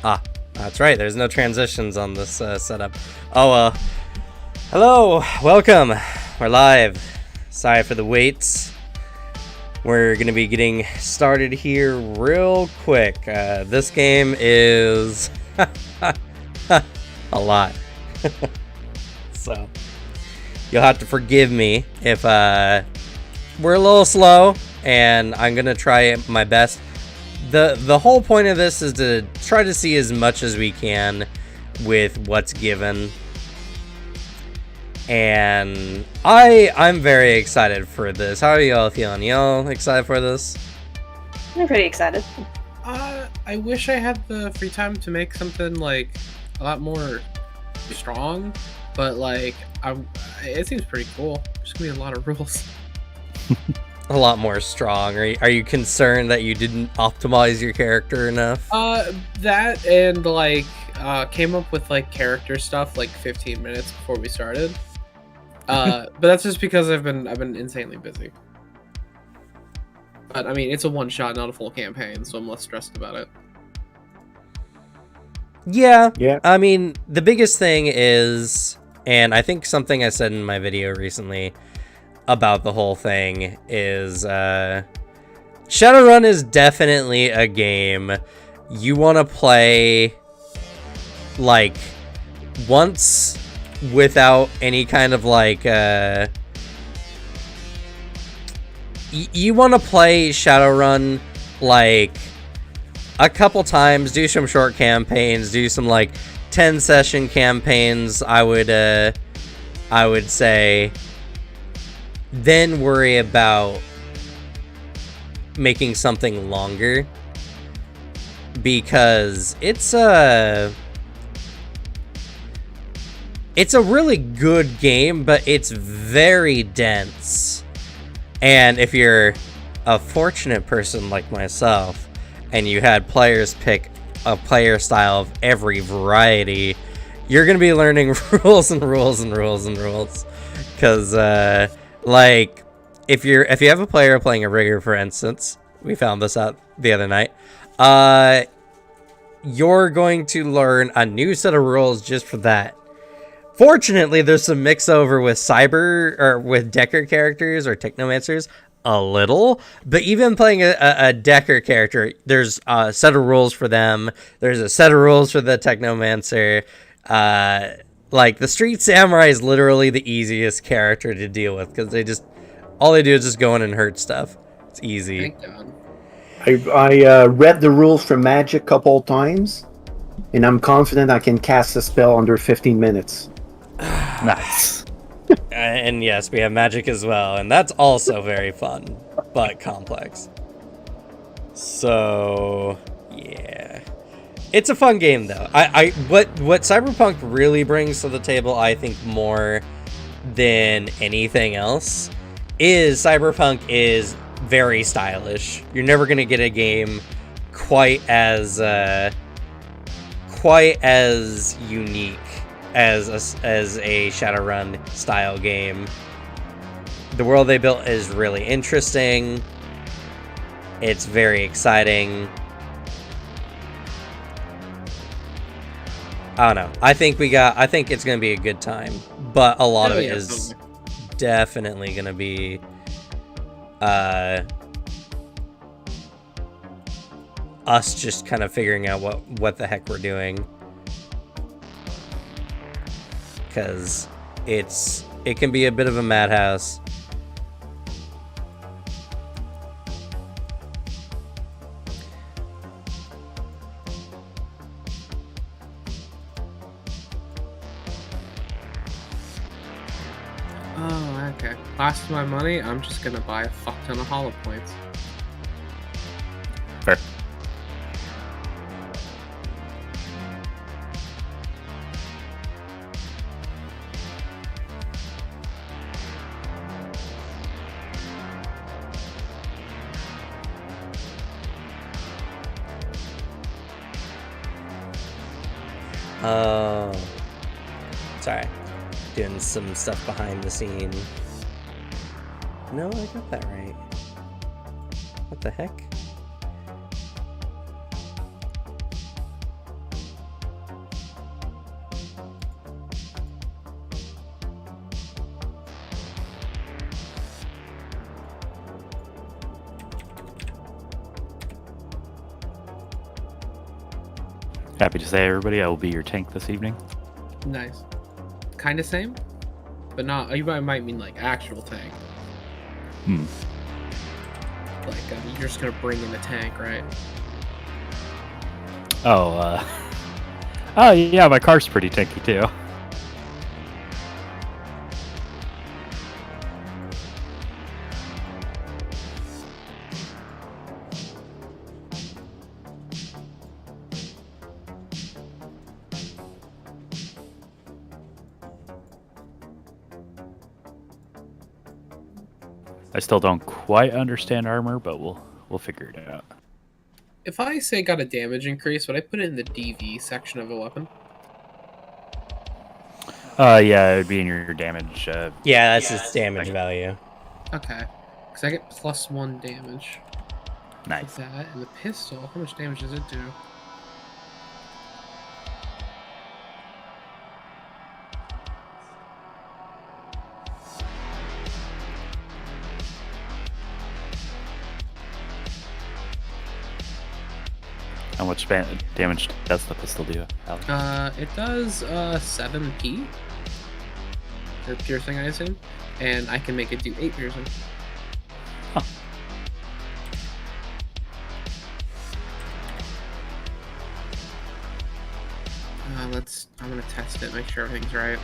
Ah, that's right. There's no transitions on this setup. Oh, hello. Welcome. We're live. Sorry for the waits. We're going to be getting started here real quick. This game is a lot. So, you'll have to forgive me if we're a little slow, and I'm going to try my best. The whole point of this is to try to see as much as we can with what's given. And I'm very excited for this. How are y'all feeling? Y'all excited for this? I'm pretty excited. I wish I had the free time to make something like a lot more strong, but like it seems pretty cool. There's gonna be a lot of rules. A lot more strong. Are you concerned that you didn't optimize your character enough? That and like came up with like character stuff like 15 minutes before we started. But that's just because I've been insanely busy. But I mean, it's a one shot, not a full campaign, so I'm less stressed about it. Yeah. I mean, the biggest thing is, and I think something I said in my video recently about the whole thing is, Shadowrun is definitely a game you want to play like once without any kind of like you want to play Shadowrun like a couple times, do some short campaigns, do some like 10 session campaigns, I would say, then worry about making something longer, because it's a really good game, but it's very dense. And if you're a fortunate person like myself, and you had players pick a player style of every variety, you're gonna be learning rules and rules and rules and rules. Because like if you have a player playing a rigger, for instance, we found this out the other night, you're going to learn a new set of rules just for that. Fortunately, there's some mix over with with Decker characters or Technomancers a little, but even playing a Decker character, there's a set of rules for them. There's a set of rules for the Technomancer. Like the Street Samurai is literally the easiest character to deal with, because all they do is just go in and hurt stuff. It's easy. Thank God. I read the rules for Magic a couple times, and I'm confident I can cast a spell under 15 minutes. Nice. And yes, we have Magic as well, and that's also very fun, but complex. So, yeah. It's a fun game, though. What Cyberpunk really brings to the table, I think, more than anything else, is Cyberpunk is very stylish. You're never going to get a game quite as unique as a Shadowrun style game. The world they built is really interesting. It's very exciting. I don't know. I think it's gonna be a good time, but a lot of it is definitely gonna be us just kind of figuring out what the heck we're doing. Because it can be a bit of a madhouse. Oh, okay. Last of my money, I'm just gonna buy a fuck ton of hollow points. Fair. Oh, sorry, doing some stuff behind the scene. No, I got that right. What the heck? Happy to say, everybody, I will be your tank this evening. Nice. Kind of same, but not. You might mean like actual tank. Like you're just gonna bring in the tank, right? Oh, oh yeah, my car's pretty tanky too. I still don't quite understand armor, but we'll figure it out. If I say got a damage increase, would I put it in the DV section of a weapon? Yeah, it would be in your damage. Yeah, that's its damage value. Okay, because I get +1 damage. Nice. With that, and the pistol, how much damage does it do? How much damage does the pistol do, Alex? It does 7p for piercing, I assume, and I can make it do 8 piercing. Huh. I'm gonna test it, make sure everything's right.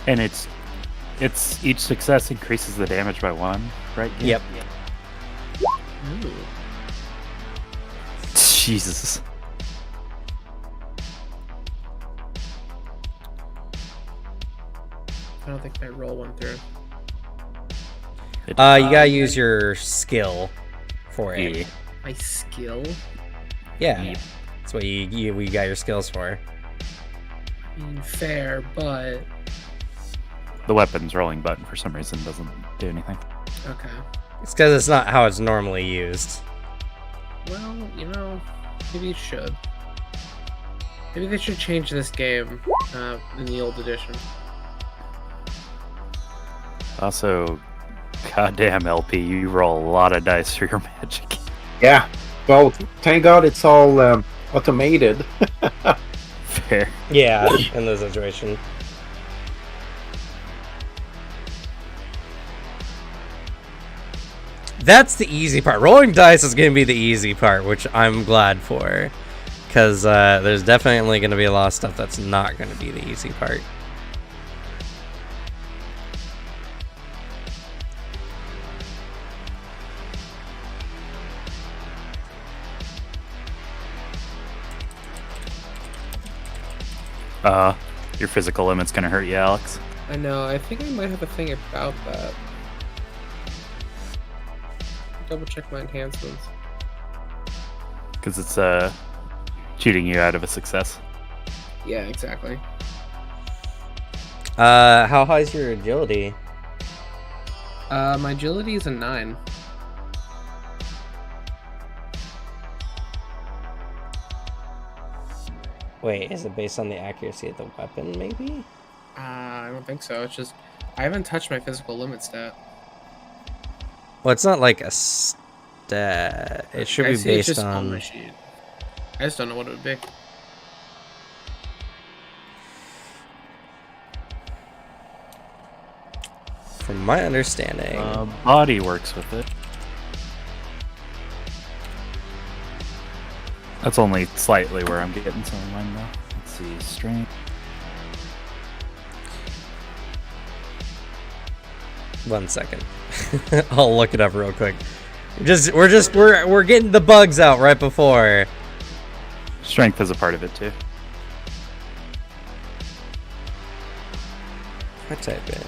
And it's each success increases the damage by 1, right? Yep. Ooh. Jesus. I don't think that roll went through. You gotta use your skill for it. Yeah. My skill? Yeah. That's what we got your skills for. I mean, fair, but... The weapons rolling button for some reason doesn't do anything. Okay. It's because it's not how it's normally used. Well, maybe it should. Maybe they should change this game in the old edition. Also, goddamn LP, you roll a lot of dice for your magic. Yeah. Well, thank God it's all automated. Fair. Yeah, in this situation. That's the easy part. Rolling dice is going to be the easy part, which I'm glad for. Because there's definitely going to be a lot of stuff that's not going to be the easy part. Your physical limit's gonna hurt you, Alex. I know, I think I might have a thing about that. Double check my enhancements. Because it's cheating you out of a success. Yeah, exactly. How high is your agility? My agility is a 9. Wait, is it based on the accuracy of the weapon, maybe? I don't think so. It's just I haven't touched my physical limit stat. Well, it's not like a stat. It should be It's based just on on... my sheet. I just don't know what it would be. From my understanding... Body works with it. That's only slightly where I'm getting some of mine, though. Let's see, strength. One second. I'll look it up real quick. We're getting the bugs out right before. Strength is a part of it, too. I type in...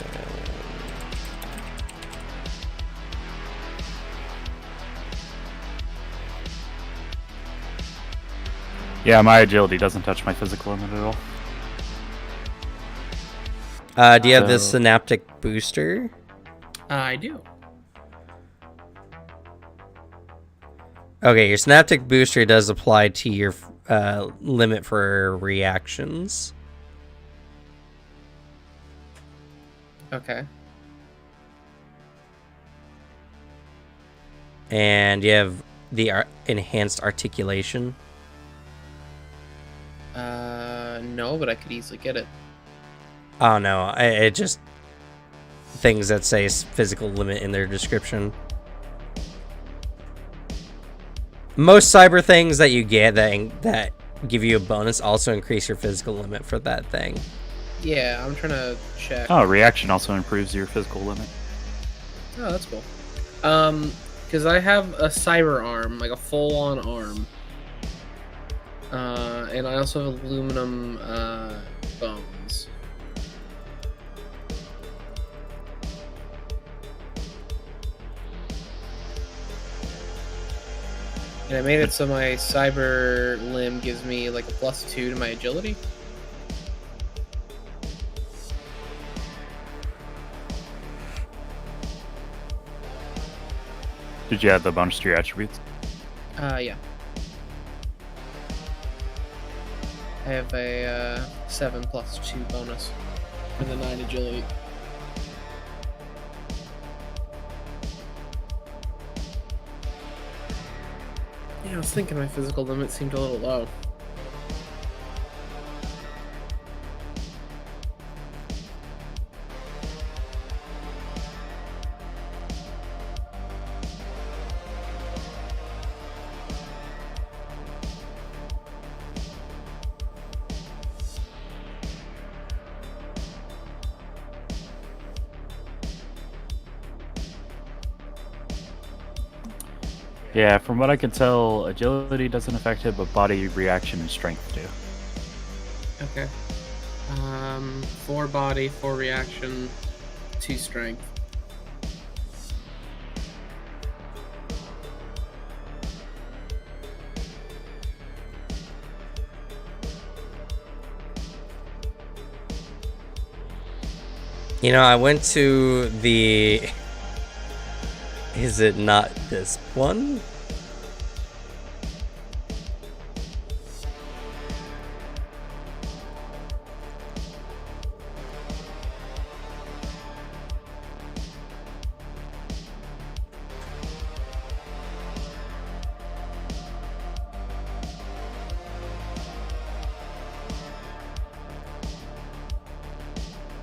Yeah, my agility doesn't touch my physical limit at all. Do you have this synaptic booster? I do. Okay, your synaptic booster does apply to your limit for reactions. Okay. And you have the enhanced articulation. No, but I could easily get it. Oh no, it just things that say physical limit in their description. Most cyber things that you get that give you a bonus also increase your physical limit for that thing. Yeah, I'm trying to check. Oh, reaction also improves your physical limit. Oh, that's cool. Because I have a cyber arm, like a full-on arm. And I also have aluminum bones. And I made it so my cyber limb gives me like a +2 to my agility. Did you add the bonus to your attributes? Yeah. I have a 7 + 2 bonus for the 9 agility. Yeah, I was thinking my physical limit seemed a little low. Yeah, from what I can tell, agility doesn't affect it, but body reaction and strength do. Okay. 4 body, 4 reaction, 2 strength. You know, I went to the... Is it not this one?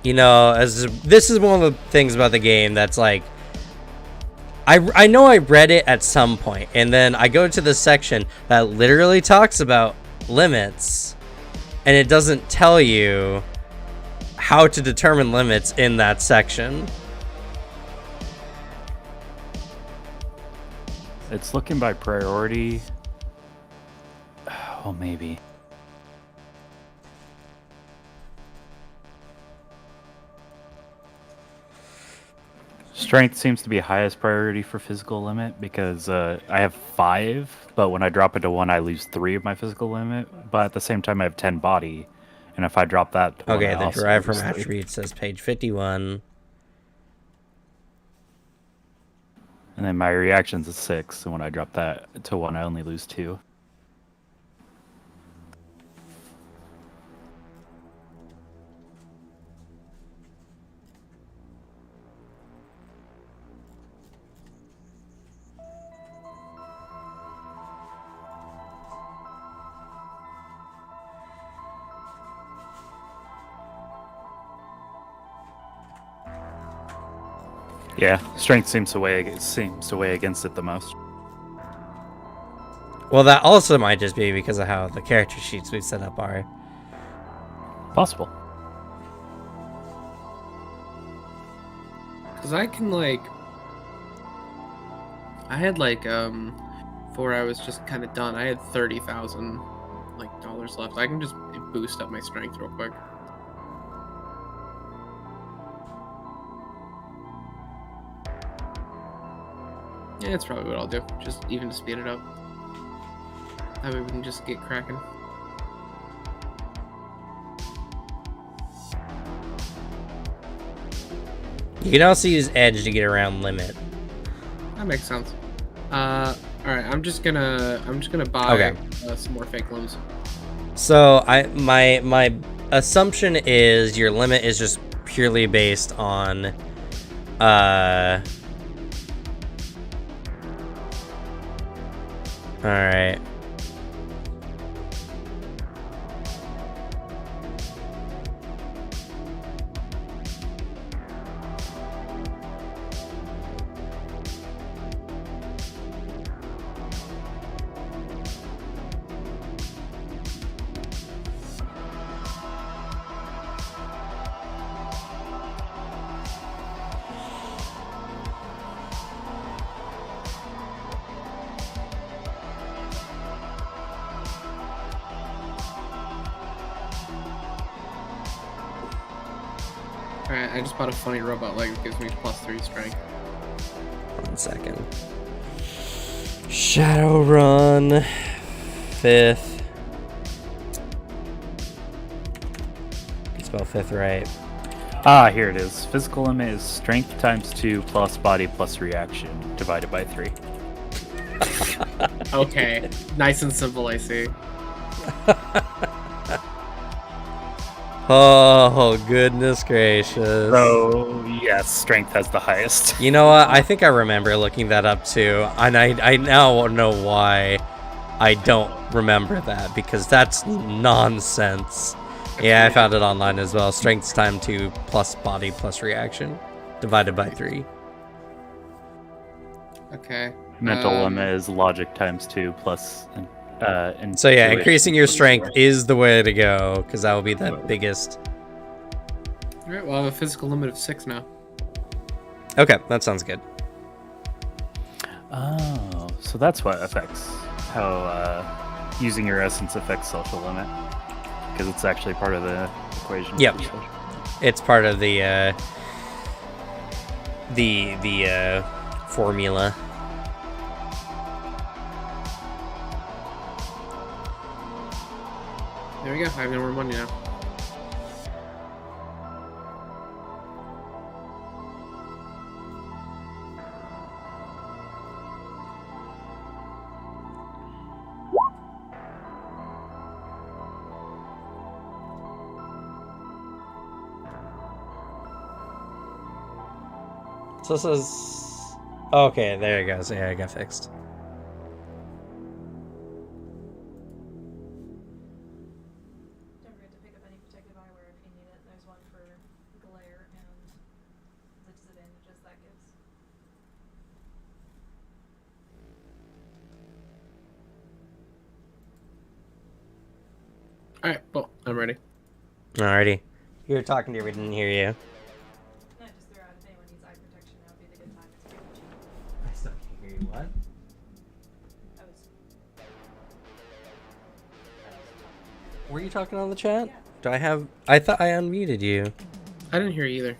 You know, this is one of the things about the game that's like, I know I read it at some point, and then I go to the section that literally talks about limits, and it doesn't tell you how to determine limits in that section. It's looking by priority. Oh, maybe. Strength seems to be highest priority for physical limit because I have 5, but when I drop it to 1, I lose 3 of my physical limit. But at the same time, I have 10 body, and if I drop that to 1, Okay, I the also derived from lose 3. attributes says page 51. And then my reaction's a 6, so when I drop that to 1, I only lose 2. Yeah, strength seems to weigh against it the most. Well, that also might just be because of how the character sheets we set up are. Possible. Cause I can like, I had like before I was just kind of done. I had $30,000 like dollars left. I can just boost up my strength real quick. Yeah, that's probably what I'll do. Just even to speed it up. That way we can just get cracking. You can also use edge to get around limit. That makes sense. All right, I'm just gonna buy Okay. some more fake limbs. So my assumption is your limit is just purely based on All right. Alright, I just bought a funny robot leg that gives me +3 strength. 1 second. Shadowrun 5th. You spell 5th right. Ah, here it is. Physical limit is strength times 2 plus body plus reaction divided by 3. Okay, nice and simple, I see. Oh, goodness gracious. So, yes, strength has the highest. You know what? I think I remember looking that up too. And I now know why I don't remember that, because that's nonsense. Yeah, I found it online as well. Strength's time 2 plus body plus reaction divided by 3. Okay. Mental limit is logic times 2 plus. So yeah, intuition increasing your plus strength 4. is the way to go, because that will be the biggest. Alright, well, I have a physical limit of 6 now. Okay, that sounds good. Oh, so that's what affects how using your essence affects social limit, because it's actually part of the equation. Yep. for social. It's part of the formula. There we go, I have no more money now. So this is... Okay, there it goes. Yeah, it got fixed. Don't forget to pick up any protective eyewear if you need it. There's one for glare and the disadvantages that gives. Alright, well, I'm ready. Alrighty. You were talking to you, we didn't hear you. No, just throw out if anyone needs eye protection. That would be the good time. It's pretty cheap. I still can't hear you. What? I was Were you talking on the chat? Do I have... I thought I unmuted you. I didn't hear you either.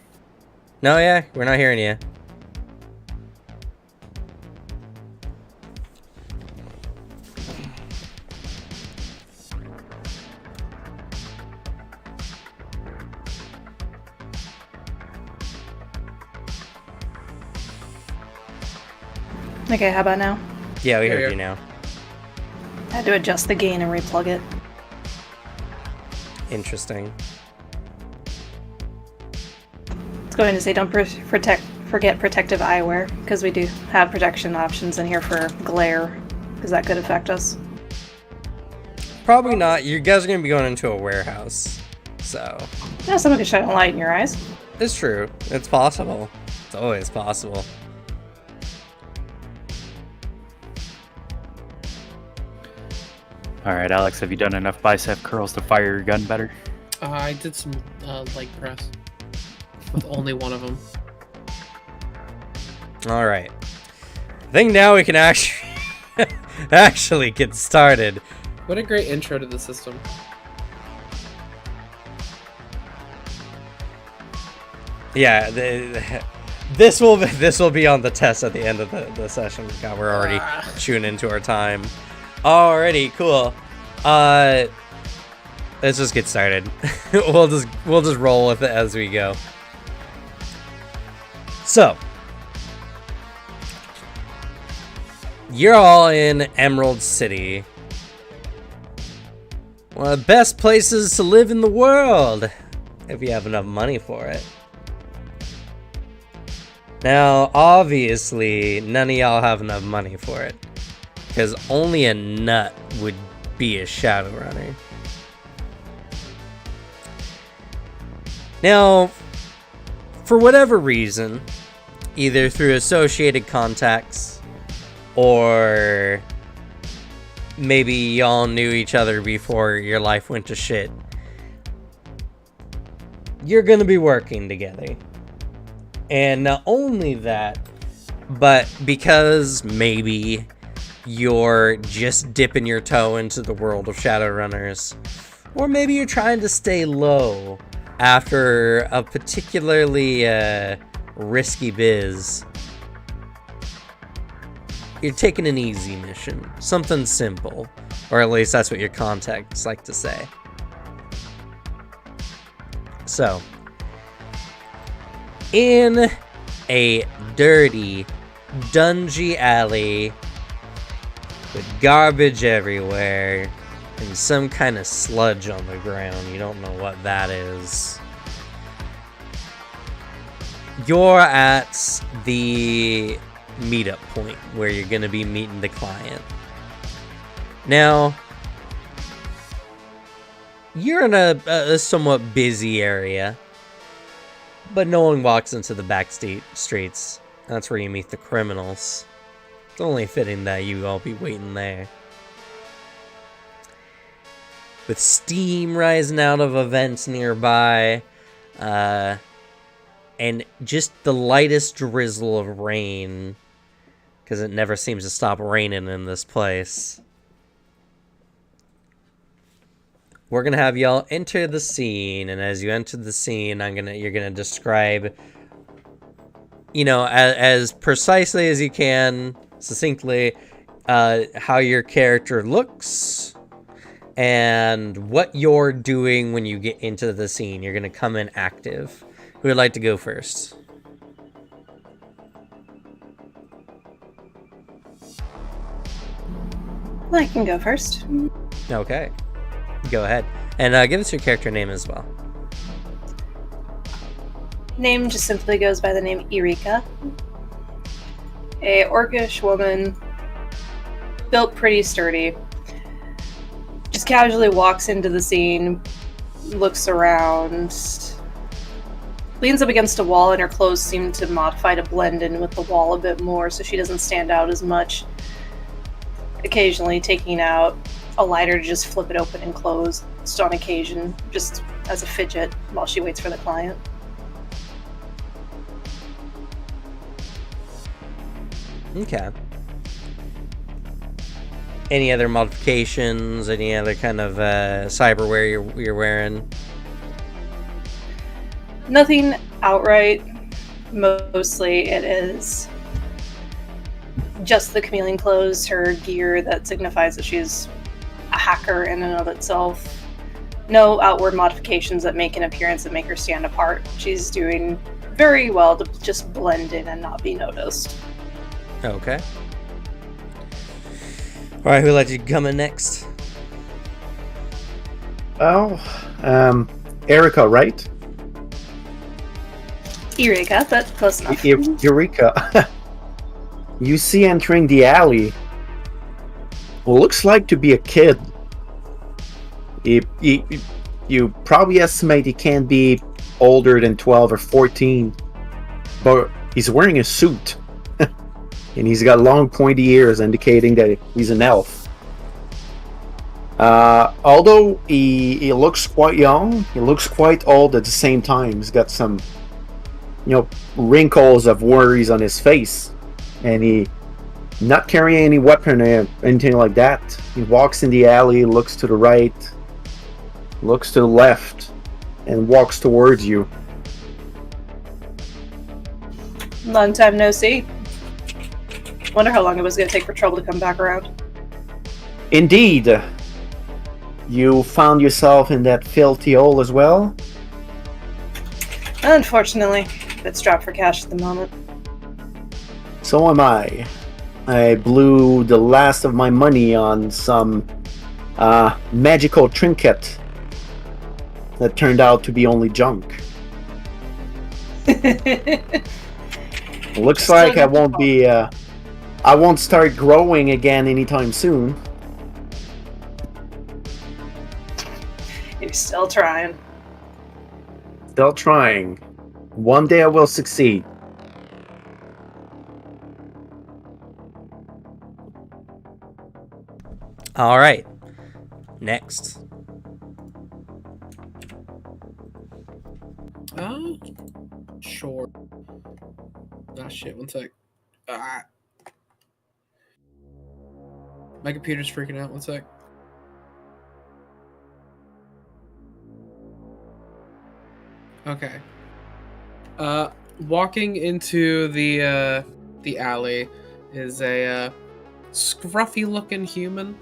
No, yeah, we're not hearing you. Okay, how about now? Yeah, we Yeah, heard yeah. you now. I had to adjust the gain and replug it. Interesting. It's going to say don't forget protective eyewear, because we do have protection options in here for glare, because that could affect us. Probably not. You guys are going to be going into a warehouse. So, Yeah, someone could shine a light in your eyes. it's true. It's possible. It's always possible. All right, Alex, have you done enough bicep curls to fire your gun better? I did some leg press. With only one of them. Alright. I think now we can actually get started. What a great intro to the system. Yeah, this will be on the test at the end of the session. God, we're already chewing into our time. Alrighty, cool. Let's just get started. we'll just roll with it as we go. So, you're all in Emerald City. One of the best places to live in the world, if you have enough money for it. Now, obviously, none of y'all have enough money for it. because only a nut would be a Shadowrunner. Now, for whatever reason, either through associated contacts or maybe y'all knew each other before your life went to shit, you're gonna be working together. And not only that, but because maybe you're just dipping your toe into the world of Shadowrunners, or maybe you're trying to stay low after a particularly risky biz, you're taking an easy mission, something simple, or at least that's what your contacts like to say. So, in a dirty, dungy alley with garbage everywhere and some kind of sludge on the ground, you don't know what that is, you're at the meetup point where you're going to be meeting the client. Now, you're in a somewhat busy area, but no one walks into the back streets. That's where you meet the criminals. It's only fitting that you all be waiting there. With steam rising out of vents nearby, and just the lightest drizzle of rain, because it never seems to stop raining in this place. We're gonna have y'all enter the scene, and as you enter the scene, you're gonna describe, you know, as precisely as you can, succinctly, how your character looks and what you're doing when you get into the scene. You're gonna come in active. Who would like to go first? I can go first. Okay. Go ahead. And give us your character name as well. Name just simply goes by the name Eureka. A orcish woman, built pretty sturdy. Just casually walks into the scene, looks around, leans up against a wall, and her clothes seem to modify to blend in with the wall a bit more so she doesn't stand out as much. Occasionally taking out a lighter to just flip it open and close, just on occasion, just as a fidget while she waits for the client. Okay. Any other modifications? Any other kind of cyberware you're wearing? Nothing outright. Mostly it is just the chameleon clothes, her gear that signifies that she's a hacker in and of itself. No outward modifications that make an appearance that make her stand apart. She's doing very well to just blend in and not be noticed. Okay. Alright, who'd like to come in next? Oh, Erica, right? Eureka, but close enough. Eureka. You see entering the alley what looks like to be a kid. You probably estimate he can't be older than 12 or 14, but he's wearing a suit. And he's got long pointy ears indicating that he's an elf. Although he looks quite young, he looks quite old at the same time. He's got some, wrinkles of worries on his face. And he not carrying any weapon or anything like that. He walks in the alley, looks to the right, looks to the left, and walks towards you. Long time no see. Wonder how long it was going to take for trouble to come back around. Indeed. You found yourself in that filthy hole as well? Unfortunately, it's strapped for cash at the moment. So am I. I blew the last of my money on some magical trinket that turned out to be only junk. Looks like I won't be I won't start growing again anytime soon. You're still trying. Still trying. One day I will succeed. All right. Next. Sure. Ah, shit, one sec. Ah. My computer's freaking out, one sec. Okay. Walking into the alley is a scruffy-looking human.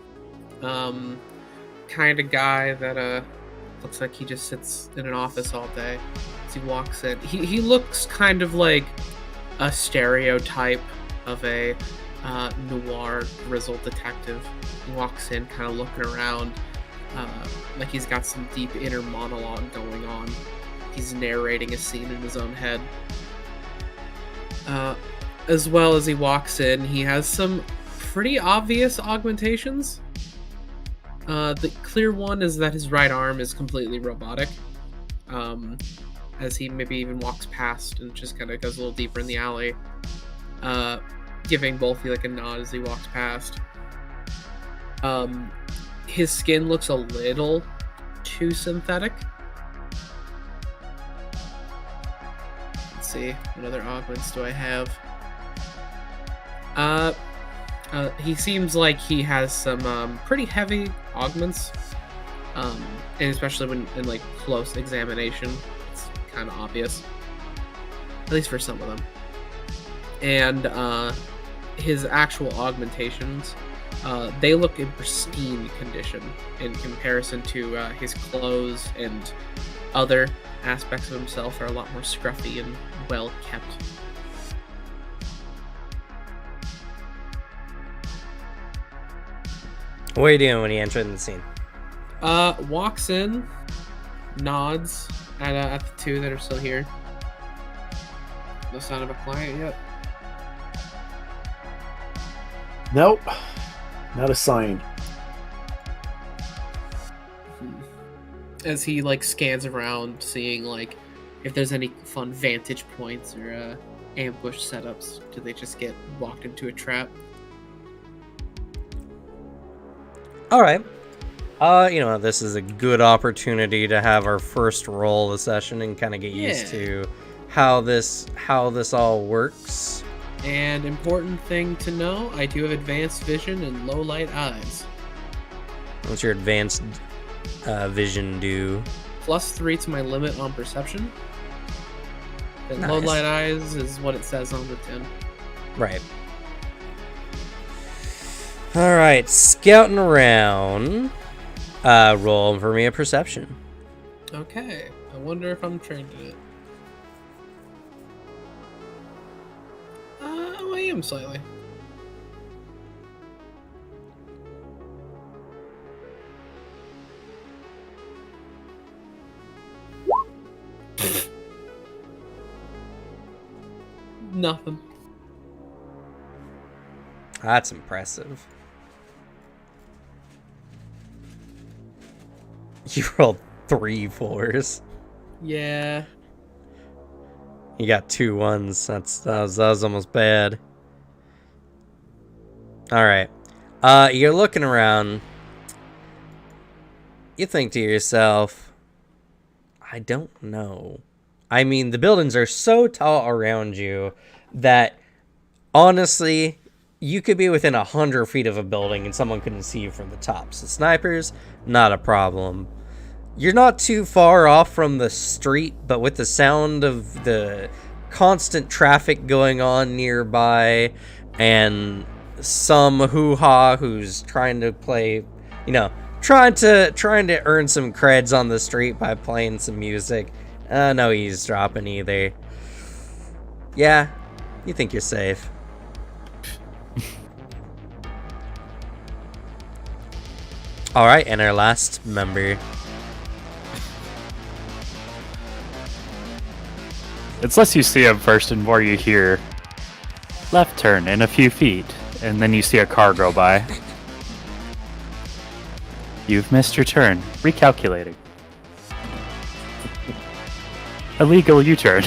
Kind of guy that looks like he just sits in an office all day. As he walks in, he looks kind of like a stereotype of a noir grizzled detective. He walks in, kind of looking around, like he's got some deep inner monologue going on. He's narrating a scene in his own head. As well as he walks in, he has some pretty obvious augmentations. The clear one is that his right arm is completely robotic. As he maybe even walks past and just kind of goes a little deeper in the alley, giving Bolthy like a nod as he walks past. His skin looks a little too synthetic. Let's see, what other augments do I have? He seems like he has some pretty heavy augments, and especially when in like close examination, it's kind of obvious, at least for some of them. And his actual augmentations, they look in pristine condition in comparison to his clothes, and other aspects of himself are a lot more scruffy and well kept. What are you doing when you enter the scene? Walks in, nods at the two that are still here. No sign of a client yet. Nope. Not a sign. As he like scans around, seeing like if there's any fun vantage points or ambush setups. Do they just get walked into a trap? All right. This is a good opportunity to have our first roll of the session and kind of get used to how this all works. And important thing to know, I do have advanced vision and low light eyes. What's your advanced vision do? +3 to my limit on perception. And Nice. low light eyes is what it says on the tin. Right. All right, scouting around. Roll for me a perception. Okay, I wonder if I'm trained in it. I am slightly. Nothing. That's impressive. You rolled 3 4s. Yeah. You got 2 1s. That was almost bad. All right. You're looking around. You think to yourself, I don't know. I mean, the buildings are so tall around you that honestly, you could be within 100 feet of a building and someone couldn't see you from the top. So snipers, not a problem. You're not too far off from the street, but with the sound of the constant traffic going on nearby and some hoo-ha who's trying to play, trying to earn some creds on the street by playing some music. No eavesdropping either. Yeah, you think you're safe. All right, and our last member. It's less you see him first and more you hear. Left turn in a few feet. and then you see a car go by. You've missed your turn. Recalculating. Illegal U-turn.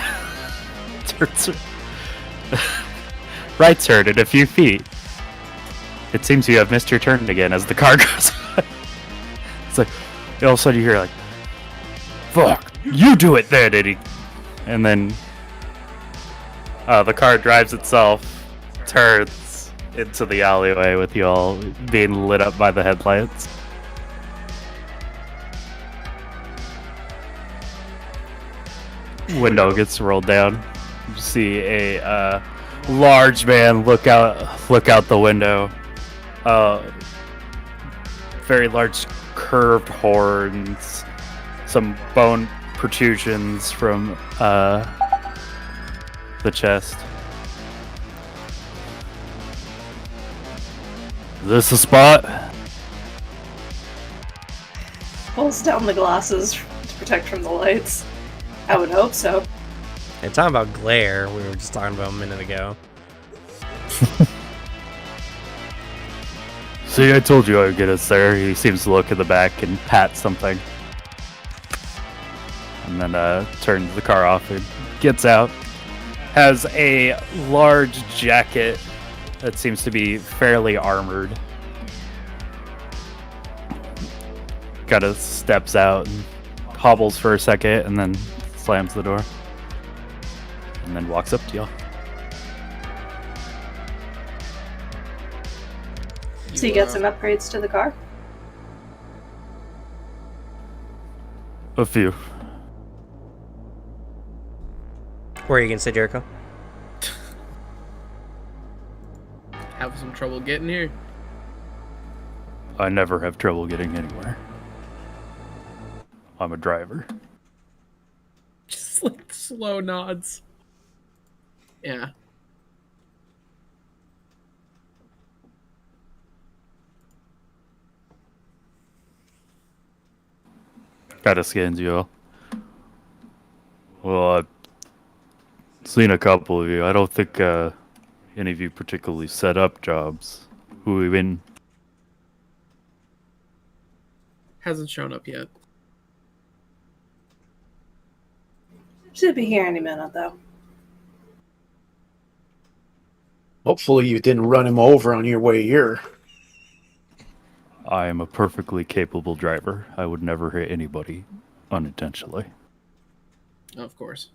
Right turn in a few feet. It seems you have missed your turn again as the car goes by. It's like, all of a sudden you hear like, fuck, you do it then, Eddie. And then the car drives itself, turns into the alleyway with you all being lit up by the headlights. Window gets rolled down. You see a large man look out the window. Very large curved horns, some bone protrusions from the chest. Is this a spot? Pulls down the glasses to protect from the lights. I would hope so. Hey, talking about glare, we were just talking about a minute ago. See, I told you I would get us there. He seems to look at the back and pat something. And then turns the car off and gets out. Has a large jacket that seems to be fairly armored. Kind of steps out and hobbles for a second and then slams the door. And then walks up to y'all. So you get some upgrades to the car? A few. Where you can say Jericho? Have some trouble getting here. I never have trouble getting anywhere. I'm a driver. Just like slow nods. Yeah. Kinda scans you all. Well, I've seen a couple of you. I don't think any of you particularly set up jobs. Who we been? Hasn't shown up yet. Should be here any minute, though. Hopefully you didn't run him over on your way here. I am a perfectly capable driver. I would never hit anybody unintentionally. Of course.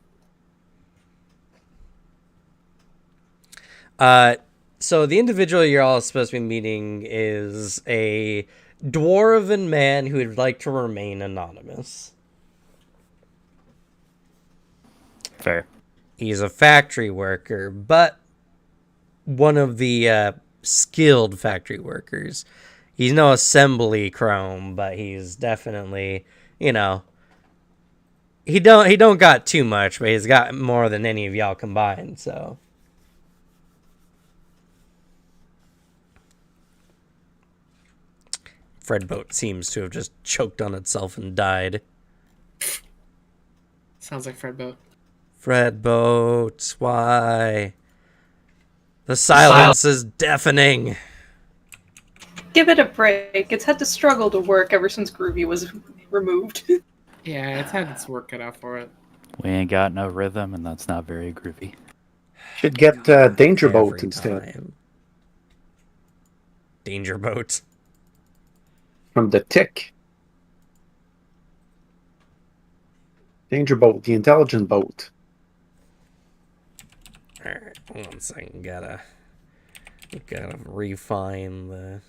So the individual you're all supposed to be meeting is a dwarven man who would like to remain anonymous. Fair. He's a factory worker, but one of the skilled factory workers. He's no assembly chrome, but he's definitely, you know, he don't got too much, but he's got more than any of y'all combined, so. Fred boat seems to have just choked on itself and died. Sounds like Fred Boat. Fred boat, why? The silence is deafening. Give it a break. It's had to struggle to work ever since Groovy was removed. Yeah, it's had its work cut out for it. We ain't got no rhythm, and that's not very groovy. Should get Danger Boat Every instead. time. Danger boat. From the Tick. Danger Boat, the intelligent boat. Alright, one second. Gotta refine the.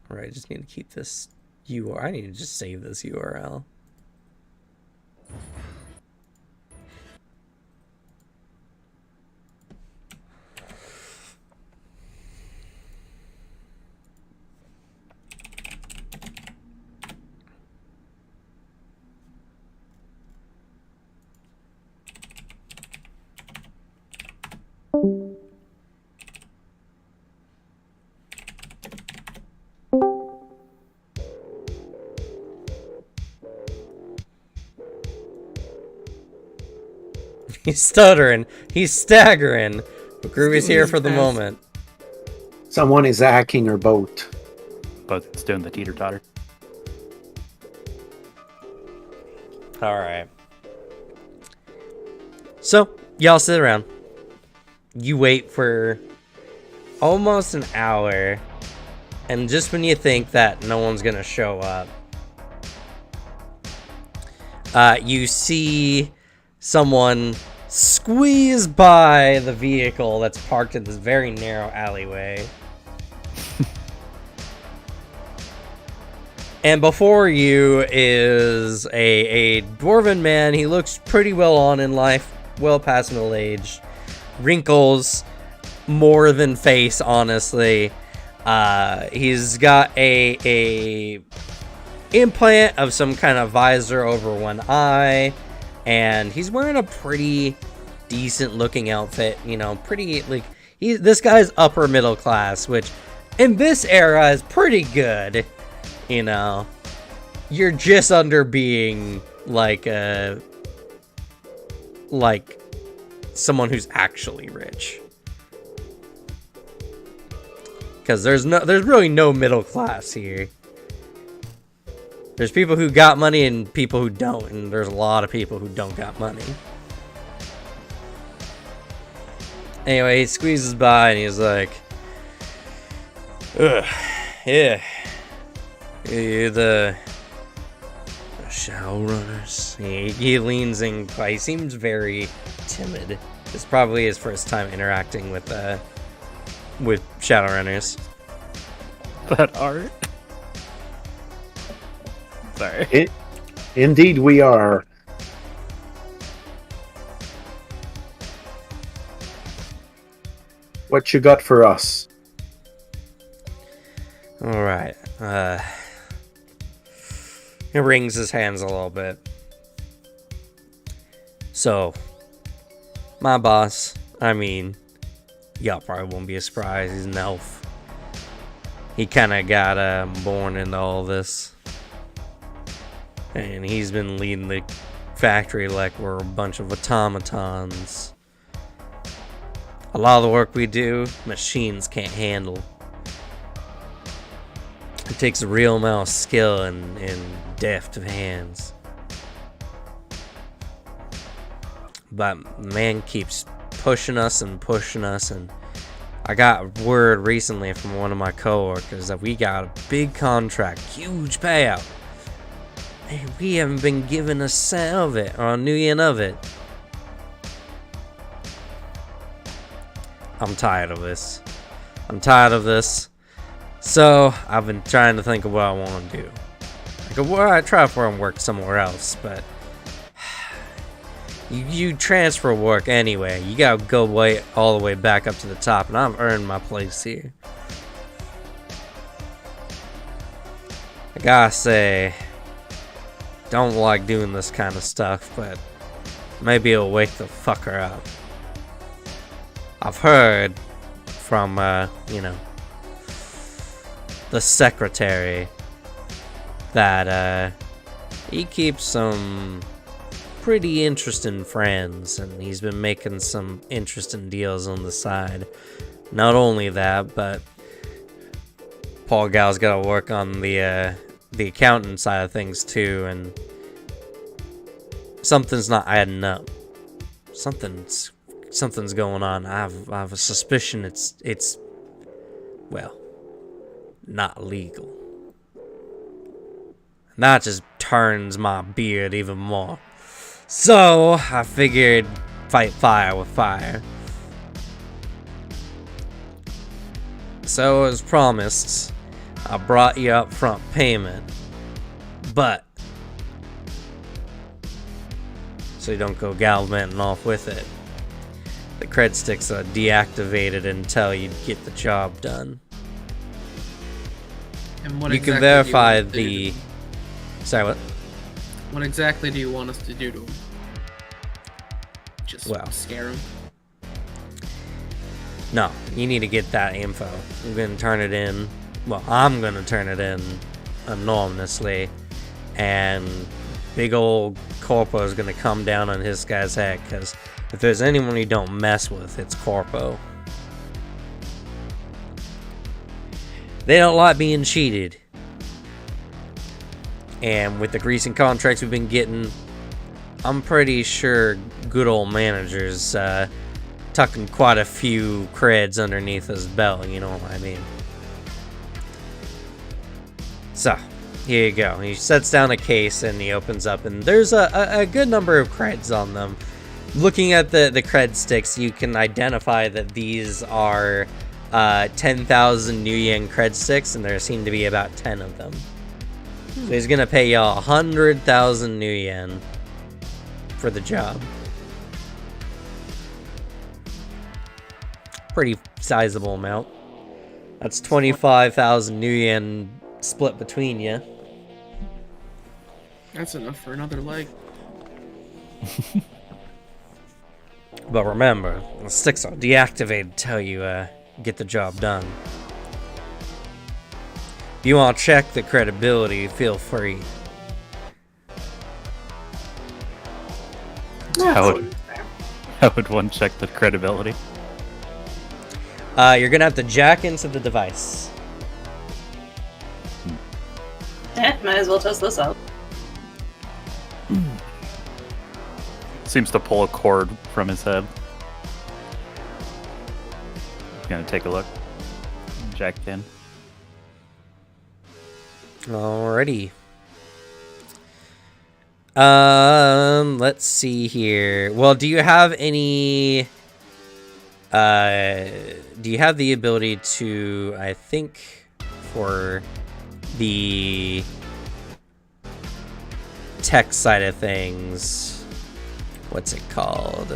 Alright, I just need to keep this URL. I need to just save this URL. He's stuttering. He's staggering. But Groovy's here for the Pass. moment. Someone is hacking her boat. But it's doing the teeter-totter. Alright. So, y'all sit around. You wait for almost an hour. And just when you think that no one's gonna show up, you see someone squeeze by the vehicle that's parked in this very narrow alleyway. And before you is a dwarven man. He looks pretty well on in life, well past middle age. Wrinkles more than face, honestly. He's got a implant of some kind of visor over one eye, and he's wearing a pretty decent looking outfit. You know, pretty like this guy's upper middle class, which in this era is pretty good. You know, you're just under being like someone who's actually rich. Because there's really no middle class here. There's people who got money and people who don't, and there's a lot of people who don't got money. Anyway, he squeezes by and he's like, ugh, yeah. You're the Shadowrunners. He leans in. He seems very timid. It's probably his first time interacting with Shadowrunners. That art. Sorry. Indeed, we are. What you got for us? All right. He wrings his hands a little bit. So, my boss, I mean, y'all probably won't be surprised, he's an elf. He kind of got born into all this. And he's been leading the factory like we're a bunch of automatons. A lot of the work we do, machines can't handle. It takes a real amount of skill and deft of hands. But man keeps pushing us, and I got word recently from one of my coworkers that we got a big contract, huge payout. And we haven't been given a cent of it, or a new yen of it. I'm tired of this. So, I've been trying to think of what I want to do. I could try for and work somewhere else, but you transfer work anyway. You gotta go all the way back up to the top, and I've earned my place here. I gotta say, don't like doing this kind of stuff, but maybe it'll wake the fucker up. I've heard from, the secretary that he keeps some pretty interesting friends, and he's been making some interesting deals on the side. Not only that, but Paul Gal's got to work on the accountant side of things too, and something's not adding up. Something's going on. I have a suspicion it's well, not legal. And that just turns my beard even more. So I figured fight fire with fire. So as promised, I brought you up front payment, but so you don't go gallivanting off with it. The cred sticks are deactivated until you get the job done. And what You exactly can verify do you want us to do to him? Sorry, what? What exactly do you want us to do to him? Just scare him? No, you need to get that info. I'm gonna turn it in. Well, I'm gonna turn it in anonymously, and big old Corpo is gonna come down on his guy's head, because if there's anyone you don't mess with, it's Corpo. They don't like being cheated. And with the recent contracts we've been getting, I'm pretty sure good old managers tucking quite a few creds underneath his belt, you know what I mean? So, here you go. He sets down a case and he opens up, and there's a good number of creds on them. Looking at the cred sticks, you can identify that these are 10,000 New Yen cred sticks, and there seem to be about 10 of them. So he's gonna pay y'all 100,000 New Yen for the job. Pretty sizable amount. That's 25,000 New Yen split between you. That's enough for another leg. But remember, the sticks are deactivated until you get the job done. If you want to check the credibility, feel free. How would one check the credibility? You're gonna have to jack into the device. Might as well test this out. Seems to pull a cord from his head. Gonna take a look. Jacked in. Alrighty. Let's see here. Well, do you have any... do you have the ability to, I think, for the tech side of things, what's it called?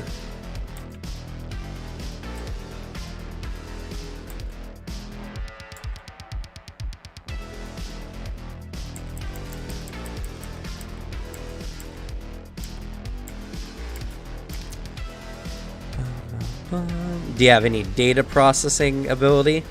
Do you have any data processing ability?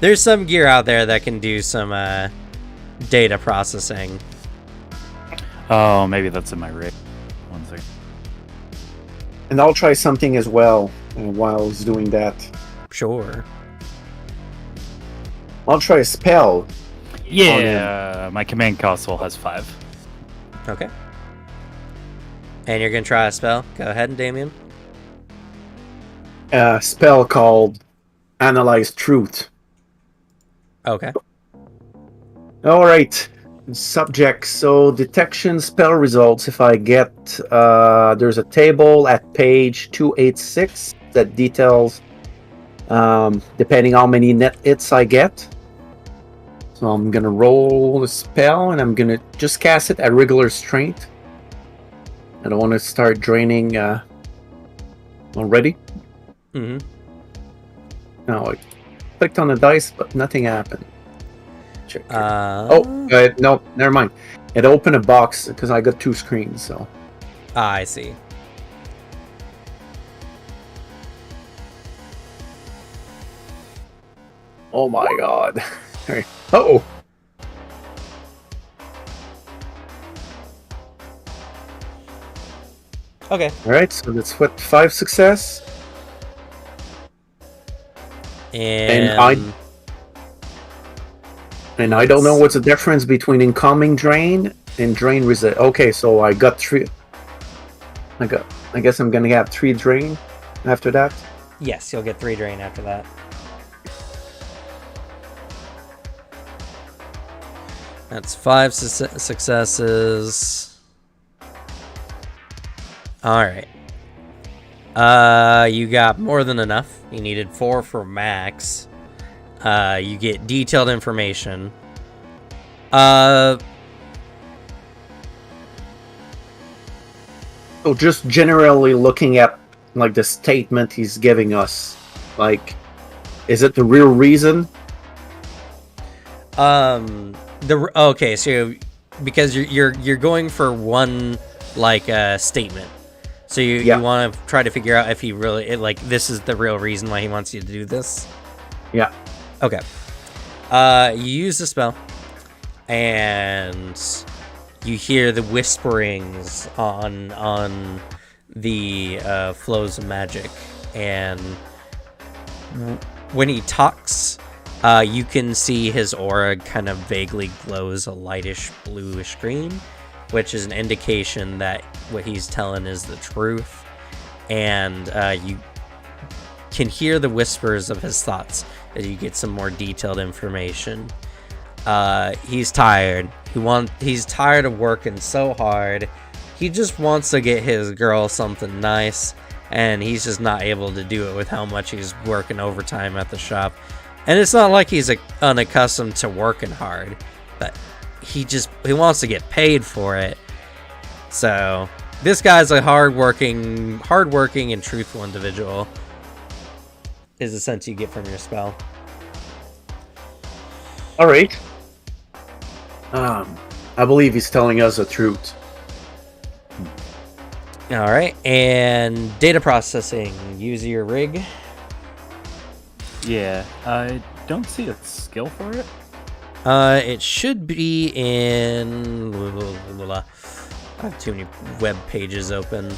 There's some gear out there that can do some data processing. Oh, maybe that's in my rig. One second. And I'll try something as well while he's doing that. Sure. I'll try a spell. Yeah, my command console has 5. Okay. And you're gonna try a spell? Go ahead, Damien. A spell called Analyze Truth. Okay. Alright. Subject. So detection spell results. If I get there's a table at page 286 that details depending how many net hits I get. So I'm gonna roll a spell and I'm gonna just cast it at regular strength. I don't want to start draining already. Mm-hmm. Now I clicked on the dice, but nothing happened. Check. No, never mind. It opened a box because I got 2 screens. So I see. oh my god. Oh. Okay. All right. So that's what 5 success. And I don't know what's the difference between incoming drain and drain reset. Okay, so I got 3. I guess I'm gonna have 3 drain after that. yes, you'll get 3 drain after that. That's 5 successes. Alright. You got more than enough. You needed 4 for max. You get detailed information. So just generally looking at like the statement he's giving us, like, is it the real reason? Okay, so because you're going for one like statement, so you want to try to figure out if he really like this is the real reason why he wants you to do this. Yeah. Okay. You use the spell. and you hear the whisperings on the flows of magic, and when he talks, you can see his aura kind of vaguely glows a lightish bluish green, which is an indication that what he's telling is the truth. And you can hear the whispers of his thoughts as you get some more detailed information. He's tired. He's tired of working so hard. He just wants to get his girl something nice, and he's just not able to do it with how much he's working overtime at the shop. And it's not like he's unaccustomed to working hard, but he wants to get paid for it. So this guy's a hardworking and truthful individual, is the sense you get from your spell. All right. I believe he's telling us the truth. All right, and data processing. Use your rig. Yeah, I don't see a skill for it. It should be in. I have too many web pages open.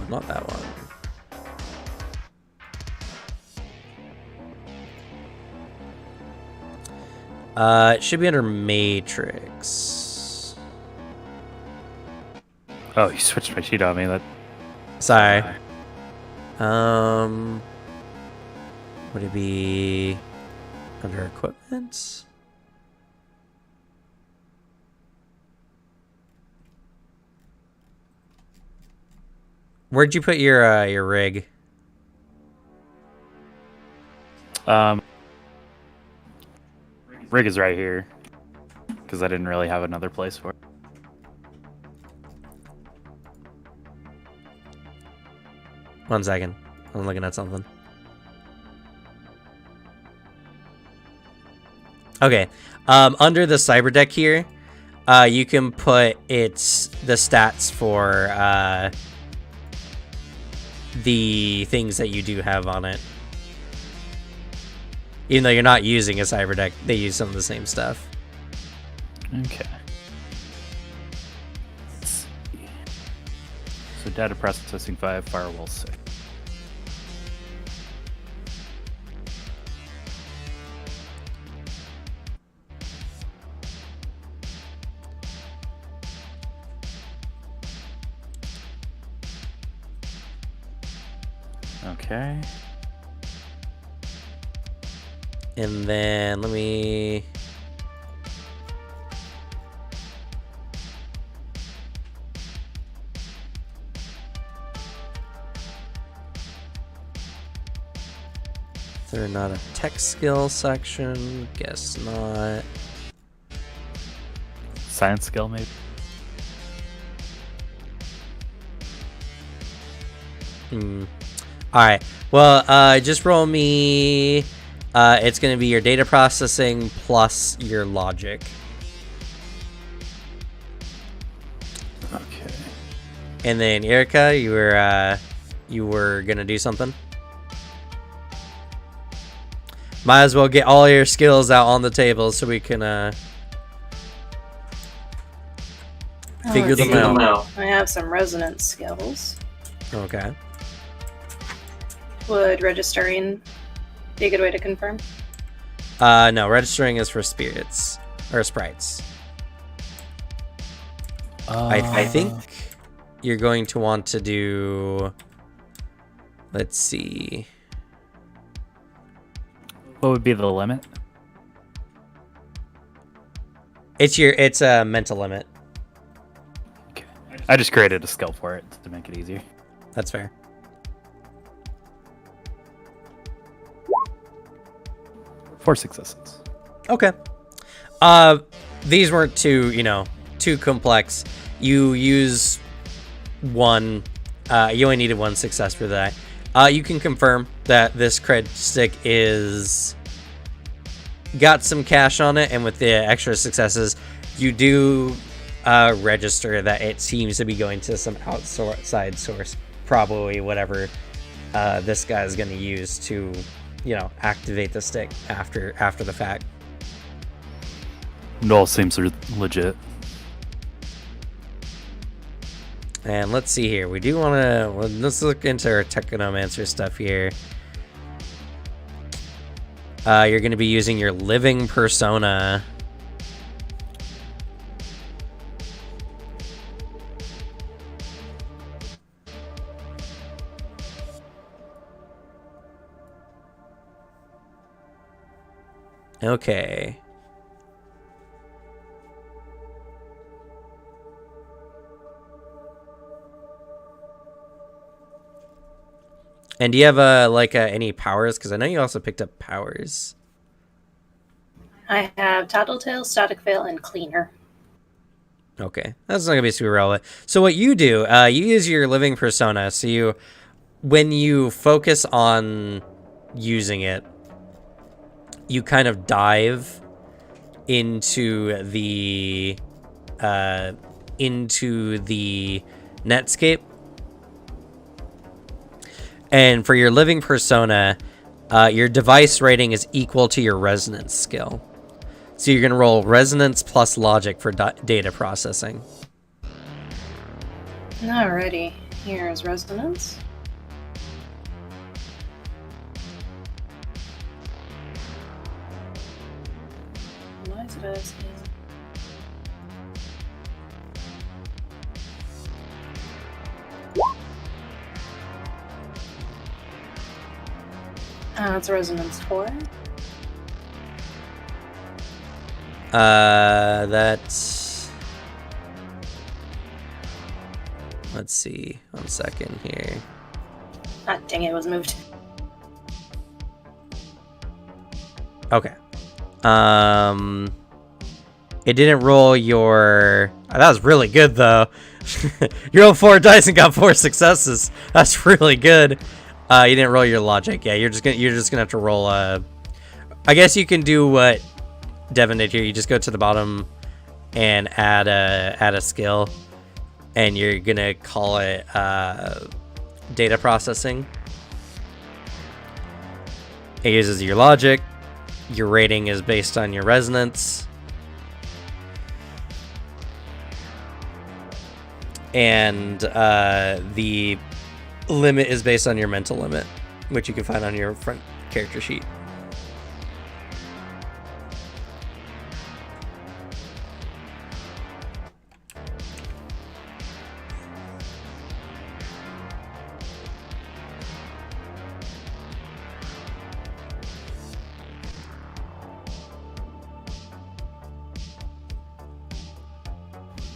Not that one. It should be under Matrix. Oh, you switched my sheet on me. That. Sorry. Would it be under equipment? Where'd you put your rig? Rig is right here, because I didn't really have another place for it. One second. I'm looking at something. Okay. Under the cyber deck here, you can put the stats for the things that you do have on it. Even though you're not using a cyber deck, they use some of the same stuff. Okay. Let's see. So data processing 5, firewall 6. Okay. And then let me... Is there not a tech skill section? Guess not. Science skill, maybe? Alright. Well, just roll me... it's going to be your data processing plus your logic. Okay. And then Erica, you were going to do something? Might as well get all your skills out on the table so we can figure them out. I have some resonance skills. Okay. Would registering be a good way to confirm? No, registering is for spirits or sprites. I think you're going to want to do. Let's see. What would be the limit? It's a mental limit. Okay. I just created a skill for it to make it easier. That's fair. Four successes. Okay. These weren't too complex. You use one. You only needed one success for that. You can confirm that this cred stick is got some cash on it, and with the extra successes, you do register that it seems to be going to some outside source, probably whatever this guy is going to use to activate the stick after the fact. It all seems legit. And let's see here. We do want to... Well, let's look into our Technomancer stuff here. You're going to be using your living persona. Okay. And do you have any powers? Because I know you also picked up powers. I have Tattletale, Static Veil, and Cleaner. Okay, that's not gonna be super relevant. So what you do, you use your living persona. So when you focus on using it, you kind of dive into the Netscape. And for your living persona, your device rating is equal to your resonance skill. So you're going to roll resonance plus logic for data processing. Alrighty, here's resonance. Why is it asking? It's resonance 4. That's... Let's see. 1 second here. Ah, dang it, was moved. Okay. It didn't roll your... that was really good, though. You rolled 4 dice and got 4 successes. That's really good. You didn't roll your logic. Yeah, you're just gonna have to roll I guess you can do what Devin did here. You just go to the bottom and add a skill, and you're gonna call it data processing. It uses your logic. Your rating is based on your resonance. And the limit is based on your mental limit, which you can find on your front character sheet.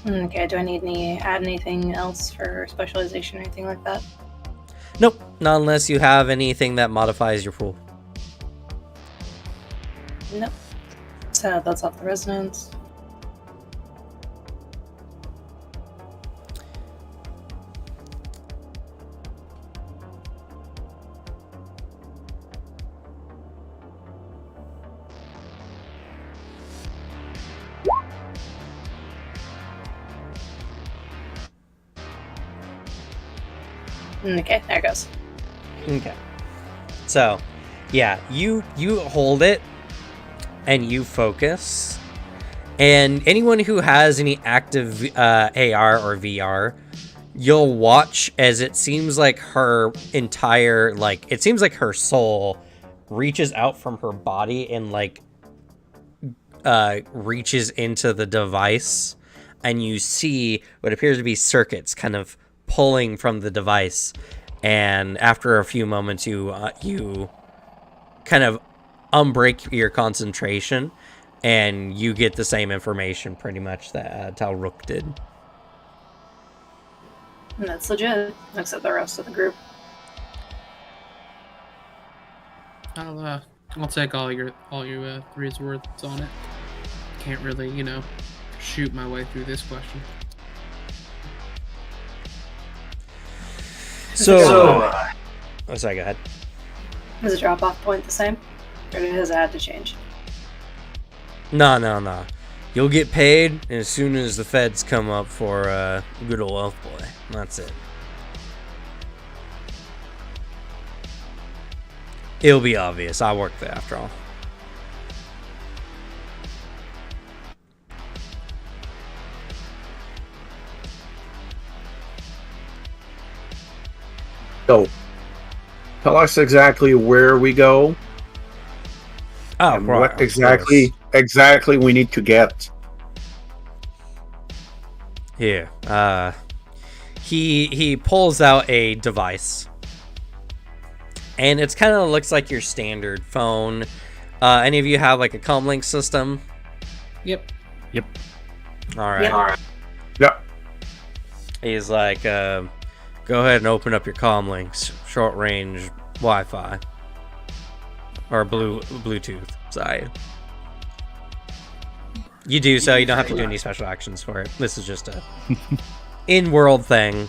Okay, do I need add anything else for specialization or anything like that? Nope, not unless you have anything that modifies your pool. Nope. So that's off the resonance. Okay, there it goes. Okay. So, yeah, you hold it and you focus. And anyone who has any active AR or VR, you'll watch as it seems like her entire, it seems like her soul reaches out from her body and, reaches into the device. And you see what appears to be circuits kind of pulling from the device, and after a few moments you kind of unbreak your concentration and you get the same information pretty much that Talrook did. And that's legit, except the rest of the group. I'll take all your three's words on it. Can't really, shoot my way through this question. So oh, sorry, go ahead. Is the drop-off point the same? Or has it had to change? No. You'll get paid as soon as the feds come up for good old Elf Boy. That's it. It'll be obvious. I work there after all. So, tell us exactly where we go Oh, and right, what of exactly we need to get. Here, he pulls out a device, and it's kind of looks like your standard phone. Any of you have like a comlink system? Yep. All right. Yeah. He's like, go ahead and open up your comlinks, short range Wi-Fi, or Bluetooth. Sorry. You do so. You don't have to do any special actions for it. This is just a in-world thing.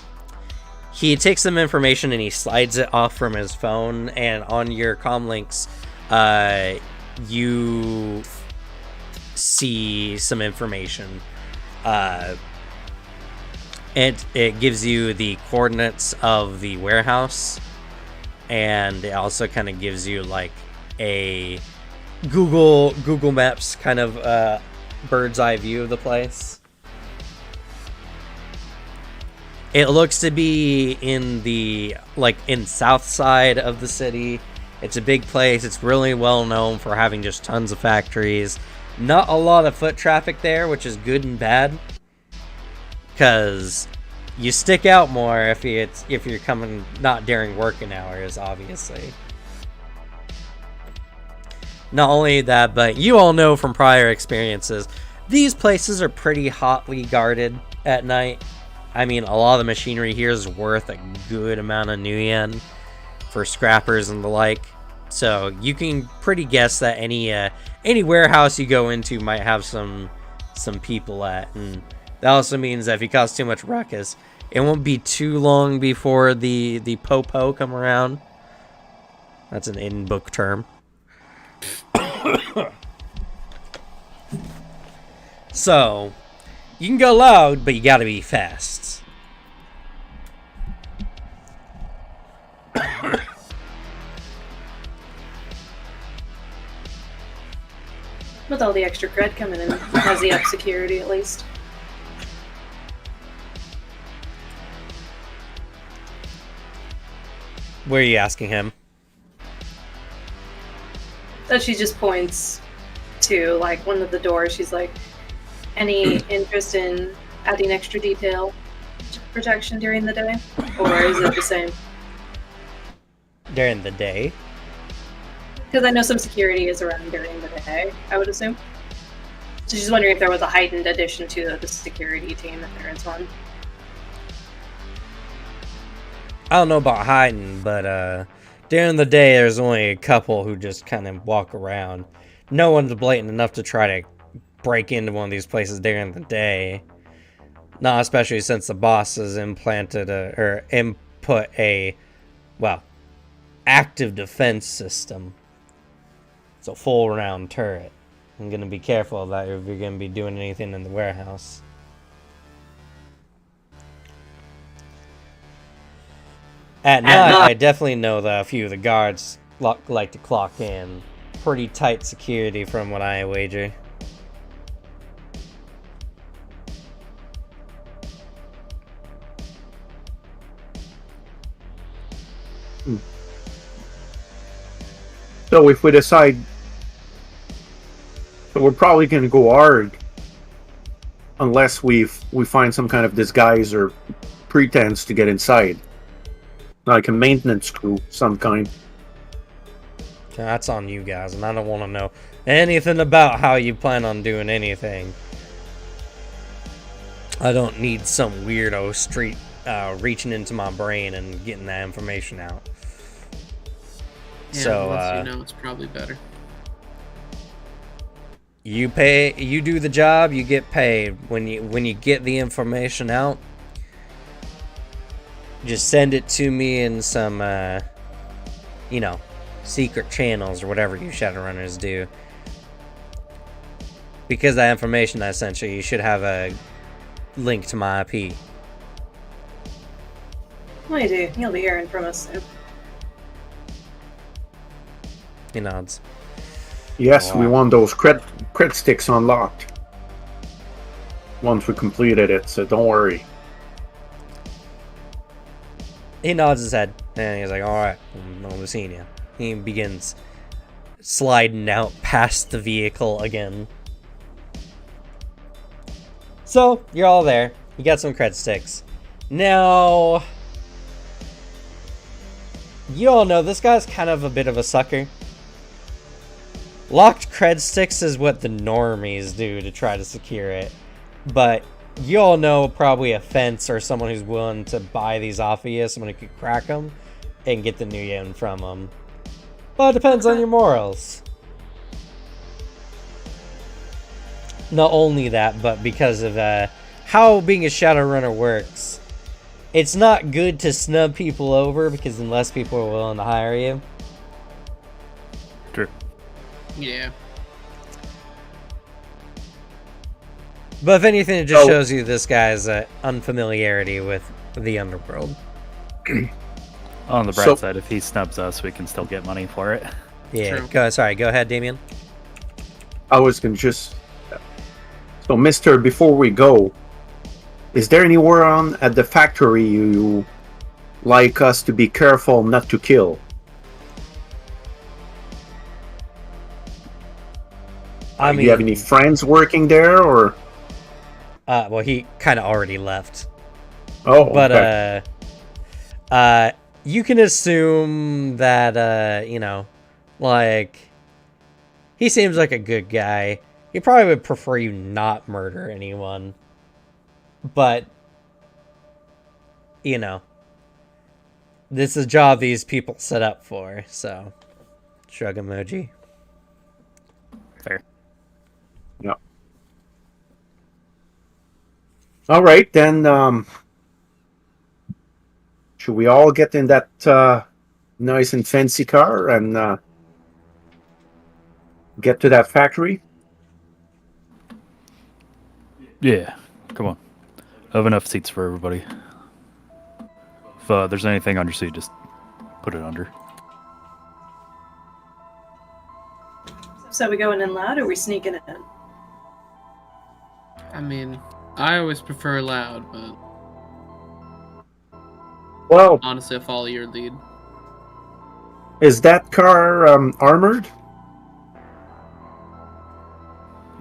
He takes some information and he slides it off from his phone, and on your comlinks, you see some information. It gives you the coordinates of the warehouse, and it also kind of gives you like a Google Maps kind of bird's eye view of the place. It looks to be in the in south side of the city. It's a big place. It's really well known for having just tons of factories. Not a lot of foot traffic there, which is good and bad, because you stick out more if you're coming not during working hours, obviously. Not only that, but you all know from prior experiences, these places are pretty hotly guarded at night. I mean, a lot of the machinery here is worth a good amount of new yen for scrappers and the like. So you can pretty guess that any warehouse you go into might have some people at, and that also means that if you cause too much ruckus, it won't be too long before the po-po come around. That's an in-book term. So, you can go loud, but you gotta be fast. With all the extra cred coming in, has the up security at least. Where are you asking him? So she just points to like one of the doors. She's like, any interest in adding extra detail protection during the day? Or is it the same? During the day? Because I know some security is around during the day, I would assume. So she's wondering if there was a heightened addition to the security team, if there is one. I don't know about hiding, but during the day there's only a couple who just kind of walk around. No one's blatant enough to try to break into one of these places during the day. Not especially since the boss has input a active defense system. It's a full round turret. I'm gonna be careful of that if you're gonna be doing anything in the warehouse. At night, I definitely know that a few of the guards like to clock in. Pretty tight security from what I wager. So if we decide, so we're probably going to go hard unless we find some kind of disguise or pretense to get inside, like a maintenance crew, some kind. That's on you guys, and I don't want to know anything about how you plan on doing anything. I don't need some weirdo street reaching into my brain and getting that information out. Yeah, So, unless you know, it's probably better. You do the job, you get paid. When you get the information out, just send it to me in some, secret channels or whatever you Shadowrunners do. Because that information I sent you should have a link to my IP. Well, you do. You'll be hearing from us soon. He nods. Yes, we Wow. want those cred sticks unlocked. Once we completed it, so don't worry. He nods his head, and he's like, alright, I'm seeing you. He begins sliding out past the vehicle again. So, you're all there. You got some cred sticks. Now, you all know this guy's kind of a bit of a sucker. Locked cred sticks is what the normies do to try to secure it. But you all know probably a fence or someone who's willing to buy these off of you, someone who could crack them and get the new yen from them. But it depends on your morals. Not only that, but because of how being a Shadowrunner works, it's not good to snub people over because then less people are willing to hire you. True. Yeah. But if anything, it just shows you this guy's unfamiliarity with the underworld. On the bright side, if he snubs us, we can still get money for it. Yeah, True. go ahead, Damien. I was gonna just... So, mister, before we go, is there anywhere on at the factory you like us to be careful not to kill? I Do you have any friends working there, or...? Well, he kind of already left. Oh, But, okay. you can assume that, you know, like, he seems like a good guy. He probably would prefer you not murder anyone. But, you know, this is a job these people set up for, so, shrug emoji. Fair. Yeah. All right, then, should we all get in that nice and fancy car and get to that factory? Yeah, come on. I have enough seats for everybody. If there's anything under seat, just put it under. So we going in loud or we sneaking in? I mean, I always prefer loud, but Well, honestly, I follow your lead. is that car armored?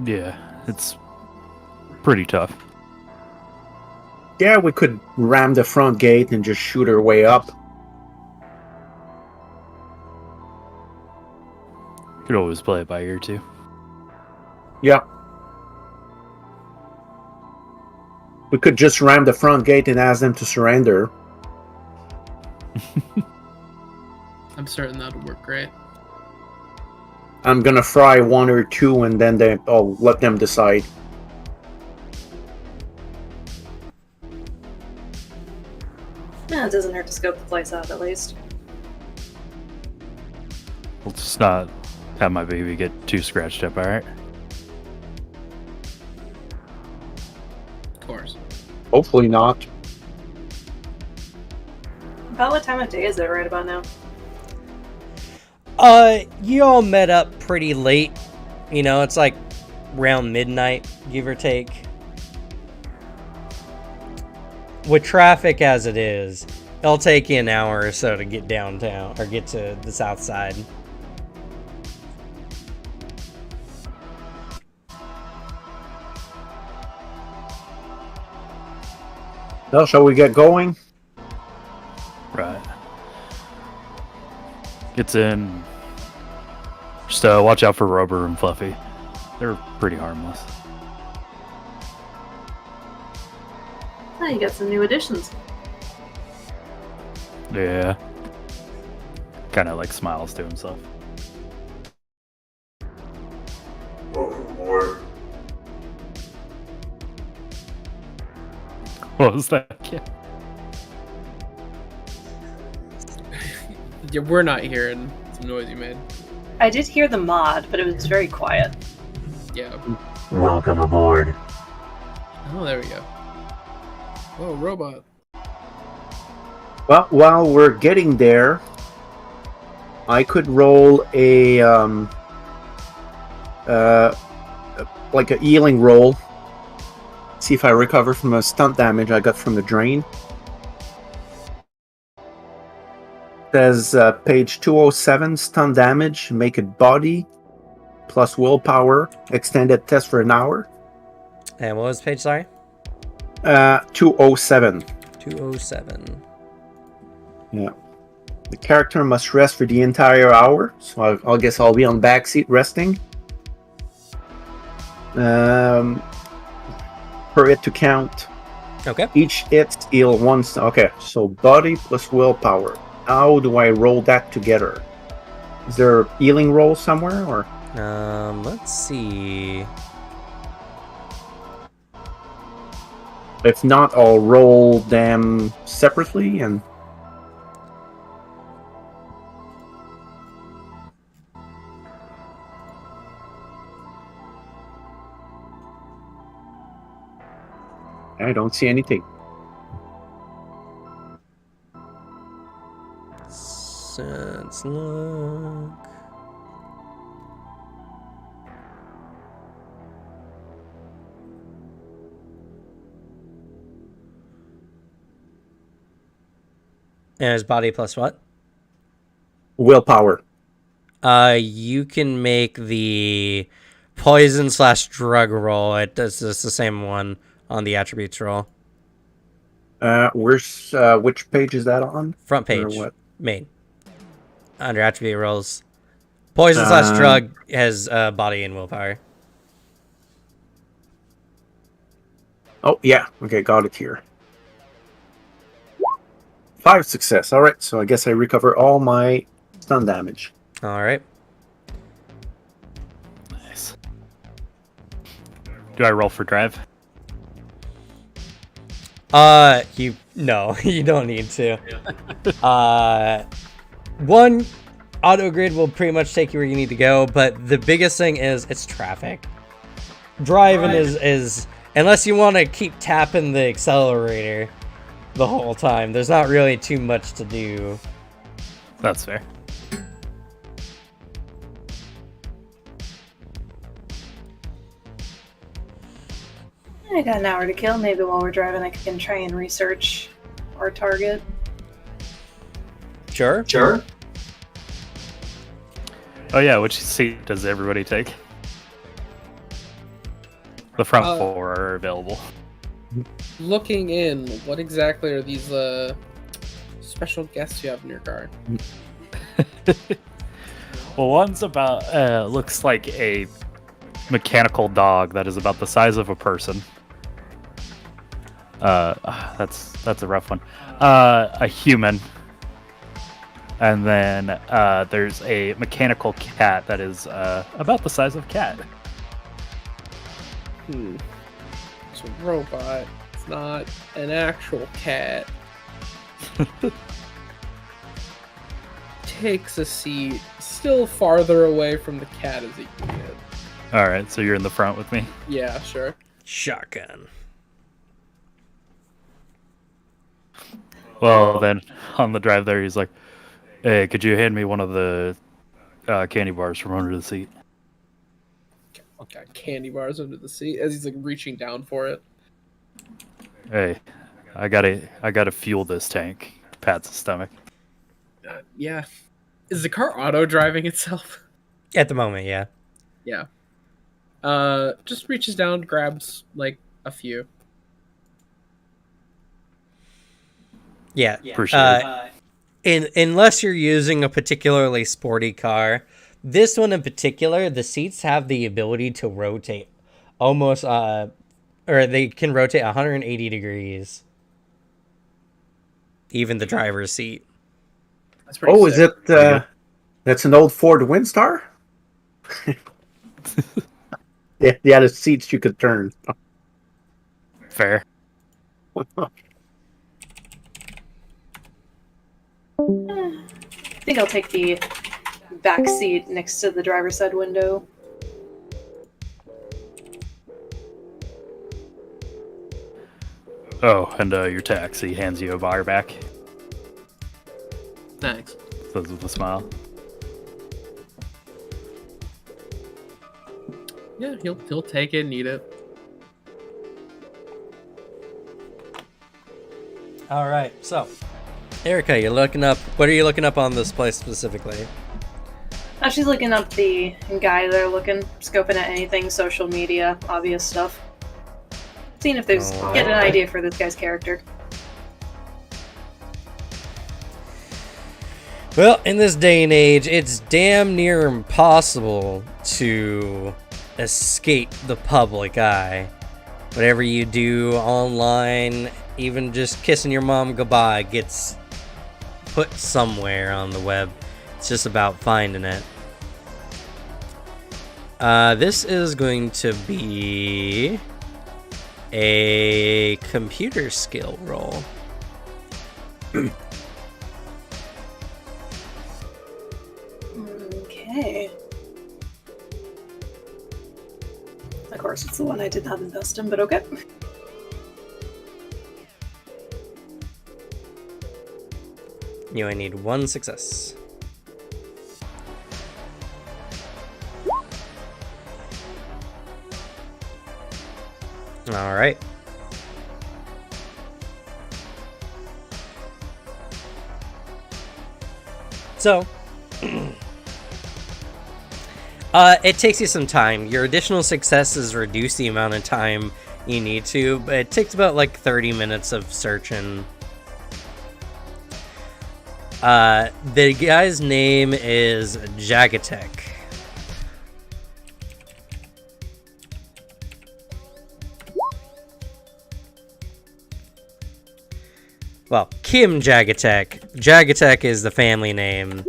Yeah, it's pretty tough. Yeah, we could ram the front gate and just shoot our way up. Could always play it by ear, too. Yeah. We could just ram the front gate and ask them to surrender. I'm certain that'll work great. I'm gonna fry one or two and then I'll let them decide. No, it doesn't hurt to scope the place out at least. We'll just not have my baby get too scratched up, alright? Of course. Hopefully not. About what time of day is it right about now? You all met up pretty late. You know, it's like around midnight, give or take. With traffic as it is, it'll take you an hour or so to get downtown, or get to the south side. Well, shall we get going? Right. Gets in. Just watch out for Rubber and Fluffy. They're pretty harmless. Oh, you got some new additions. Yeah. Kind of like smiles to himself. Welcome aboard. What was that? Yeah. Yeah, we're not hearing some noise you made. I did hear the mod, but it was very quiet. Yeah. Welcome aboard. Oh, there we go. Oh, robot. Well, while we're getting there, I could roll a like a healing roll. See if I recover from a stunt damage I got from the drain. Says page 207, stun damage, make it body, plus willpower, extended test for an hour. And what was the page, sorry? 207. 207. Yeah. The character must rest for the entire hour, so I guess I'll be on the back seat resting. For it to count. Okay. Each hit heal once. Okay, so body plus willpower. How do I roll that together? Is there a healing roll somewhere, or? Let's see. If not, I'll roll them separately and. I don't see anything. Let's look. And his body plus what? Willpower. You can make the poison/drug roll. It's the same one on the attributes roll. Where's which page is that on? Front Or page. what? Main. Under attribute rolls. Poison/drug has body and willpower. Oh yeah, okay, got it here. 5 success. All right, so I guess I recover all my stun damage. All right. Nice. Do I roll for drive? You don't need to. One auto grid will pretty much take you where you need to go, but the biggest thing is it's traffic. Driving is unless you want to keep tapping the accelerator the whole time, there's not really too much to do. That's fair. I got an hour to kill. Maybe while we're driving, I can try and research our target. Sure. Oh yeah, which seat does everybody take? The front four are available. Looking in, what exactly are these special guests you have in your car? Well, one's about looks like a mechanical dog that is about the size of a person. That's a rough one. A human, and then there's a mechanical cat that is about the size of a cat. It's a robot. It's not an actual cat. Takes a seat, still farther away from the cat as he can get. All right, so you're in the front with me. Yeah, sure. Shotgun. Well, then on the drive there, he's like, "Hey, could you hand me one of the candy bars from under the seat?" Okay, candy bars under the seat as he's like reaching down for it. Hey, I gotta fuel this tank. Pats his stomach. Yeah. Is the car auto driving itself? At the moment, yeah. Yeah. Just reaches down, grabs like a few. Yeah. Appreciate it. Unless you're using a particularly sporty car, this one in particular, the seats have the ability to rotate almost, or they can rotate 180 degrees. Even the driver's seat. That's pretty Oh, is sick. it? That's an old Ford Windstar. Yeah, the seats you could turn. Fair. I think I'll take the back seat next to the driver's side window. Oh, and your taxi hands you a bar back. Thanks. Says with a smile. Yeah, he'll take it and eat it. All right, so Erica, you're looking up. What are you looking up on this place specifically? Now she's looking up the guy they're looking, scoping at anything, social media, obvious stuff. Seeing if there's get an idea for this guy's character. Well, in this day and age, it's damn near impossible to escape the public eye. Whatever you do online, even just kissing your mom goodbye, gets put somewhere on the web. It's just about finding it. This is going to be a computer skill roll. Okay. Of course, it's the one I did not invest in, but okay. You only need one success. All right. So, it takes you some time. Your additional successes reduce the amount of time you need to, but it takes about like 30 minutes of searching. The guy's name is Jagatek. Well, Kim Jagatek. Jagatek is the family name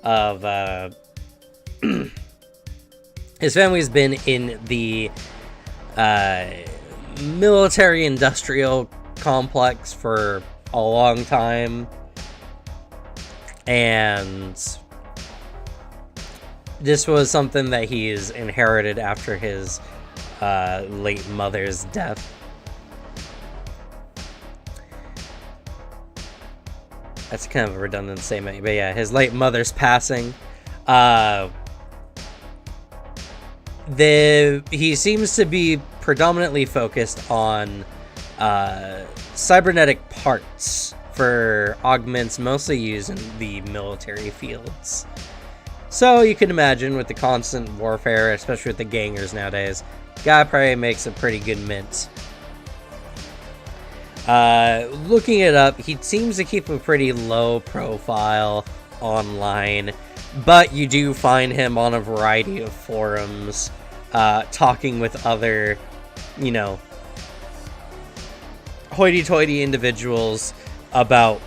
of, his family's been in the, military-industrial complex for a long time. And this was something that he's inherited after his, late mother's death. That's kind of a redundant statement, but yeah, his late mother's passing. He seems to be predominantly focused on cybernetic parts for augments, mostly used in the military fields. So you can imagine with the constant warfare, especially with the gangers nowadays, guy probably makes a pretty good mint. Looking it up, he seems to keep a pretty low profile online, but you do find him on a variety of forums, talking with other, you know, hoity-toity individuals about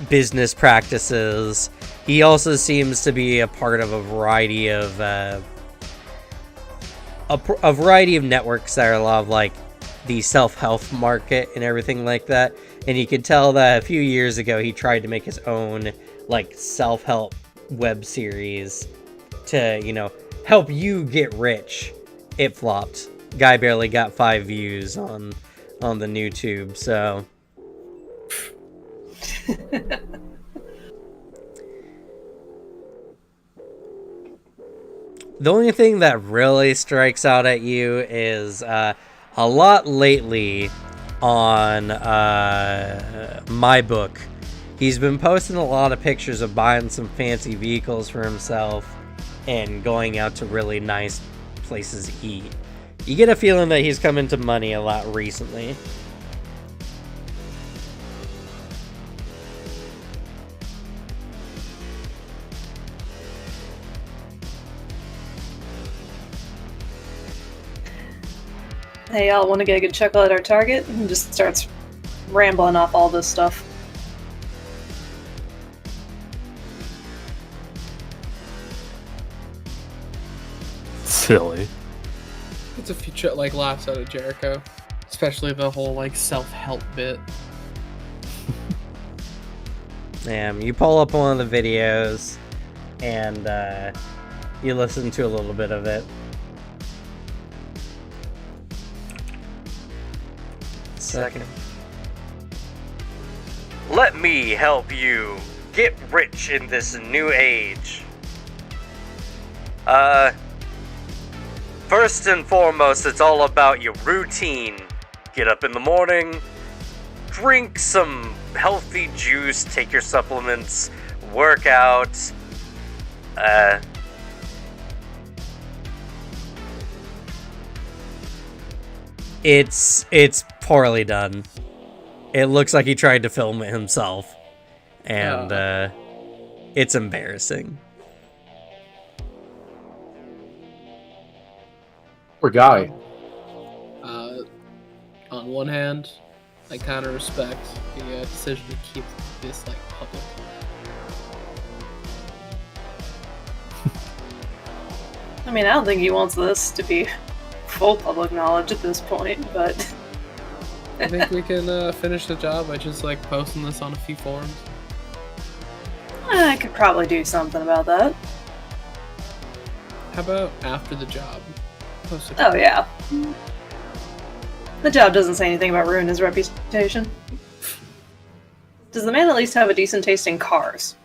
business practices. He also seems to be a part of a variety of, a variety of networks that are a lot of, like, the self-help market and everything like that. And you can tell that a few years ago he tried to make his own like self-help web series to, you know, help you get rich. It flopped. Guy barely got 5 views on the YouTube, so the only thing that really strikes out at you is a lot lately on my book. He's been posting a lot of pictures of buying some fancy vehicles for himself and going out to really nice places to eat. You get a feeling that he's come into money a lot recently. Hey, y'all want to get a good chuckle at our target? And just starts rambling off all this stuff. Silly. It's a feature like laughs out of Jericho, especially the whole like self-help bit. You pull up one of the videos and you listen to a little bit of it. Second. Let me help you get rich in this new age. First and foremost, it's all about your routine. Get up in the morning, drink some healthy juice, take your supplements, work out. It's poorly done. It looks like he tried to film it himself, and it's embarrassing. Poor guy. On one hand, I kind of respect the decision to keep this like public. I mean, I don't think he wants this to be full public knowledge at this point, but I think we can finish the job by just like posting this on a few forums. I could probably do something about that. How about after the job? Post it. Oh yeah. The job doesn't say anything about ruining his reputation. Does the man at least have a decent taste in cars?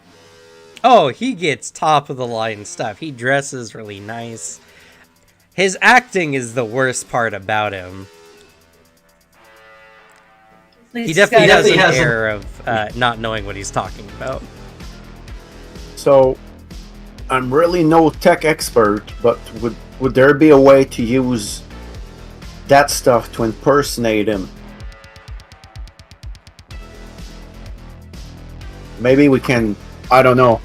Oh, he gets top of the line stuff. He dresses really nice. His acting is the worst part about him. He definitely has an air of not knowing what he's talking about. So, I'm really no tech expert, but would there be a way to use that stuff to impersonate him? Maybe we can, I don't know,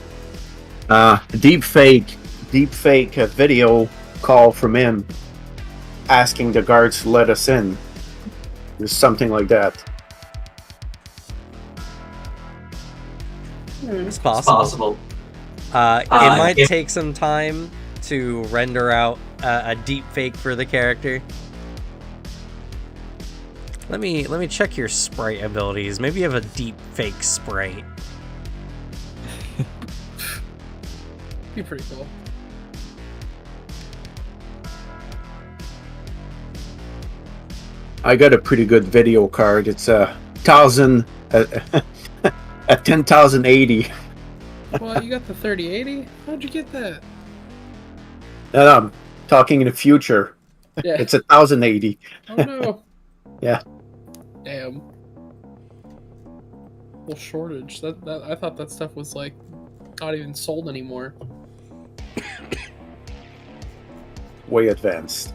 deep fake video call from him asking the guards to let us in. Or something like that. It's possible. It might take some time to render out a deep fake for the character. Let me check your sprite abilities. Maybe you have a deep fake sprite. Be pretty cool. I got a pretty good video card. It's a 10,080. Well, you got the 3080? How'd you get that? No, I'm talking in the future. Yeah. It's 1,080. Oh no. Yeah. Damn. Well, shortage. That I thought that stuff was like not even sold anymore. Way advanced.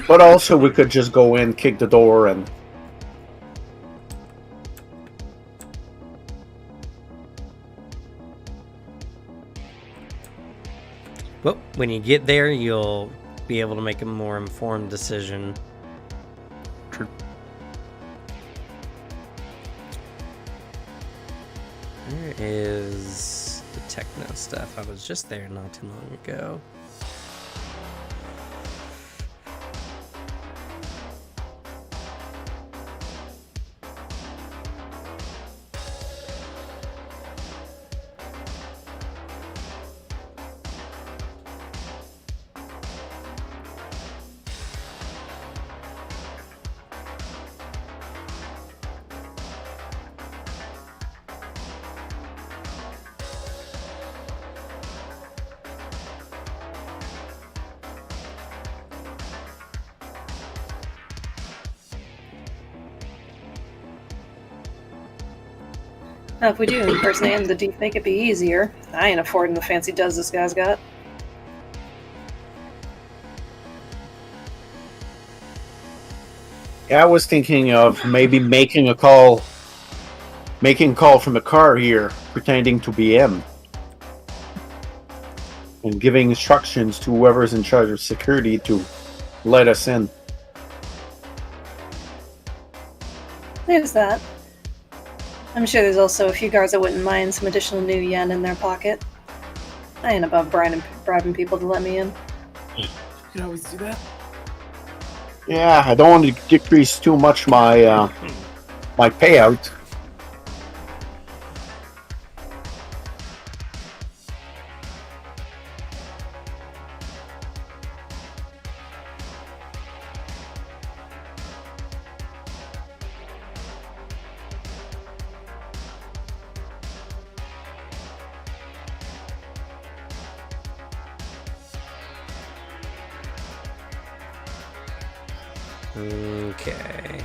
But also we could just go in, kick the door, and Well, when you get there, you'll be able to make a more informed decision. True. Where is the techno stuff? I was just there not too long ago. Now, if we do impersonate the deepfake, it'd be easier. I ain't affording the fancy does this guy's got. yeah, I was thinking of maybe making a call from the car here, pretending to be him, and giving instructions to whoever's in charge of security to let us in. There's that. I'm sure there's also a few guards that wouldn't mind some additional new yen in their pocket. I ain't above bribing people to let me in. You can always do that. Yeah, I don't want to decrease too much my my payout. Okay.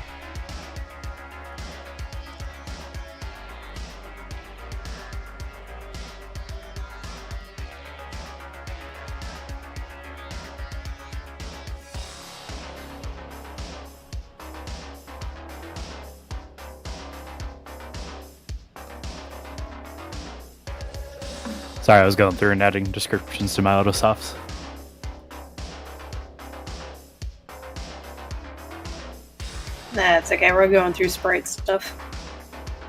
Sorry, I was going through and adding descriptions to my autosofts. Nah, it's okay. We're going through sprite stuff.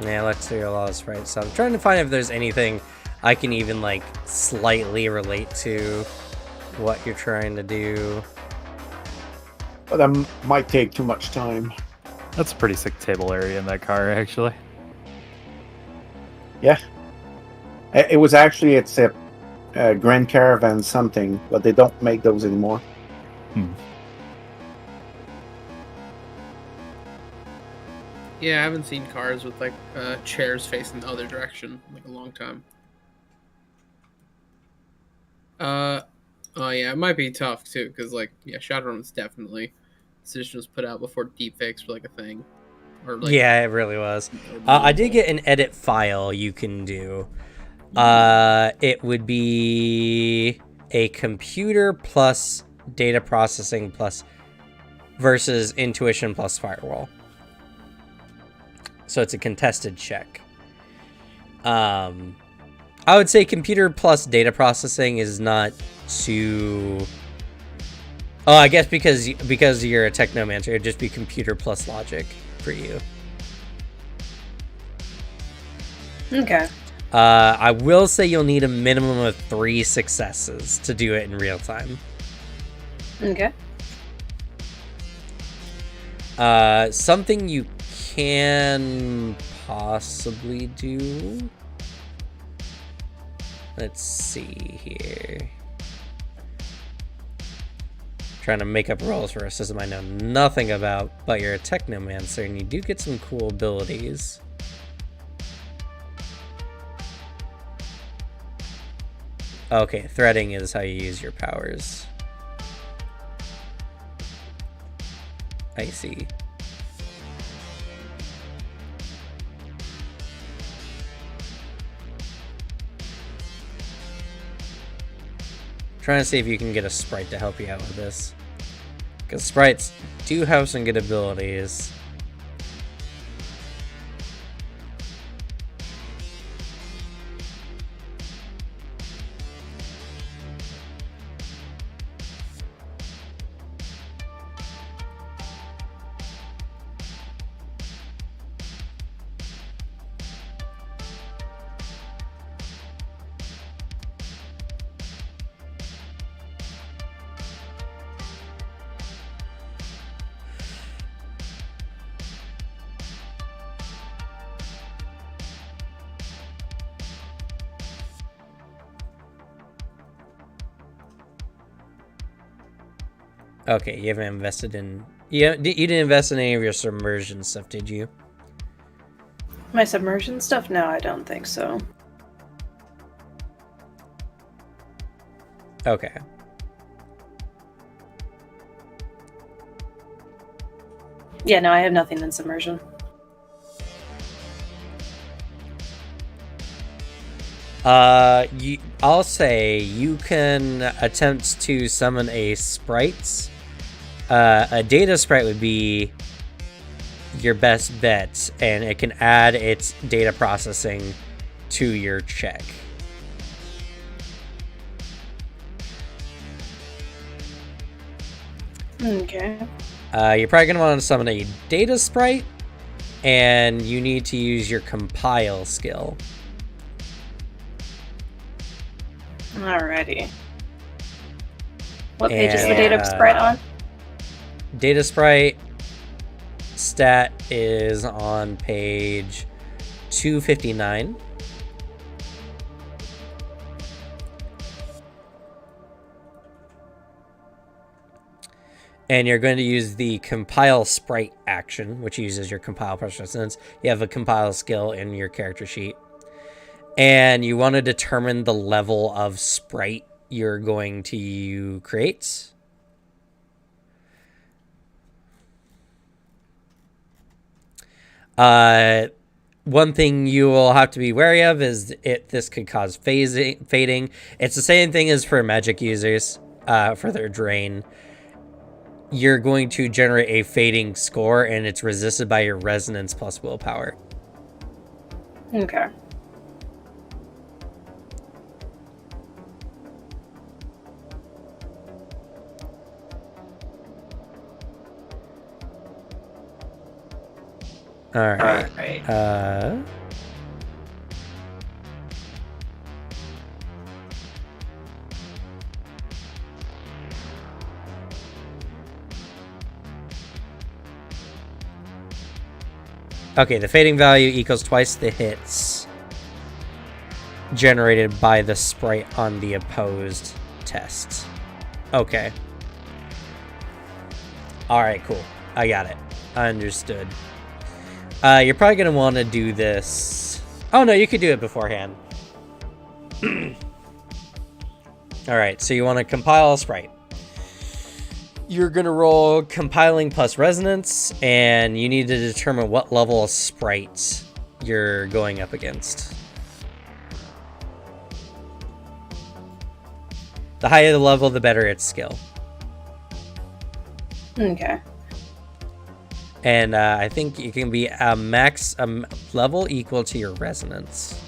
Yeah, let's do a lot of sprite stuff. I'm trying to find if there's anything I can even, like, slightly relate to what you're trying to do. But that might take too much time. That's a pretty sick table area in that car, actually. Yeah. It was actually, it's a Grand Caravan something, but they don't make those anymore. Yeah, I haven't seen cars with like chairs facing the other direction in like a long time. Oh yeah, it might be tough too, because like yeah, Shadowrun's definitely decision was put out before deepfakes were like a thing. Or like Yeah, it really was. I did get an edit file you can do. It would be a computer plus data processing plus versus intuition plus firewall. So it's a contested check. I would say computer plus data processing is not too. Oh, I guess because you're a technomancer, it'd just be computer plus logic for you. Okay. I will say you'll need a minimum of 3 successes to do it in real time. Okay. Something you can possibly do. Let's see here. Trying to make up rolls for a system I know nothing about, but you're a technomancer and you do get some cool abilities. Okay, threading is how you use your powers. I see. Trying to see if you can get a sprite to help you out with this. Because sprites do have some good abilities. Okay, you haven't invested in... You didn't invest in any of your submersion stuff, did you? My submersion stuff? No, I don't think so. Okay. Yeah, no, I have nothing in submersion. I'll say you can attempt to summon a sprite. A data sprite would be your best bet, and it can add its data processing to your check. Okay. You're probably going to want to summon a data sprite, and you need to use your compile skill. Alrighty. What page is the data sprite on? Data sprite stat is on page 259. And you're going to use the compile sprite action, which uses your compile persistence. You have a compile skill in your character sheet. And you want to determine the level of sprite you're going to create. One thing you will have to be wary of is this could cause fading. It's the same thing as for magic users for their drain. You're going to generate a fading score, and it's resisted by your resonance plus willpower. Okay. All right. Okay, the fading value equals twice the hits generated by the sprite on the opposed test. Okay. Alright, cool. I got it. I understood. You're probably going to want to do this... Oh, no, you could do it beforehand. Alright, so you want to compile a sprite. You're going to roll compiling plus resonance, and you need to determine what level of sprite you're going up against. The higher the level, the better its skill. Okay. And I think it can be a max level equal to your resonance.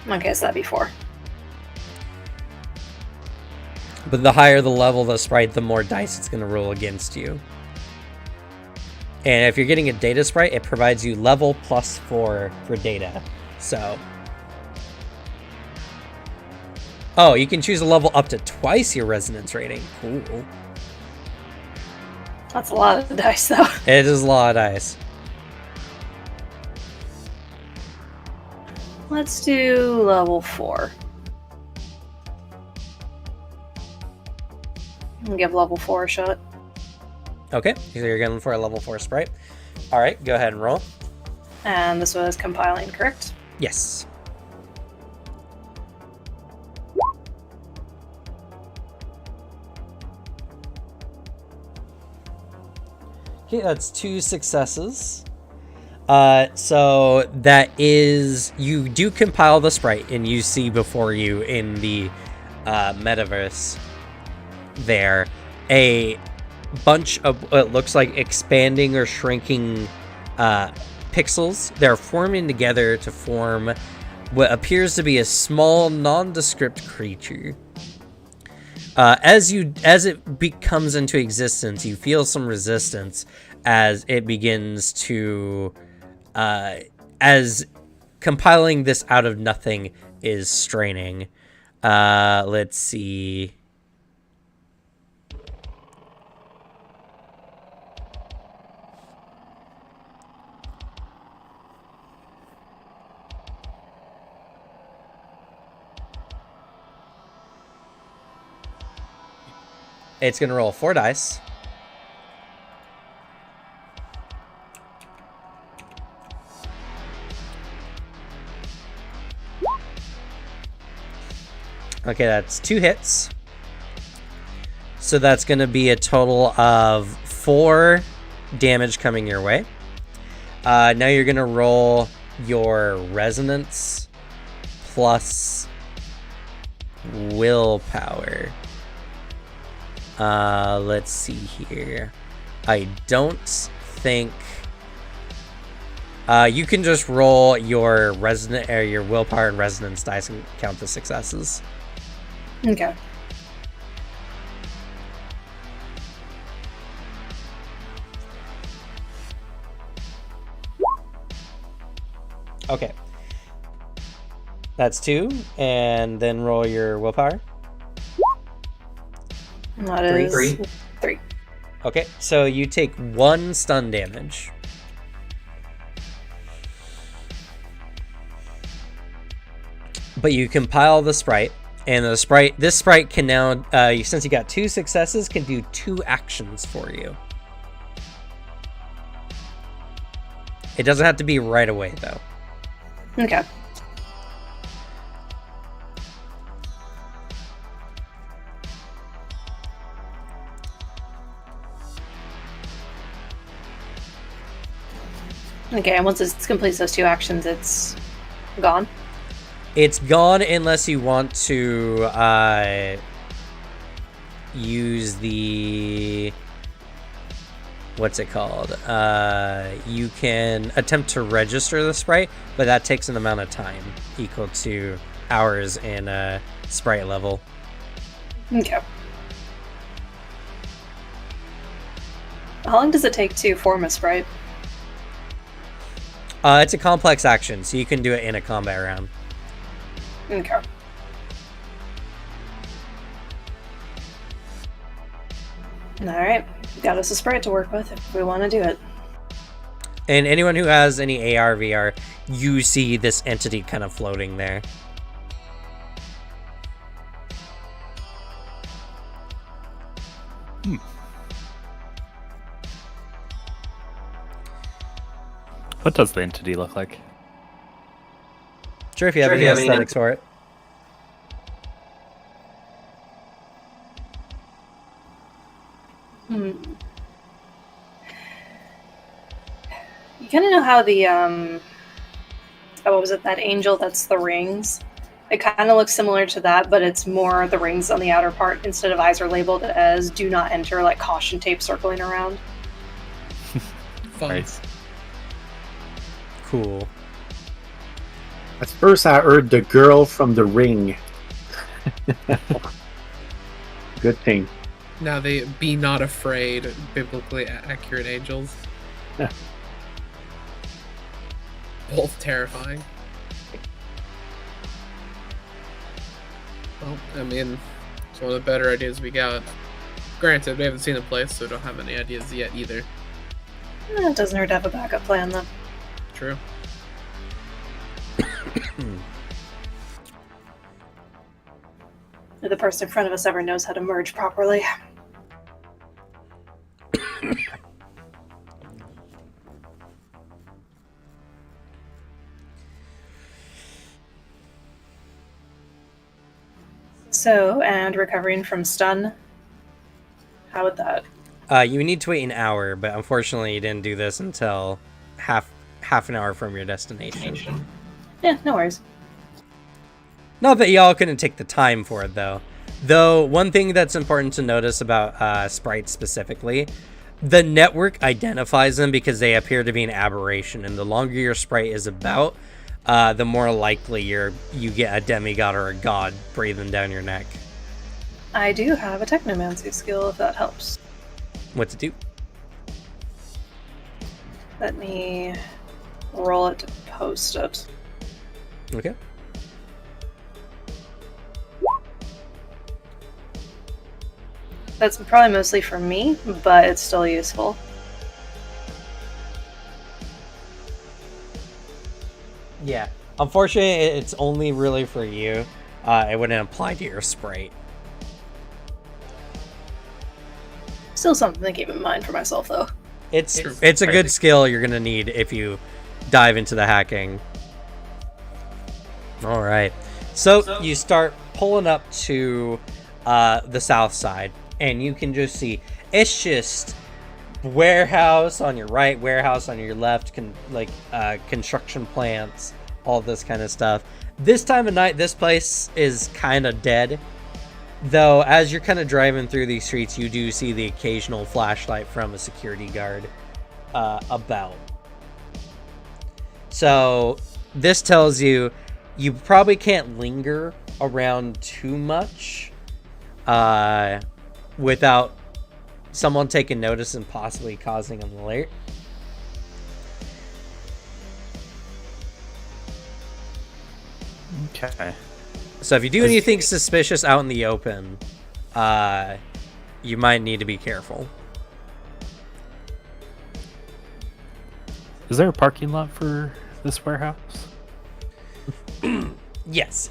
Okay, so that'd be 4. But the higher the level of the sprite, the more dice it's going to roll against you. And if you're getting a data sprite, it provides you level plus 4 for data. So... Oh, you can choose a level up to twice your resonance rating. Cool. That's a lot of dice, though. It is a lot of dice. Let's do level 4. I'll give level 4 a shot. Okay, so you're going for a level 4 sprite. Alright, go ahead and roll. And this was compiling, correct? Yes. Okay, that's 2 successes. So that is, you do compile the sprite, and you see before you in the metaverse there a bunch of what looks like expanding or shrinking pixels. They're forming together to form what appears to be a small nondescript creature. As it comes into existence, you feel some resistance as it begins to, as compiling this out of nothing is straining. Let's see. It's going to roll 4 dice. Okay, that's 2 hits. So that's going to be a total of 4 damage coming your way. Now you're going to roll your resonance plus willpower. Let's see here. I don't think you can just roll your resonant or your willpower and resonance dice and count the successes. Okay. Okay. That's 2, and then roll your willpower. That is 3. Okay, so you take 1 stun damage. But you compile the sprite, and this sprite can now, since you got 2 successes, can do 2 actions for you. It doesn't have to be right away, though. Okay. Okay, and once it completes those 2 actions, it's gone. It's gone unless you want to use the... What's it called? You can attempt to register the sprite, but that takes an amount of time equal to hours in sprite level. Okay. How long does it take to form a sprite? It's a complex action, so you can do it in a combat round. Okay. Alright, got us a sprite to work with if we want to do it. And anyone who has any AR, VR, you see this entity kind of floating there. What does the entity look like? Sure, if you have any aesthetics for it. You kind of know how the, what was it, that angel that's the rings? It kind of looks similar to that, but it's more the rings on the outer part. Instead of eyes are labeled as do not enter, like caution tape circling around. Fun. Nice. Cool. At first, I heard the girl from the ring. Good thing. Now they be not afraid, biblically accurate angels. Yeah. Both terrifying. Well, I mean, it's one of the better ideas we got. Granted, we haven't seen the place, so don't have any ideas yet either. It doesn't hurt to have a backup plan, though. True. If the person in front of us ever knows how to merge properly. So, and recovering from stun. How would that? You need to wait an hour, but unfortunately you didn't do this until half an hour from your destination. Yeah, no worries. Not that y'all couldn't take the time for it, though. Though, one thing that's important to notice about sprites specifically, the network identifies them because they appear to be an aberration, and the longer your sprite is about, the more likely you get a demigod or a god breathing down your neck. I do have a technomancy skill, if that helps. What's it do? Let me roll it to post it. Okay. That's probably mostly for me, but it's still useful. Yeah. Unfortunately, it's only really for you. It wouldn't apply to your sprite. Still something to keep in mind for myself, though. It's a good skill you're gonna need if you dive into the hacking. All right. So you start pulling up to the south side, and you can just see it's just warehouse on your right, warehouse on your left, construction plants, all this kind of stuff. This time of night, this place is kind of dead. Though, as you're kind of driving through these streets, you do see the occasional flashlight from a security guard about. So, this tells you probably can't linger around too much without someone taking notice and possibly causing an alert. Okay. So if you do anything suspicious out in the open, you might need to be careful. Is there a parking lot for this warehouse? Yes.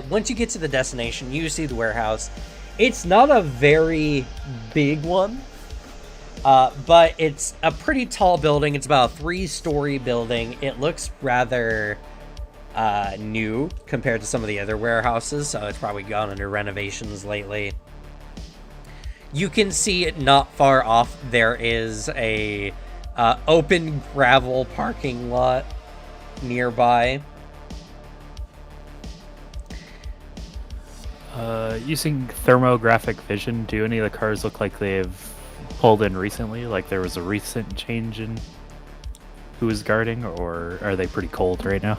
Once you get to the destination, you see the warehouse. It's not a very big one, but it's a pretty tall building. It's about a 3-story building. It looks rather new compared to some of the other warehouses, so it's probably gone under renovations lately. You can see it not far off. There is a open gravel parking lot nearby. Using thermographic vision, do any of the cars look like they've pulled in recently? Like there was a recent change in who is guarding, or are they pretty cold right now?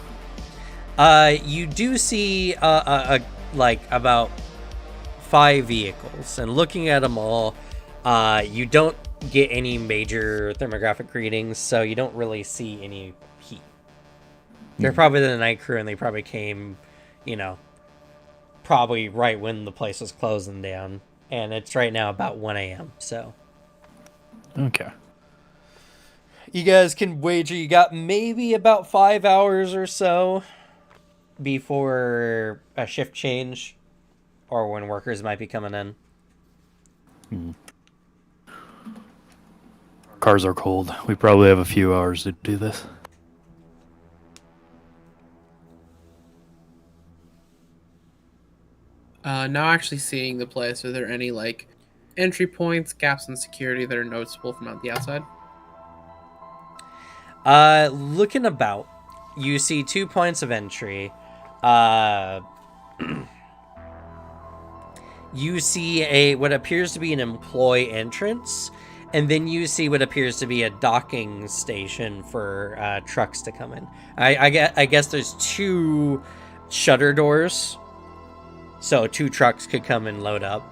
You do see like about 5 vehicles, and looking at them all, you don't get any major thermographic readings, so you don't really see any heat. They're probably the night crew, and they probably came, probably right when the place was closing down, and it's right now about 1 a.m. So Okay. you guys can wager you got maybe about 5 hours or so before a shift change or when workers might be coming in. Cars are cold. We probably have a few hours to do this. Now actually seeing the place, are there any like entry points, gaps in security that are noticeable from out the outside? Looking about, you see 2 points of entry. You see what appears to be an employee entrance, and then you see what appears to be a docking station for trucks to come in. I guess there's 2 shutter doors, so 2 trucks could come and load up.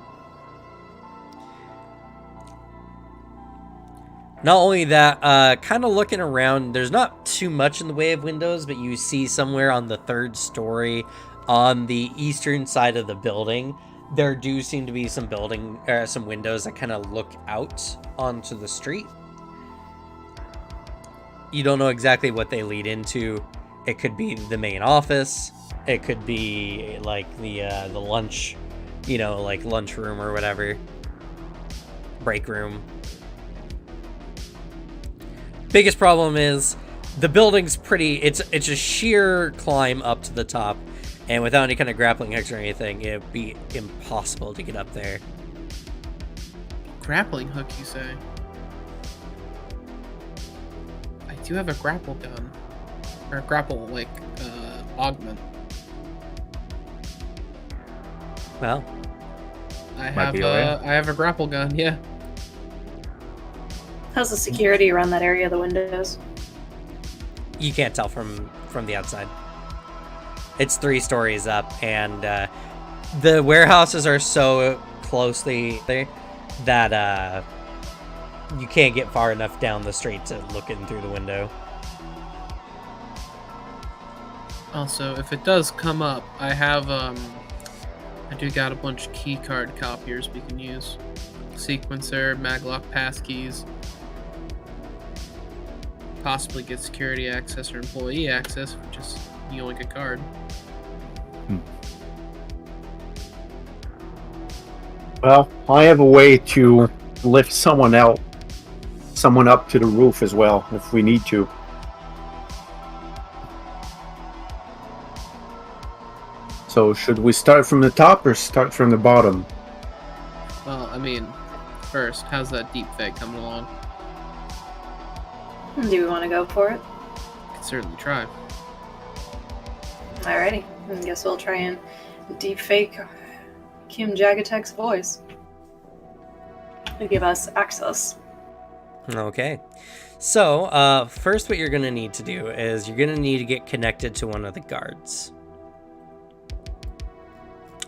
Not only that, kind of looking around, there's not too much in the way of windows, but you see somewhere on the 3rd story on the eastern side of the building, there do seem to be some windows that kind of look out onto the street. You don't know exactly what they lead into. It could be the main office. It could be like the lunch, like lunchroom or whatever, break room. Biggest problem is the building's it's a sheer climb up to the top, and without any kind of grappling hooks or anything, it'd be impossible to get up there. Grappling hook, you say? I do have a grapple gun. Or a grapple, augment. Well, I Might be have a grapple gun, yeah. How's the security around that area of the windows? you can't tell from the outside. It's 3 stories up, and the warehouses are so closely there that you can't get far enough down the street to look in through the window. Also, if it does come up, I have I do got a bunch of key card copiers we can use. Sequencer, maglock passkeys. Possibly get security access or employee access, which is you only get a card. Well, I have a way to lift someone up to the roof as well, if we need to. So, should we start from the top or start from the bottom? Well, I mean, first, how's that deep fake coming along? Do we want to go for it? Could certainly try. Alrighty. I guess we'll try and deep fake Kim Jagatek's voice to give us access. Okay. So, first what you're going to need to do is you're going to need to get connected to one of the guards.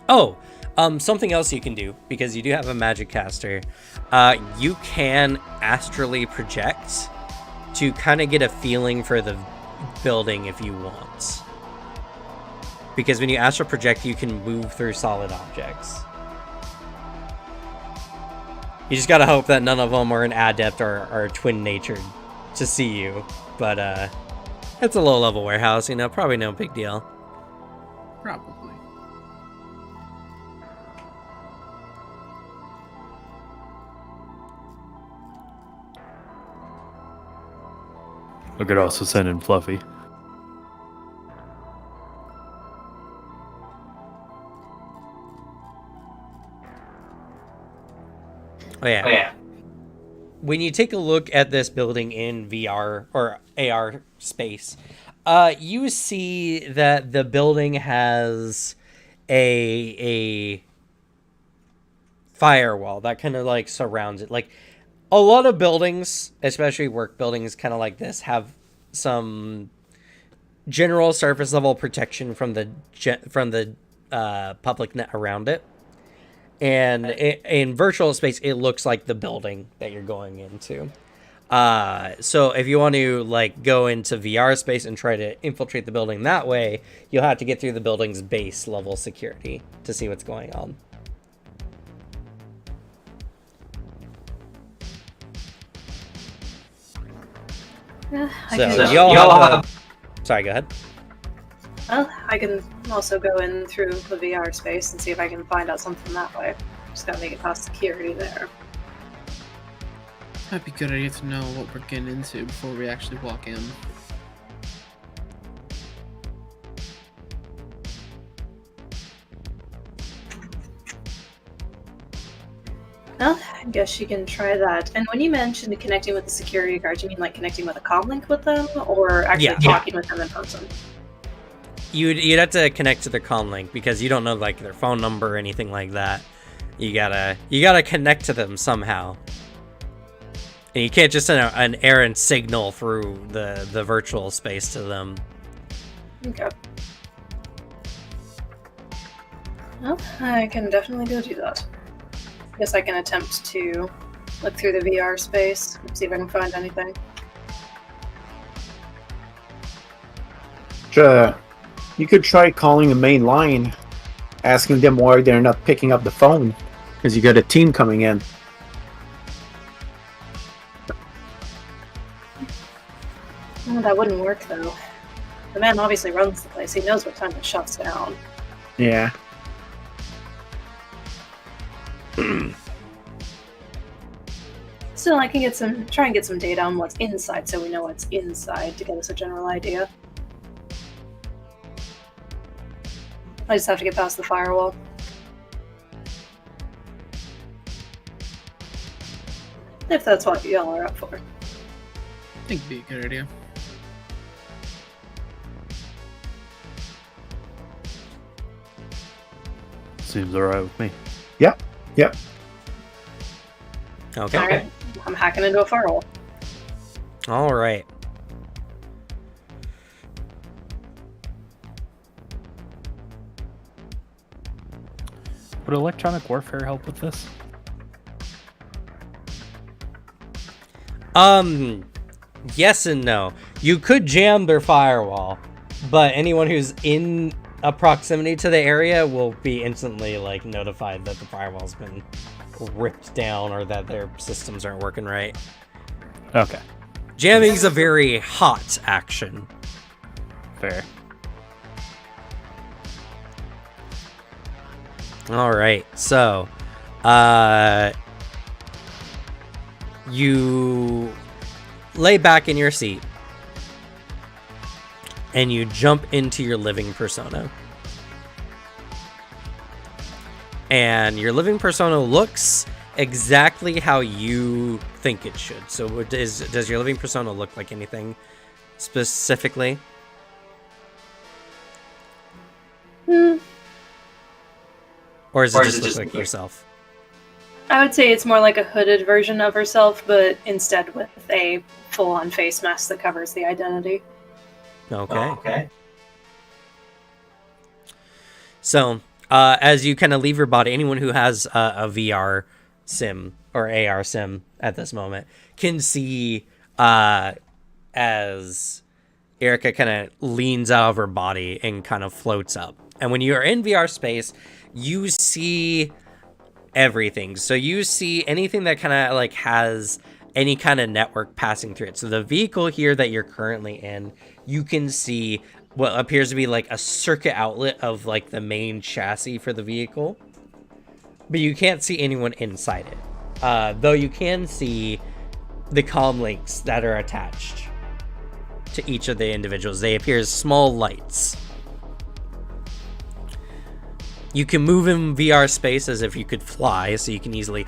Oh, something else you can do, because you do have a magic caster. You can astrally project to kind of get a feeling for the building if you want. Because when you astral project, you can move through solid objects. You just gotta hope that none of them are an adept or are twin-natured to see you. But it's a low-level warehouse, probably no big deal. Probably. I could also send in Fluffy. Oh yeah. when you take a look at this building in VR or AR space, you see that the building has a firewall that kind of like surrounds it. Like a lot of buildings, especially work buildings kind of like this, have some general surface level protection from the public net around it. And in virtual space, it looks like the building that you're going into. So if you want to like go into VR space and try to infiltrate the building that way, you'll have to get through the building's base level security to see what's going on. So y'all have... Sorry, go ahead. Well, I can also go in through the VR space and see if I can find out something that way. Just gotta make it past security there. Might be a good idea to know what we're getting into before we actually walk in. Well, I guess you can try that. And when you mentioned connecting with the security guards, you mean like connecting with a comm link with them, or actually talking with them in person? You'd have to connect to their comm link because you don't know like their phone number or anything like that. You gotta connect to them somehow, and you can't just send an errant signal through the virtual space to them. Okay. Well, I can definitely go do that. I guess I can attempt to look through the VR space and see if I can find anything. Sure. You could try calling the main line, asking them why they're not picking up the phone, because you got a team coming in. Oh, that wouldn't work, though. The man obviously runs the place. He knows what time it shuts down. Yeah. Still, I can try and get some data on what's inside, so we know what's inside to get us a general idea. I just have to get past the firewall. If that's what y'all are up for. I think it'd be a good idea. Seems alright with me. Yep. Okay. Alright, I'm hacking into a firewall. All right. Would electronic warfare help with this? Yes and no. You could jam their firewall, but anyone who's in a proximity to the area will be instantly like notified that the firewall's been ripped down or that their systems aren't working right. Okay. Jamming's a very hot action. Fair. All right, so you lay back in your seat and you jump into your living persona. And your living persona looks exactly how you think it should. So does your living persona look like anything specifically? Or does it just look like yourself? I would say it's more like a hooded version of herself, but instead with a full-on face mask that covers the identity. Okay. So, as you kind of leave your body, anyone who has a VR sim or AR sim at this moment can see as Erica kind of leans out of her body and kind of floats up. And when you are in VR space, you see everything. So you see anything that kind of like has any kind of network passing through it. So the vehicle here that you're currently in, you can see what appears to be like a circuit outlet of like the main chassis for the vehicle, but you can't see anyone inside it. Though you can see the comm links that are attached to each of the individuals. They appear as small lights. You can move in VR space as if you could fly, so you can easily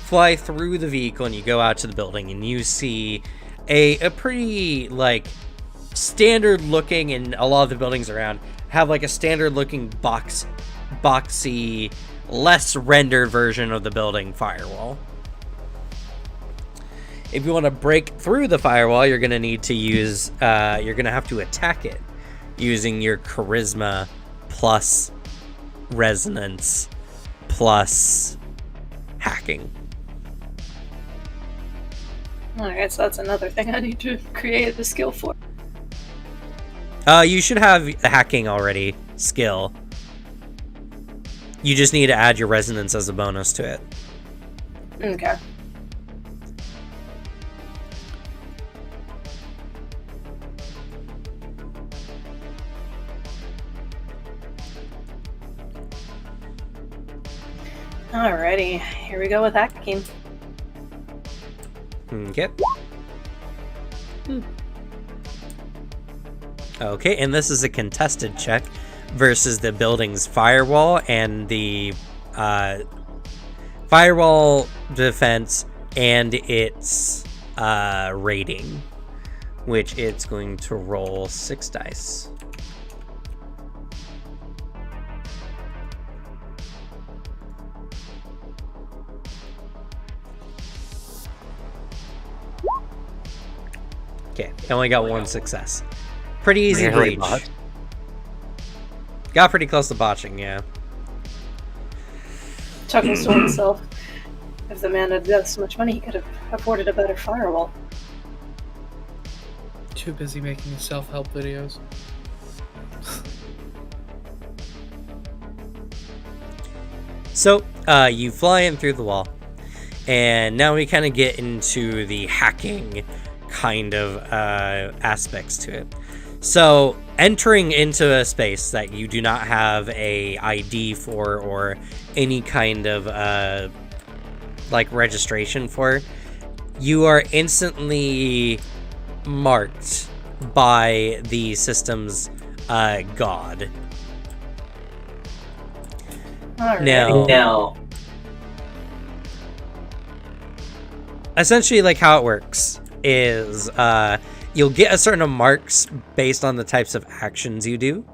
fly through the vehicle and you go out to the building and you see a pretty, like, standard looking, and a lot of the buildings around have like a standard looking boxy, less rendered version of the building firewall. If you want to break through the firewall, you're going to need to use, you're going to have to attack it using your charisma plus resonance plus hacking. Alright, so that's another thing I need to create the skill for. You should have a hacking already skill. You just need to add your resonance as a bonus to it. Okay. Alrighty, here we go with hacking. Okay. Okay, and this is a contested check versus the building's firewall and the firewall defense and its rating, which it's going to roll 6 dice. Okay, I only got 1 success. Pretty easy Really breach. bot. Got pretty close to botching, yeah. Chuckles to himself. If the man had this much money, he could have afforded a better firewall. Too busy making self-help videos. So, you fly in through the wall, and now we kind of get into the hacking kind of aspects to it. So, entering into a space that you do not have a ID for or any kind of like registration for, you are instantly marked by the system's god. Alright. Now, essentially, like how it works is you'll get a certain marks based on the types of actions you do,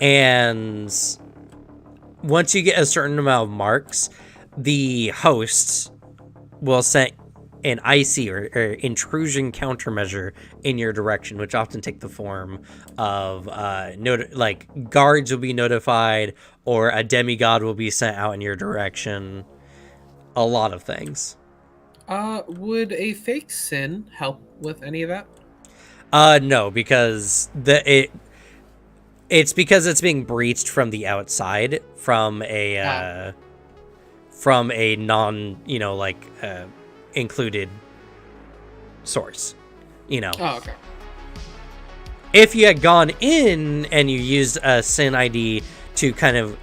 and once you get a certain amount of marks, the host will set an IC or intrusion countermeasure in your direction, which often take the form of like guards will be notified or a demigod will be sent out in your direction. A lot of things. Would a fake sin help with any of that? No, because it's because it's being breached from the outside from a non, included source, Oh, okay. If you had gone in and you used a SIN ID to kind of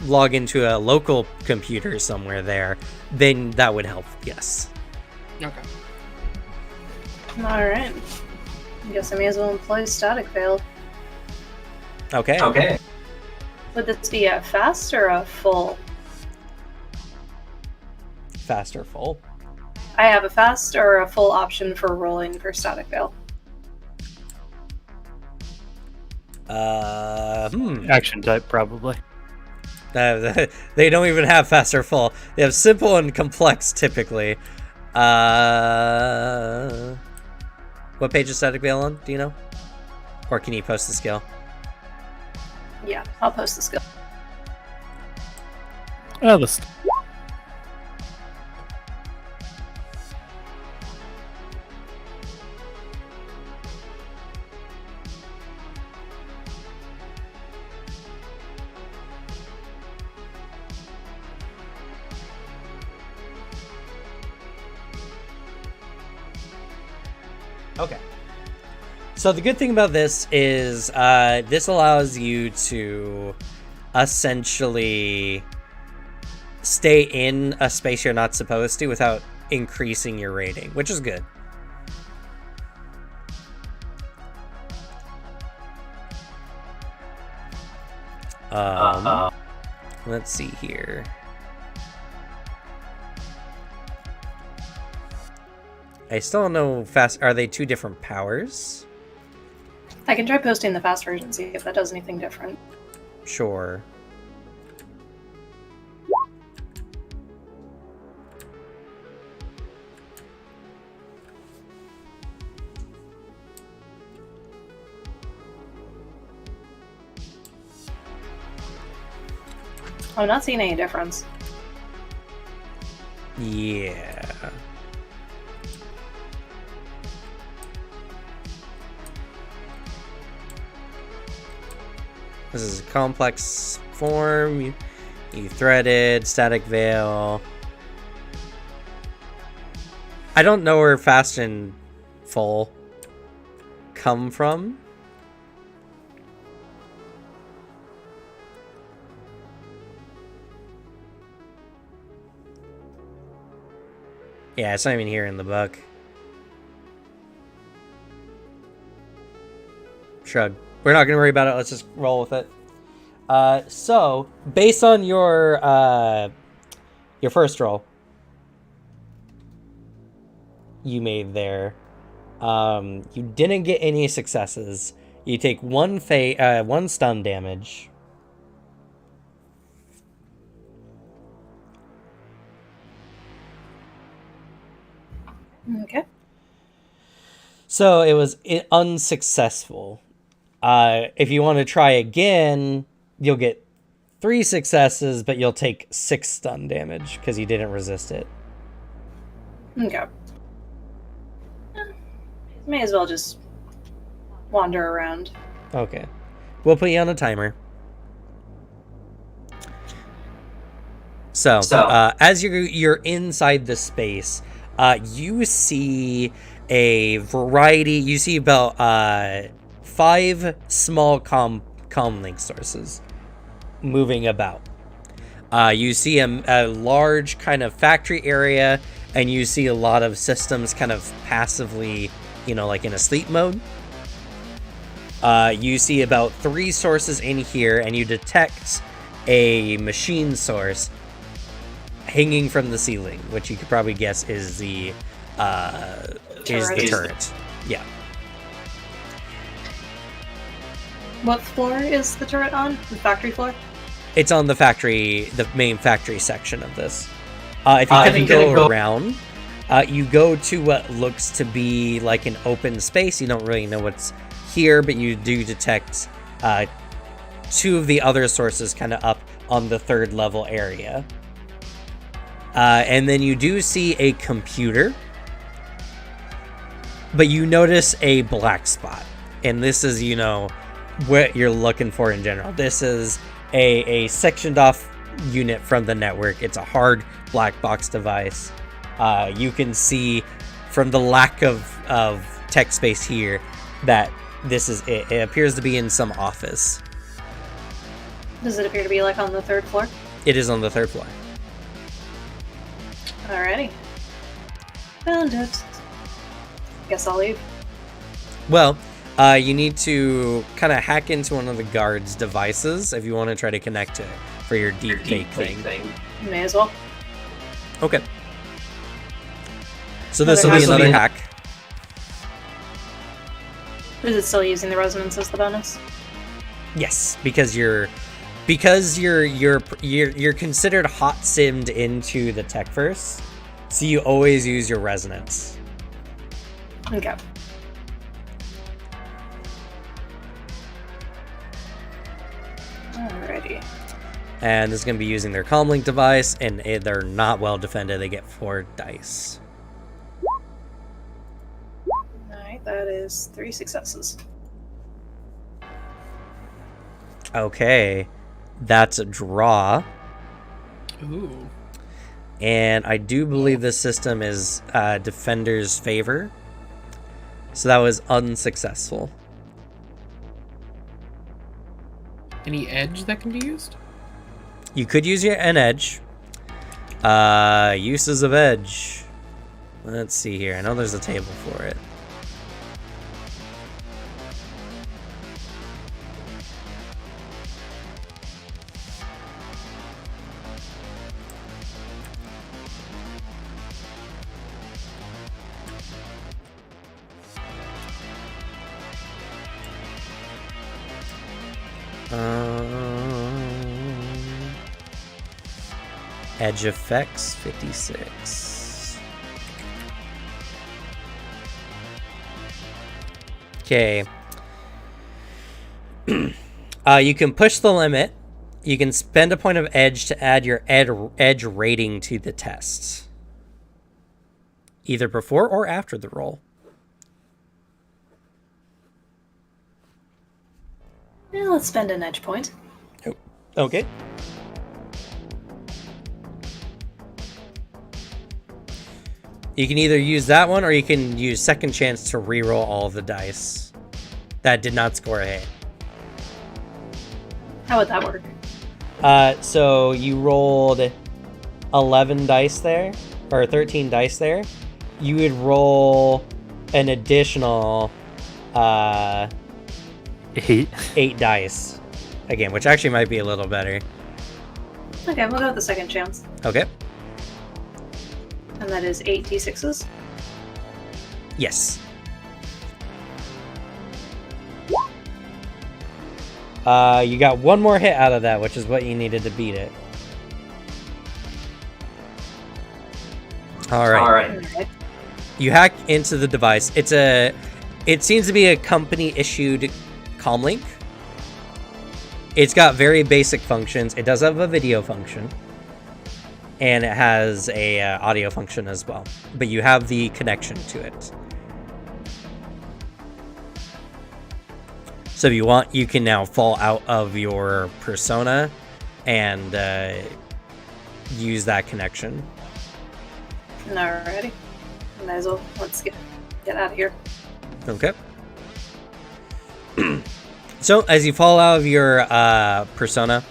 log into a local computer somewhere there, then that would help, yes. Okay. Alright. I guess I may as well employ static veil. Okay. Would this be a fast or a full? Fast or full? I have a fast or a full option for rolling for static veil. Action type, probably. They don't even have fast or full. They have simple and complex, typically. What page is static veil on? Do you know? Or can you post the skill? Yeah, I'll post the skill. Oh, this. Okay. So the good thing about this is this allows you to essentially stay in a space you're not supposed to without increasing your rating, which is good. Let's see here. I still don't know fast. Are they two different powers? I can try posting the fast version, see if that does anything different. Sure. I'm not seeing any difference. Yeah. This is a complex form. You threaded, static veil. I don't know where fast and full come from. Yeah, it's not even here in the book. Shrug. We're not going to worry about it. Let's just roll with it. So, based on your first roll you made there, you didn't get any successes. You take one stun damage. Okay. So it was unsuccessful. If you want to try again, you'll get 3 successes, but you'll take 6 stun damage because you didn't resist it. Okay. May as well just wander around. Okay. We'll put you on a timer. So as you're inside the space, you see a variety. You see about 5 small comlink sources moving about. You see a large kind of factory area, and you see a lot of systems kind of passively, like in a sleep mode. You see about 3 sources in here, and you detect a machine source hanging from the ceiling, which you could probably guess is the turret. Yeah. What floor is the turret on? The factory floor? It's on the main factory section of this. If you kind of go around, you go to what looks to be like an open space. You don't really know what's here, but you do detect 2 of the other sources kind of up on the 3rd level area. And then you do see a computer, but you notice a black spot. And this is, what you're looking for in general. This is a sectioned off unit from the network. It's a hard black box device. You can see from the lack of tech space here that this is it. It appears to be in some office. Does it appear to be like on the 3rd floor? It is on the 3rd floor. Alrighty. Found it. Guess I'll leave. Well, you need to kind of hack into one of the guards' devices if you want to try to connect to it for your deep fake thing. May as well. Okay. So this will be another hack. Is it still using the resonance as the bonus? Yes, because you're considered hot simmed into the tech verse, so you always use your resonance. Okay. Alrighty. And this is going to be using their comlink device, and they're not well defended. They get 4 dice. Alright, that is 3 successes. Okay, that's a draw. Ooh. And I do believe this system is defender's favor. So that was unsuccessful. Any edge that can be used? You could use an edge. Uses of edge. Let's see here. I know there's a table for it. edge effects, 56. Okay. You can push the limit. You can spend a point of edge to add your edge rating to the test, either before or after the roll. Yeah, let's spend an edge point. Okay. You can either use that one or you can use second chance to reroll all of the dice that did not score a hit. How would that work? So you rolled 11 dice there, or 13 dice there. You would roll an additional 8 dice again, which actually might be a little better. Okay, we'll go with the second chance. Okay. And that is 8 d6s. Yes. You got one more hit out of that, which is what you needed to beat it. All right. Alright. You hack into the device. It seems to be a company-issued comlink. It's got very basic functions. It does have a video function. And it has a audio function as well. But you have the connection to it. So if you want, you can now fall out of your persona and use that connection. Alrighty. Might as well. Let's get out of here. Okay. So as you fall out of your persona,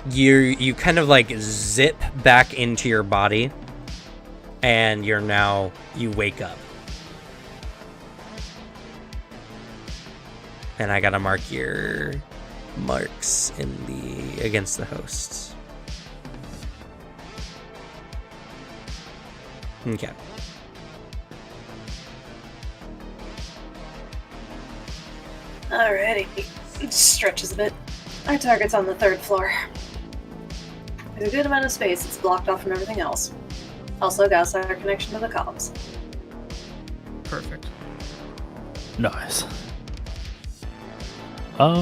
you kind of like zip back into your body, and you wake up. And I gotta mark your marks against the hosts. Okay. Alrighty. It stretches a bit. Our target's on the 3rd floor. There's a good amount of space. It's blocked off from everything else. Also got our connection to the columns. Perfect. Nice. Are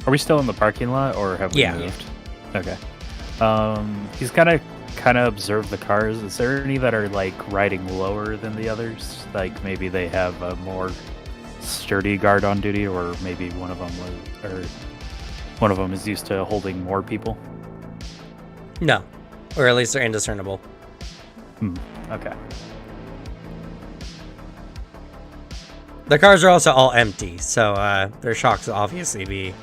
we still in the parking lot, or have we moved? Okay. He's gotta kind of observe the cars. Is there any that are like riding lower than the others? Like maybe they have a more sturdy guard on duty, or maybe one of them is used to holding more people. No, or at least they're indiscernible. Okay. The cars are also all empty, so their shocks will obviously be,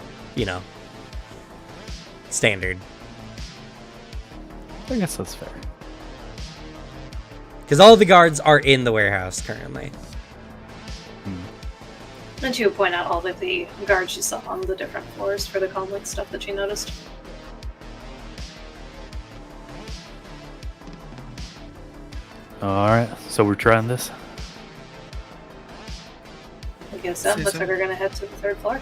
standard. I guess that's fair. Because all of the guards are in the warehouse currently. And to point out all of the guards you saw on the different floors for the comlink stuff that you noticed. Alright, so we're trying this? I guess so. See Looks so. like we're gonna head to the 3rd floor.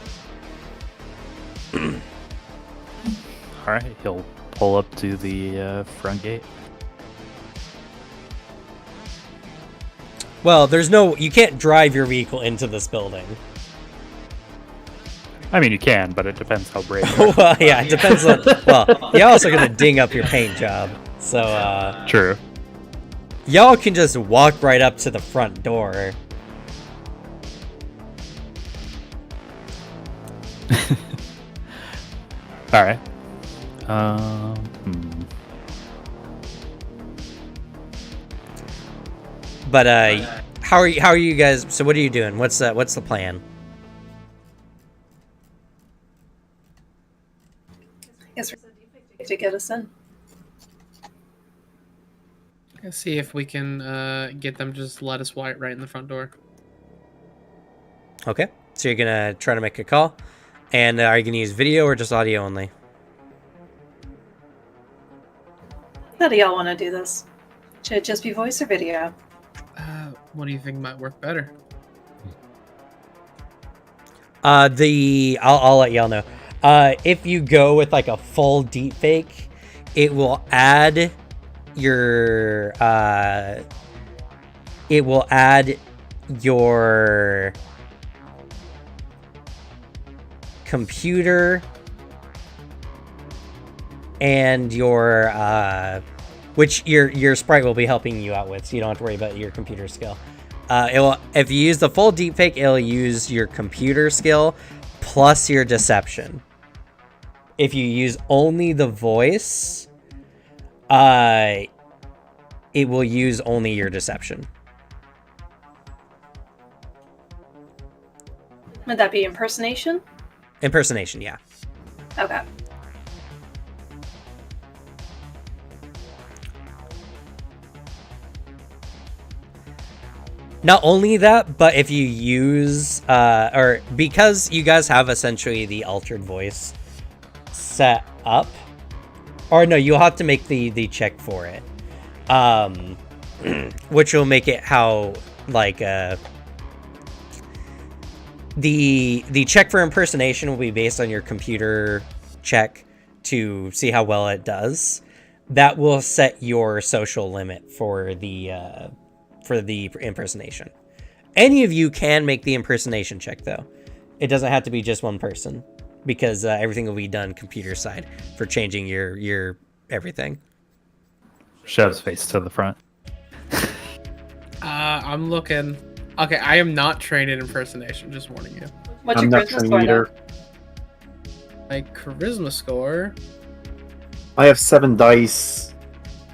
Alright, he'll pull up to the front gate. Well, you can't drive your vehicle into this building. I mean, you can, but it depends how brave you are. Well, yeah, it depends on. Well, you're also gonna ding up your paint job, so True. y'all can just walk right up to the front door. Alright. But how are you guys? So what are you doing? What's the plan? I guess we're to get us in. Let's see if we can get them to just let us right in the front door. Okay, so you're gonna try to make a call, and are you gonna use video or just audio only? How do y'all want to do this? Should it just be voice or video? What do you think might work better? I'll let y'all know. If you go with like a full deepfake, it will add your computer and your which your sprite will be helping you out with, so you don't have to worry about your computer skill. If you use the full deepfake, it'll use your computer skill plus your deception. If you use only the voice, it will use only your deception. Would that be impersonation? Impersonation, yeah. Okay. Not only that, but if you use, or because you guys have essentially the altered voice set up, or no, you'll have to make the check for it, which will make it how, like, the check for impersonation will be based on your computer check to see how well it does. That will set your social limit for the impersonation. Any of you can make the impersonation check, though. It doesn't have to be just one person, because everything will be done computer side for changing your everything. Shev's face to the front. I'm looking. Okay, I am not trained in impersonation. Just warning you. What's I'm your not charisma trained score? either. My charisma score. I have 7 dice.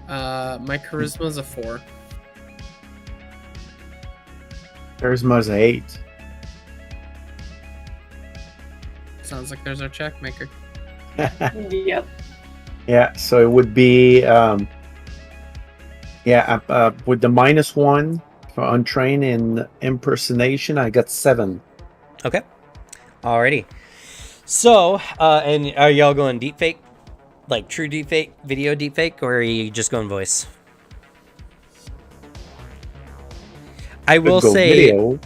My charisma is a 4. Charisma's 8. Sounds like there's our check maker. Yep. Yeah, so it would be with the -1 for untrained in impersonation, I got 7. Okay. Alrighty. So, and are y'all going deepfake? Like true deepfake, video deepfake, or are you just going voice? I will Go say, video.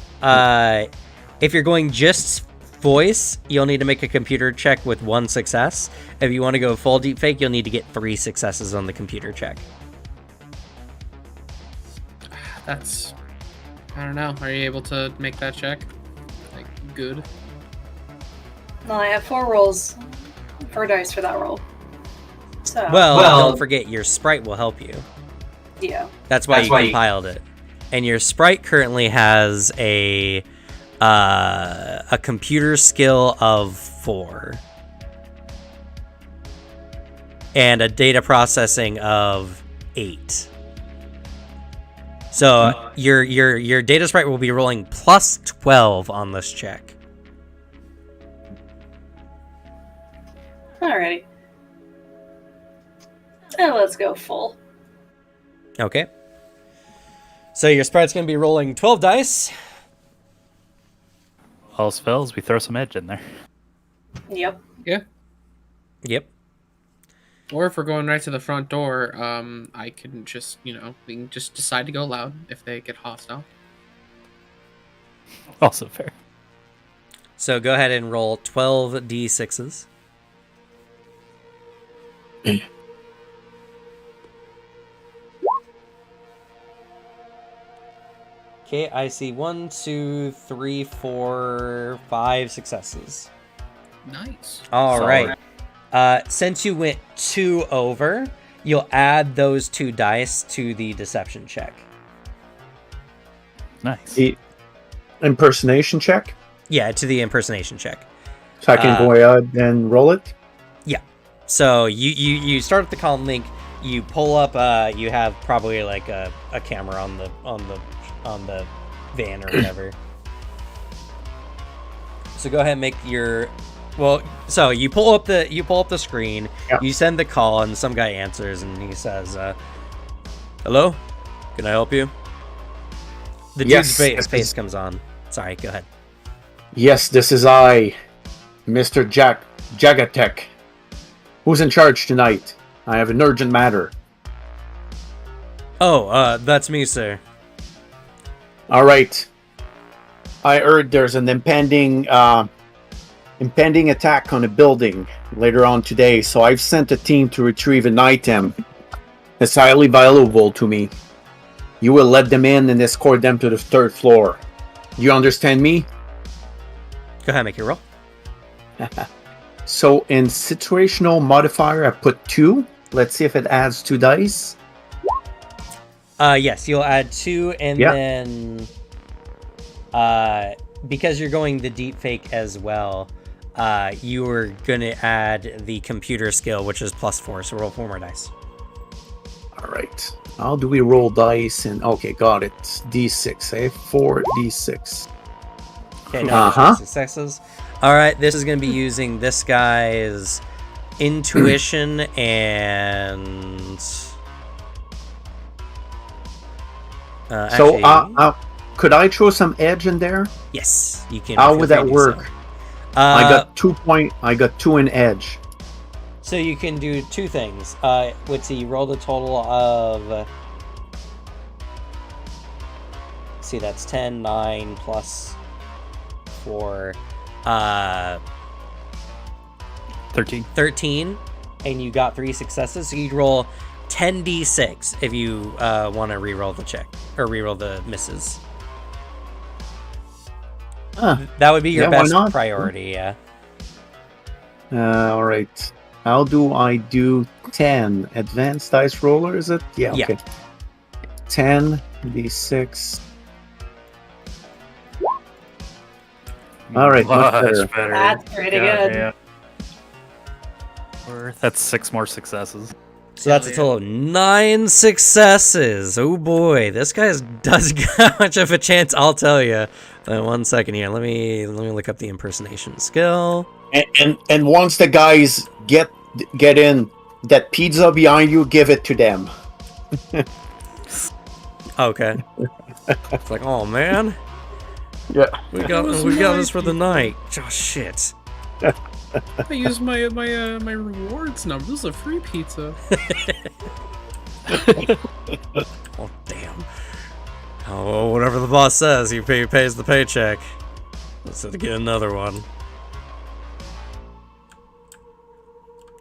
if you're going just voice, you'll need to make a computer check with 1 success. If you want to go full deepfake, you'll need to get 3 successes on the computer check. That's. I don't know. Are you able to make that check? Like, good. Well, I have 4 rolls, 4 dice for that roll. So Well, don't forget your sprite will help you. yeah. That's why you compiled it. And your sprite currently has a computer skill of 4 and a data processing of 8. So your data sprite will be rolling plus 12 on this check. Alrighty. And let's go full. Okay. So your sprite's going to be rolling 12 dice. All spells, we throw some edge in there. Yep. Yeah. Yep. Or if we're going right to the front door, I can just, we can just decide to go loud if they get hostile. Also fair. So go ahead and roll 12 d6s. Okay, I see 1, 2, 3, 4, 5 successes. Nice. All Solid. right. Since you went 2 over, you'll add those 2 dice to the deception check. Nice. The impersonation check. Yeah, to the impersonation check. So I can go ahead and roll it. Yeah. So you start at the comm link. You pull up. You have probably like a camera on the van or whatever. So go ahead and make your. Well, so you pull up the screen. Yep. You send the call, and some guy answers, and he says, "Hello, can I help you?" The Yes, dude's face comes on. Sorry, go ahead. Yes, this is I, Mr. Jagatek. Who's in charge tonight? I have an urgent matter. Oh, that's me, sir. All right. I heard there's an impending impending attack on a building later on today, so I've sent a team to retrieve an item that's highly valuable to me. You will let them in and escort them to the 3rd floor. You understand me? Go ahead, make your roll. So in situational modifier, I put 2. Let's see if it adds 2 dice. Yes, you'll add 2, and Yeah. then because you're going the deep fake as well, you are gonna add the computer skill, which is +4. So roll 4 more dice. All right. How do we roll dice? And okay, got it. D6, eh? 4 D6. Okay, no successes. All right, this is gonna be using this guy's intuition and. So, could I throw some edge in there? Yes, you can. How would that work? So. I got 2 point. I got 2 in edge. So you can do 2 things. Let's see. Roll the total of. See, that's 10, 9 plus 4. 13. 13, and you got 3 successes. So you'd roll 10d6 if you want to re-roll the check or re-roll the misses. That would be your best priority, yeah. All right. How do I do 10? Advanced dice roller, is it? Yeah, okay. Yeah. 10 d6. All right, much better. That's pretty good. Yeah. That's 6 more successes. So that's a total of 9 successes. Oh boy, this guy does got much of a chance. I'll tell you. 1 second here. Let me look up the impersonation skill. And once the guys get in, that pizza behind you, give it to them. Okay. It's like, oh man. Yeah. We got this for the night. Oh shit. I used my rewards number. This is a free pizza. Oh damn. Oh, well, whatever the boss says, he pays the paycheck. Let's get another one.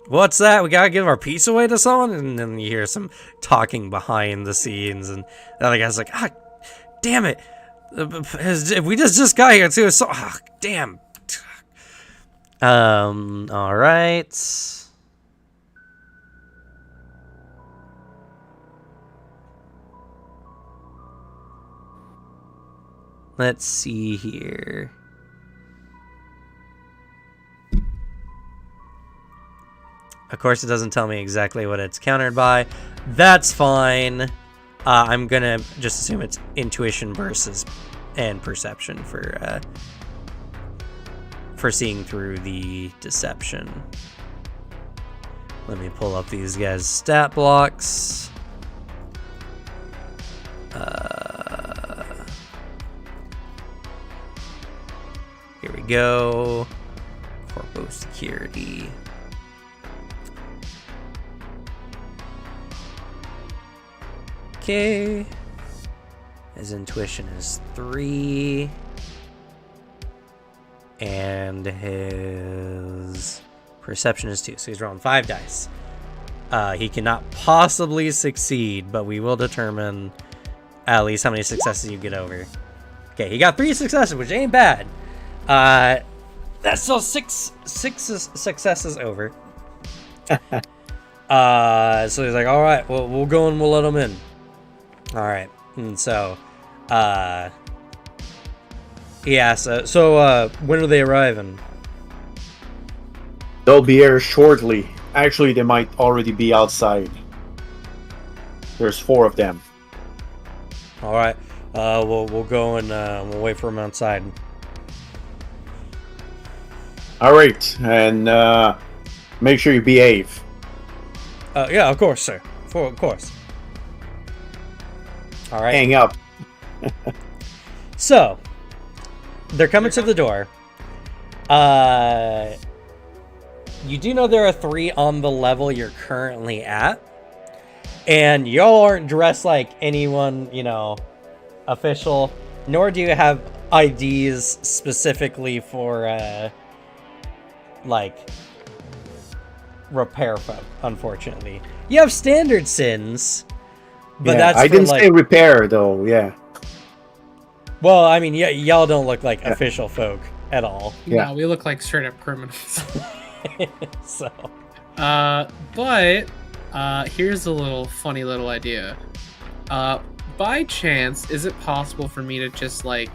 What's that? We gotta give our pizza away to someone? And then you hear some talking behind the scenes, and the other guy's like, ah, damn it. We just got here too, so damn. All right. Let's see here. Of course, it doesn't tell me exactly what it's countered by. That's fine. I'm gonna just assume it's intuition versus and perception for seeing through the deception. Let me pull up these guys' stat blocks. Here we go. Corpo security. Okay. His intuition is 3. And his perception is 2. So he's rolling 5 dice. He cannot possibly succeed, but we will determine at least how many successes you get over. Okay, he got 3 successes, which ain't bad. That's still 6 successes over. So he's like, all right, well, we'll go and we'll let him in. All right, and so, yeah. So when are they arriving? They'll be here shortly. Actually, they might already be outside. There's 4 of them. All right. We'll go and we'll wait for them outside. All right, and make sure you behave. Yeah, of course, sir. Of course. All right. Hang up. So, they're coming to the door. You do know there are 3 on the level you're currently at. And y'all aren't dressed like anyone, official. Nor do you have IDs specifically for like repair folk, unfortunately. You have standard sins, but Yeah, that's I for, didn't like, say repair though. Yeah. well, I mean, y'all don't look like Yeah. official folk at all. Yeah. No, we look like straight up criminals. So But here's a little funny little idea. By chance, is it possible for me to just like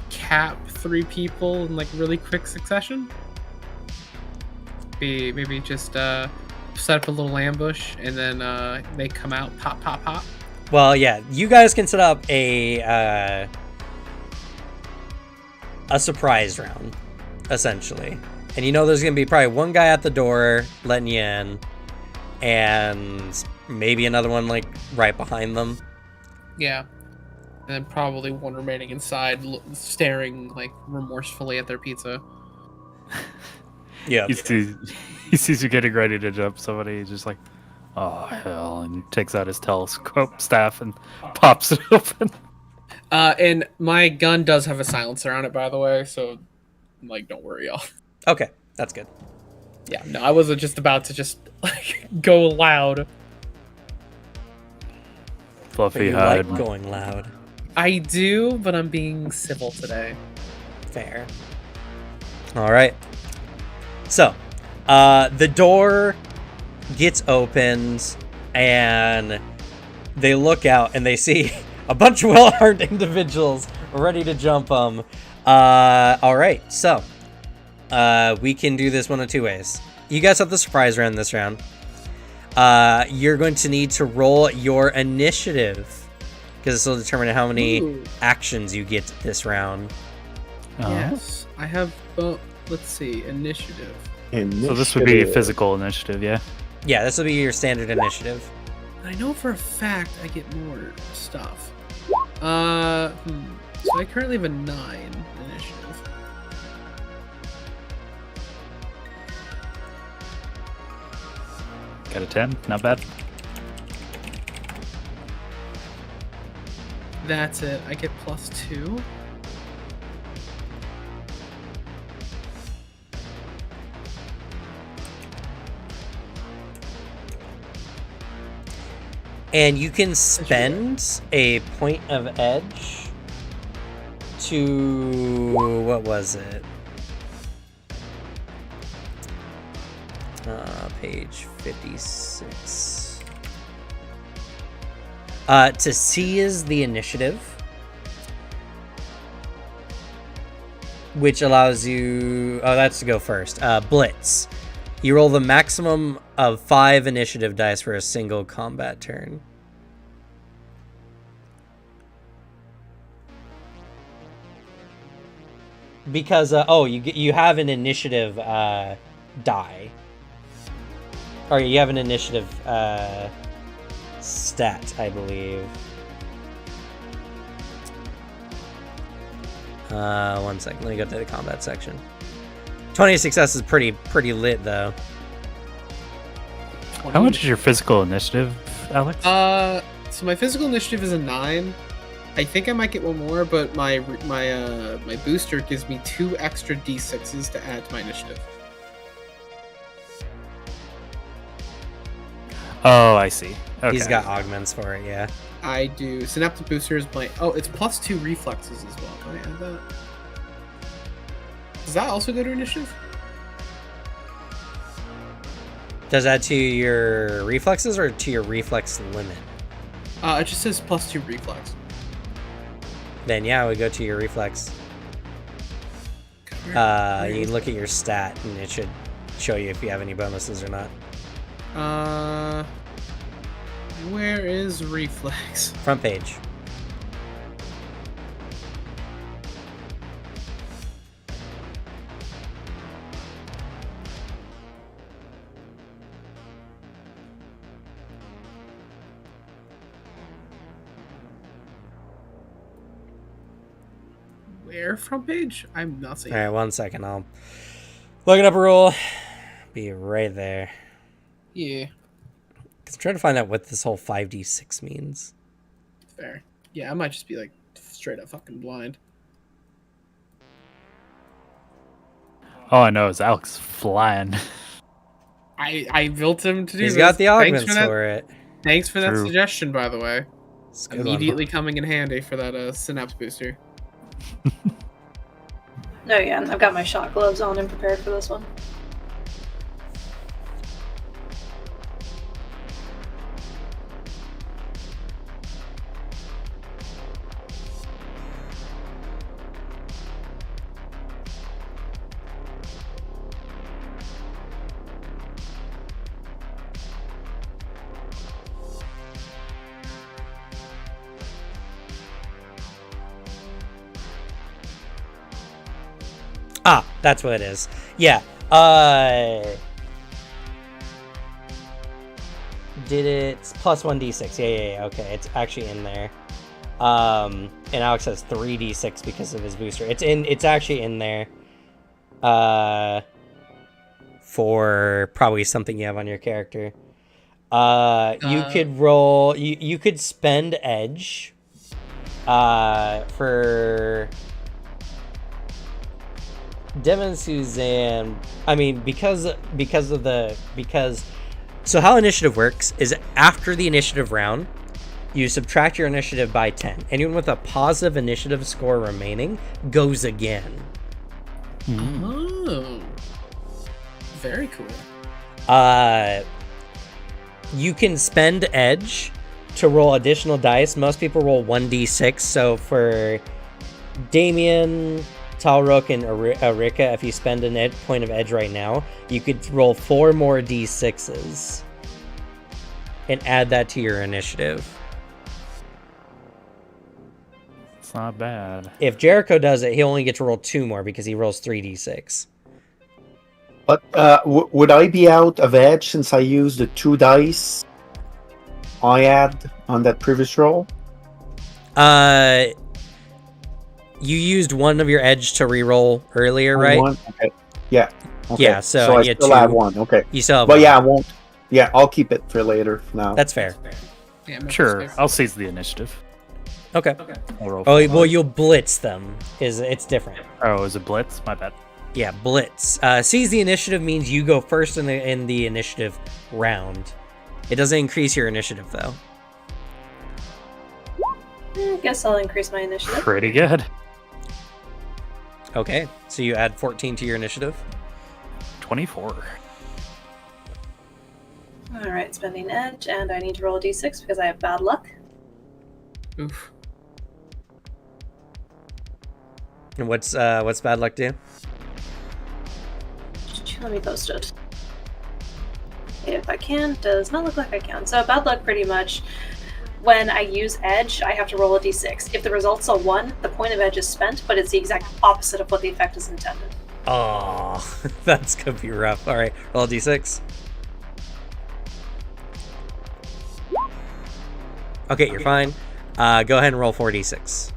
cap 3 people in like really quick succession? Maybe just set up a little ambush and then they come out, pop, pop, pop. well, yeah, you guys can set up a surprise round, essentially. And you know there's going to be probably one guy at the door letting you in, and maybe another one, like, right behind them. Yeah. And then probably one remaining inside, staring like remorsefully at their pizza. Yeah. He sees you getting ready to jump somebody. He's just like, oh hell, and takes out his telescope staff and pops it open. And my gun does have a silencer on it, by the way, so like, don't worry, y'all. Okay, that's good. Yeah, no, I wasn't just about to just like go loud. But Fluffy you hide. like going loud. I do, but I'm being civil today. Fair. All right. So, the door gets opened, and they look out, and they see a bunch of well-armed individuals ready to jump them. All right. So, we can do this one of 2 ways. You guys have the surprise round this round. You're going to need to roll your initiative, because this will determine how many Ooh. actions you get this round. Yes, I have. Let's see, initiative. So this would be a physical initiative, yeah? Yeah, this will be your standard initiative. I know for a fact I get more stuff. So I currently have a 9 initiative. Got a 10, not bad. That's it. I get +2. And you can spend a point of edge to... what was it? Page 56. To seize the initiative, which allows you... oh, that's to go first. Blitz. You roll the maximum of 5 initiative dice for a single combat turn. Because you have an initiative die, or you have an initiative stat, I believe. 1 second. Let me go to the combat section. 20 success is pretty lit, though. How much is your physical initiative, Alex? So my physical initiative is a 9. I think I might get one more, but my booster gives me 2 extra d6s to add to my initiative. Oh, I see. Okay. He's got augments for it, yeah. I do. Synaptic booster is my... oh, it's +2 reflexes as well. Can I add that? Does that also go to initiative? Does that to your reflexes or to your reflex limit? It just says +2 reflex. Then yeah, we go to your reflex. You look at your stat and it should show you if you have any bonuses or not. Where is reflex? Front page. Where front page? I'm not seeing. All right, 1 second. I'll look it up a roll. Be right there. Yeah, 'Cause I'm trying to find out what this whole 5d6 means. fair. Yeah, I might just be like straight up fucking blind. All I know is Alex is flying. I built him to do He's this. got the Thanks augments that. for it. Thanks for that True. suggestion, by the way. It's a good one. Immediately coming in handy for that synapse booster. Oh yeah, I've got my shot gloves on and prepared for this one. Ah, that's what it is. Yeah. Did it plus 1d6? Yeah. Okay, it's actually in there. And Alex has 3d6 because of his booster. It's actually in there. For probably something you have on your character. You could roll. You could spend edge. For Dem and Suzanne, I mean, because so how initiative works is after the initiative round, you subtract your initiative by 10. Anyone with a positive initiative score remaining goes again. Oh, very cool. You can spend edge to roll additional dice. Most people roll 1d6. So for Damien, Talrook, and Erika, if you spend an point of edge right now, you could roll 4 more d6s and add that to your initiative. It's not bad. If Jericho does it, he'll only get to roll 2 more because he rolls 3d6. But would I be out of edge since I used the 2 dice I had on that previous roll? You used one of your edge to reroll earlier, right? One? Okay. Yeah. Okay. Yeah, so I you still had have 2. 1. Okay. You still have But 1. yeah, I won't. Yeah, I'll keep it for later now. That's fair. Yeah, make Sure, space. I'll seize the initiative. Okay. I'll roll Oh, for well, it. you'll blitz them. It's different. Oh, is it blitz? My bad. Yeah, blitz. Seize the initiative means you go first in the initiative round. It doesn't increase your initiative though. Guess I'll increase my initiative. Pretty good. Okay, so you add 14 to your initiative. 24. Alright, spending edge, and I need to roll a d6 because I have bad luck. Oof. And what's bad luck do? Let me post it. If I can, does not look like I can. So bad luck pretty much. When I use edge, I have to roll a d6. If the result's a 1, the point of edge is spent, but it's the exact opposite of what the effect is intended. Oh, that's gonna be rough. All right, roll a d6. Okay, you're fine. Go ahead and roll 4d6.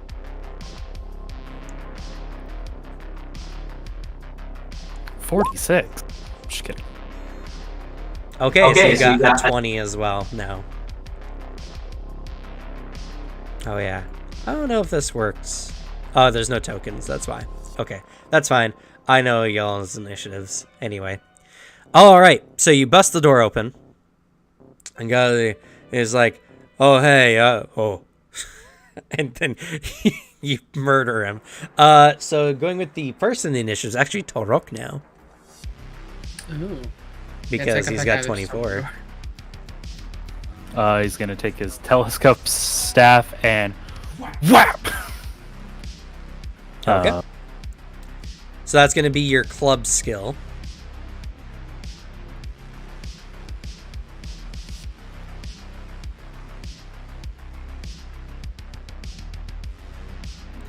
$46. Just kidding. Okay, so you got a 20 as well now. Oh yeah. I don't know if this works. Oh, there's no tokens. That's why. Okay, that's fine. I know y'all's initiatives. Anyway. All right. So you bust the door open, and guy is like, "Oh hey, oh," and then you murder him. So going with the first in the initiative is actually Torok now Ooh. because he's got 24. He's gonna take his telescope staff and whap. Okay. So that's going to be your club skill.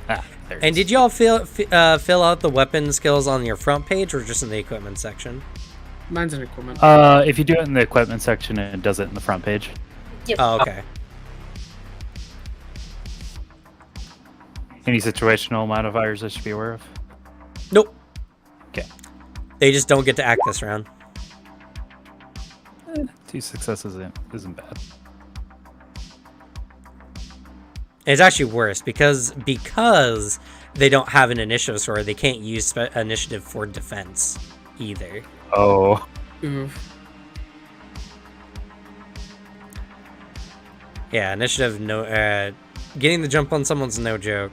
There it And is. did y'all fill out the weapon skills on your front page or just in the equipment section? Mine's an equipment. If you do it in the equipment section, it does it in the front page. Yep. Oh, okay. Any situational modifiers I should be aware of? Nope. Okay. They just don't get to act this round. 2 successes isn't bad. It's actually worse because they don't have an initiative score. They can't use initiative for defense either. Oh. Oof. Yeah, initiative no. Getting the jump on someone's no joke.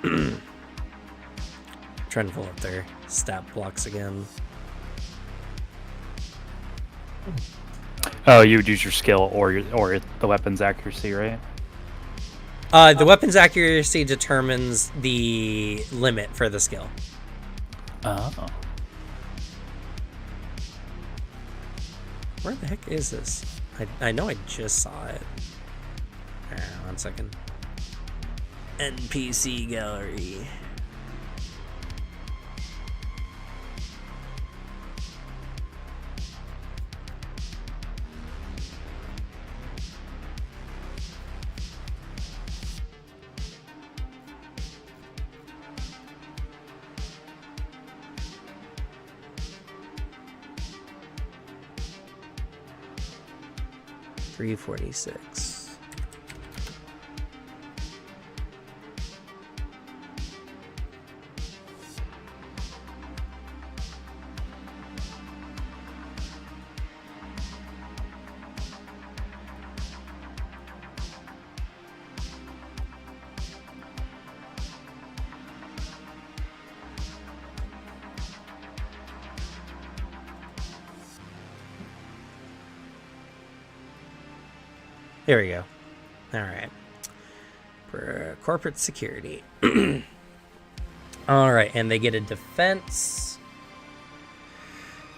Trying to pull up their stat blocks again. Oh, you would use your skill or the weapon's accuracy, right? The weapon's accuracy determines the limit for the skill. Oh. Where the heck is this? I know I just saw it. 1 second. NPC gallery. $346. There we go. All right. For corporate security. All right, and they get a defense.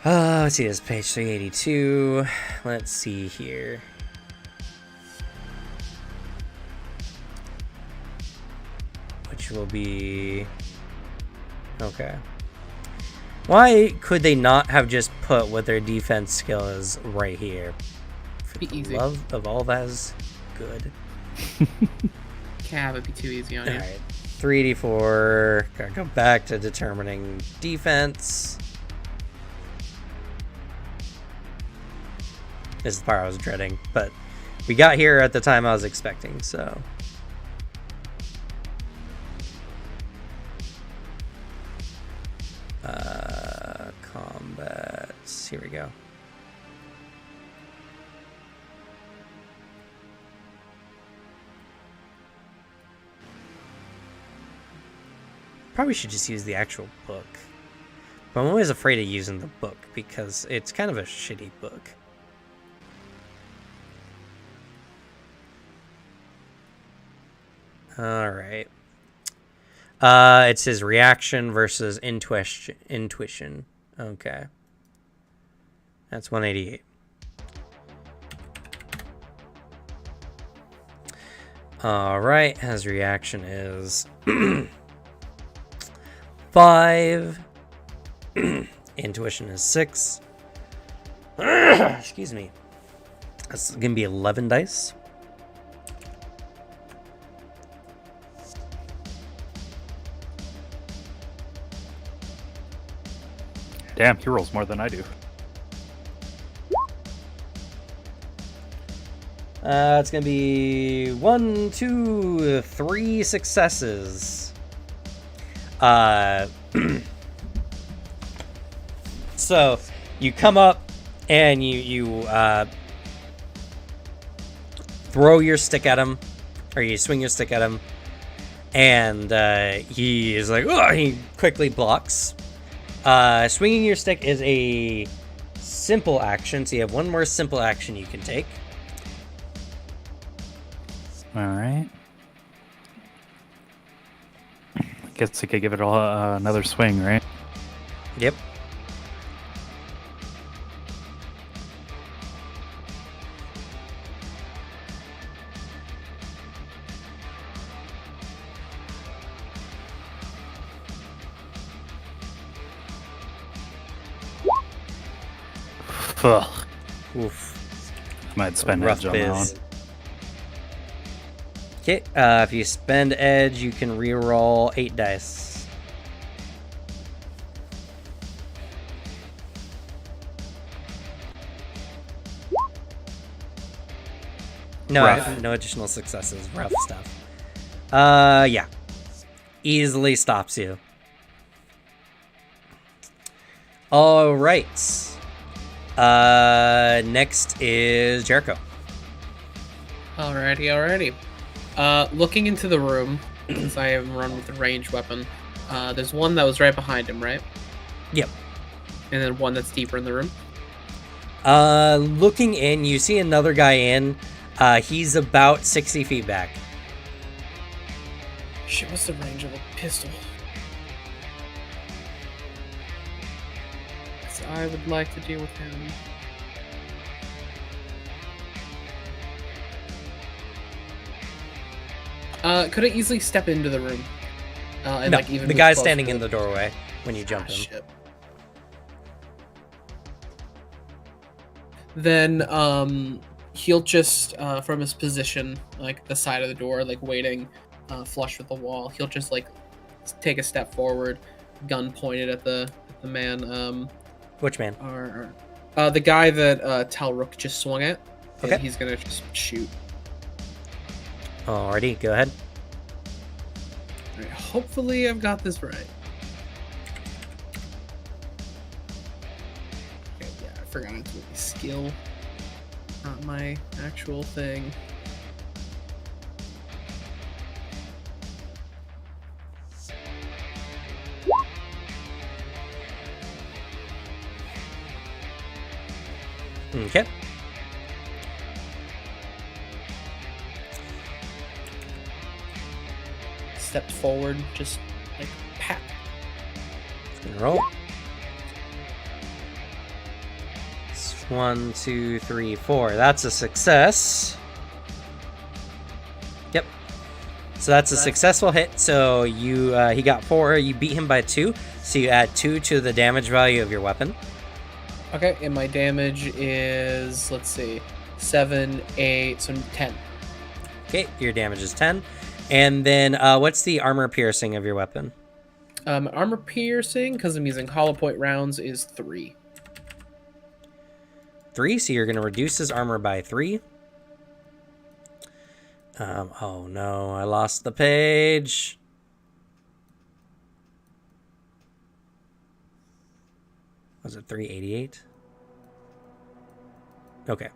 Let's see, this page 382. Let's see here. Which will be... Okay. Why could they not have just put what their defense skill is right here? Be easy. Love of all that is good. Cab would be too easy on you. Alright. 384. Gotta go back to determining defense. This is the part I was dreading, but we got here at the time I was expecting, so. Combat. Here we go. Probably should just use the actual book. But I'm always afraid of using the book because it's kind of a shitty book. Alright. It's his reaction versus intuition. Okay. That's 188. Alright, his reaction is 5. Intuition is 6. Excuse me. That's gonna be 11 dice. Damn, he rolls more than I do. It's gonna be 1, 2, 3 successes. So you come up and you throw your stick at him, or you swing your stick at him, and he is like, oh, he quickly blocks. Swinging your stick is a simple action, so you have one more simple action you can take. All right. I guess I could give it another swing, right? Yep. Ugh. Oof. Might spend Rough edge on that one. biz. Okay, if you spend edge, you can reroll 8 dice. No, Rough. no additional successes. Rough stuff. Yeah. Easily stops you. All right. Next is Jericho. Alrighty. Looking into the room, since I am run with a ranged weapon, there's one that was right behind him, right? Yep. And then one that's deeper in the room. Looking in, you see another guy in. He's about 60 feet back. Shit, what's the range of a pistol? 'Cause I would like to deal with him. Could I easily step into the room? And No, even the move guy's closer standing to in the doorway when you jump in. Shit. Then he'll just from his position, like the side of the door, like waiting flush with the wall, he'll just like take a step forward, gun pointed at the man. Which man? The guy that Talrook just swung at. Okay. And he's gonna just shoot. Alrighty, go ahead. All right, hopefully I've got this right. Okay, yeah, I forgot to do my skill, not my actual thing. Okay. Stepped forward, just like pat. Gonna roll. It's 1, 2, 3, 4. That's a success. Yep. So that's a successful hit. So you he got 4. You beat him by 2. So you add 2 to the damage value of your weapon. Okay, and my damage is, let's see, 7, 8, so 10. Okay, your damage is 10. And then what's the armor piercing of your weapon? Armor piercing, because I'm using hollow point rounds, is 3. 3, so you're going to reduce his armor by 3. Oh no, I lost the page. Was it 388? Okay.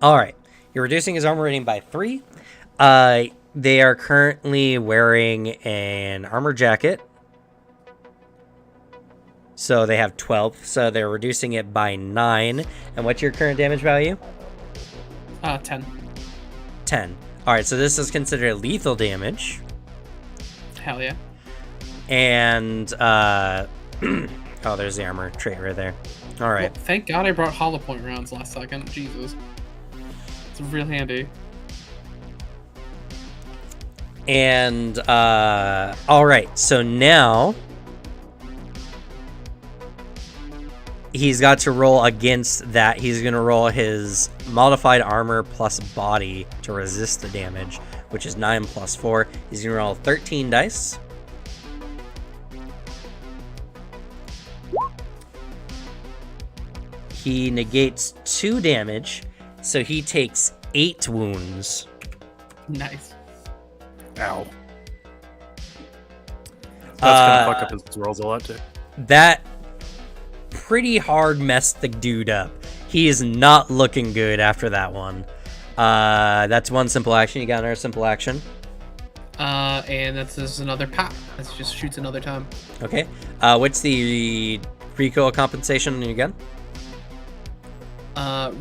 All right. You're reducing his armor rating by 3. They are currently wearing an armor jacket. So they have 12. So they're reducing it by 9. And what's your current damage value? 10. 10. All right. So this is considered lethal damage. Hell yeah. And, oh, there's the armor trait right there. All right. Well, thank God I brought hollow point rounds last second. Jesus. It's real handy. And, all right. So now he's got to roll against that. He's going to roll his modified armor plus body to resist the damage, which is 9 plus 4. He's going to roll 13 dice. He negates 2 damage, so he takes 8 wounds. Nice. Ow. That's gonna fuck up his rolls a lot too. That pretty hard messed the dude up. He is not looking good after that one. That's one simple action. You got another simple action. And that's just another pop. That just shoots another time. Okay. What's the recoil compensation on your gun?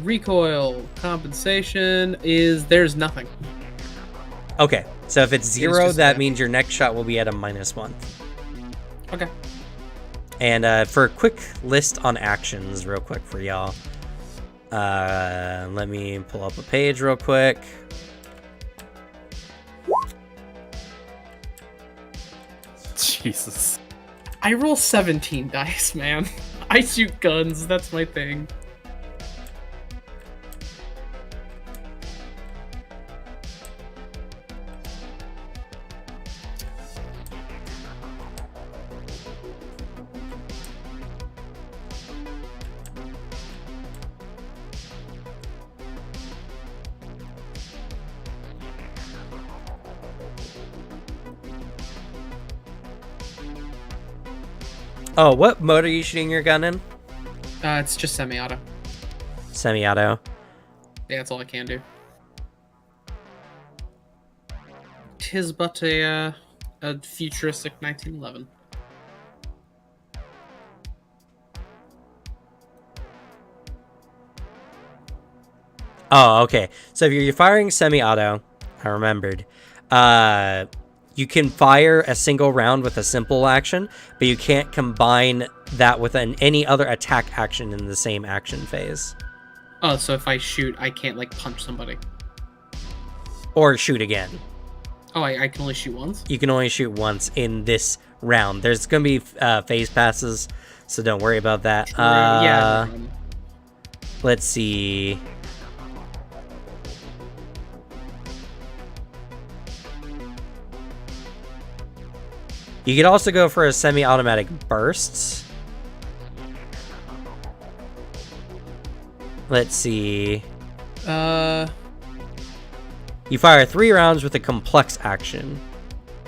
Recoil compensation is there's nothing. Okay. So if it's 0, just that that. means your next shot will be at a -1. Okay. And for a quick list on actions, real quick for y'all. Let me pull up a page real quick. Jesus. I roll 17 dice, man. I shoot guns. That's my thing. Oh, what mode are you shooting your gun in? It's just semi-auto. Semi-auto. Yeah, that's all I can do. Tis but a futuristic 1911. Oh, okay. So if you're firing semi-auto, I remembered. You can fire a single round with a simple action, but you can't combine that with any other attack action in the same action phase. Oh, so if I shoot, I can't like punch somebody. Or shoot again. Oh, I can only shoot once? You can only shoot once in this round. There's going to be phase passes, so don't worry about that. Yeah. No problem. Let's see. You could also go for a semi-automatic burst. Let's see. You fire 3 rounds with a complex action.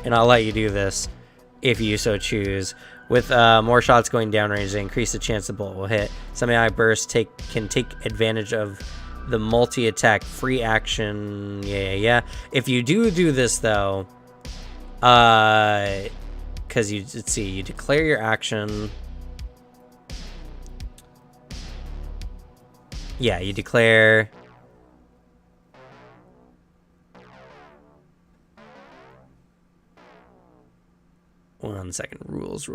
And I'll let you do this if you so choose. With more shots going downrange, they increase the chance the bullet will hit. Semi-automatic burst can take advantage of the multi-attack free action. Yeah. If you do this, though, because let's see, you declare your action. Yeah, you declare. One second. Rules.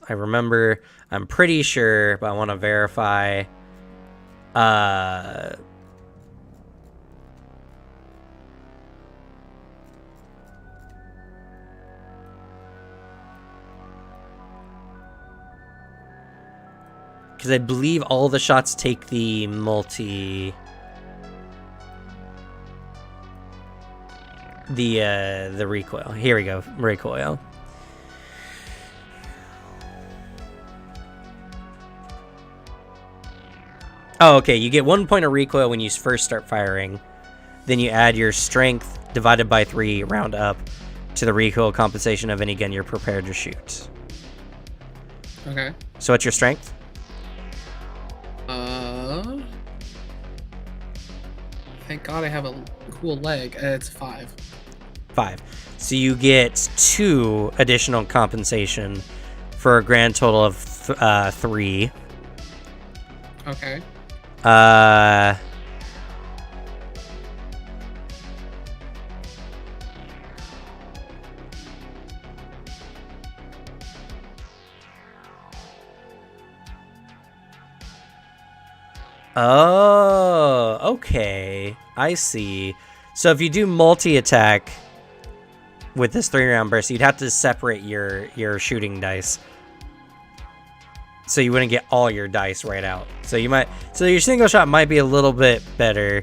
I remember. I'm pretty sure, but I want to verify. Because I believe all the shots take the multi... The recoil. Here we go. Recoil. Oh, okay. You get 1 point of recoil when you first start firing. Then you add your strength divided by 3 round up to the recoil compensation of any gun you're prepared to shoot. Okay. So what's your strength? Thank God I have a cool leg. It's 5. 5. So you get 2 additional compensation for a grand total of 3. Okay. Oh, okay. I see. So if you do multi-attack with this 3-round burst, you'd have to separate your shooting dice. So you wouldn't get all your dice right out. So your single shot might be a little bit better.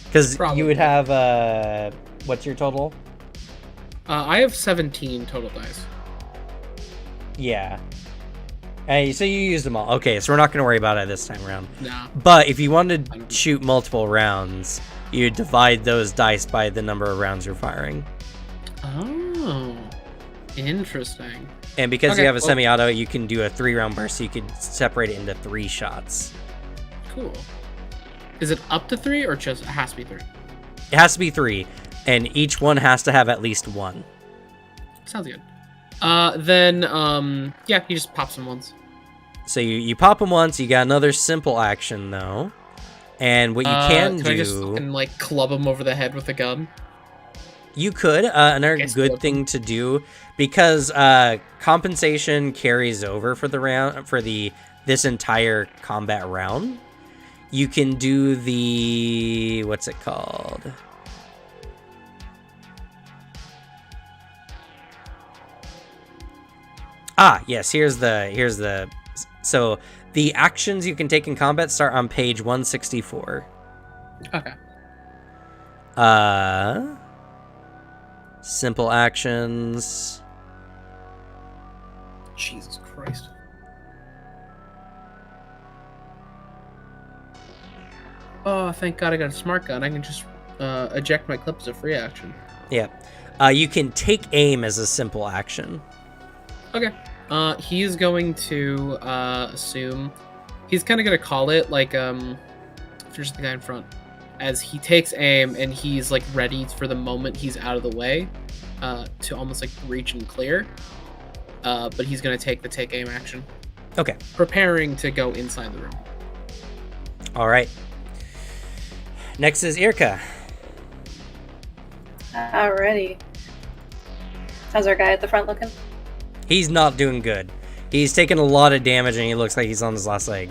Because you would have, what's your total? I have 17 total dice. Yeah. Hey, so you used them all. Okay, so we're not going to worry about it this time around. Nah. But if you wanted to shoot multiple rounds, you divide those dice by the number of rounds you're firing. Oh, interesting. And because you have a semi-auto, you can do a 3-round burst, so you could separate it into 3 shots. Cool. Is it up to 3 or just it has to be 3? It has to be 3, and each one has to have at least 1. Sounds good. Then yeah, you just pop some once. So you pop them once. You got another simple action though, and what you can do, I just fucking, like club them over the head with a gun? You could. Another good thing to do, because compensation carries over for the round this entire combat round. You can do the what's it called? Yes, here's the so the actions you can take in combat start on page 164. Okay. Simple actions. Jesus Christ. Oh, thank God I got a smart gun. I can just eject my clip as a free action. Yeah. You can take aim as a simple action. Okay. He is going to assume he's kind of going to call it like just the guy in front as he takes aim and he's like ready for the moment he's out of the way to almost like reach and clear. But he's going to take aim action. Okay. Preparing to go inside the room. All right. Next is Irka. Alrighty. How's our guy at the front looking? He's not doing good. He's taken a lot of damage and he looks like he's on his last leg.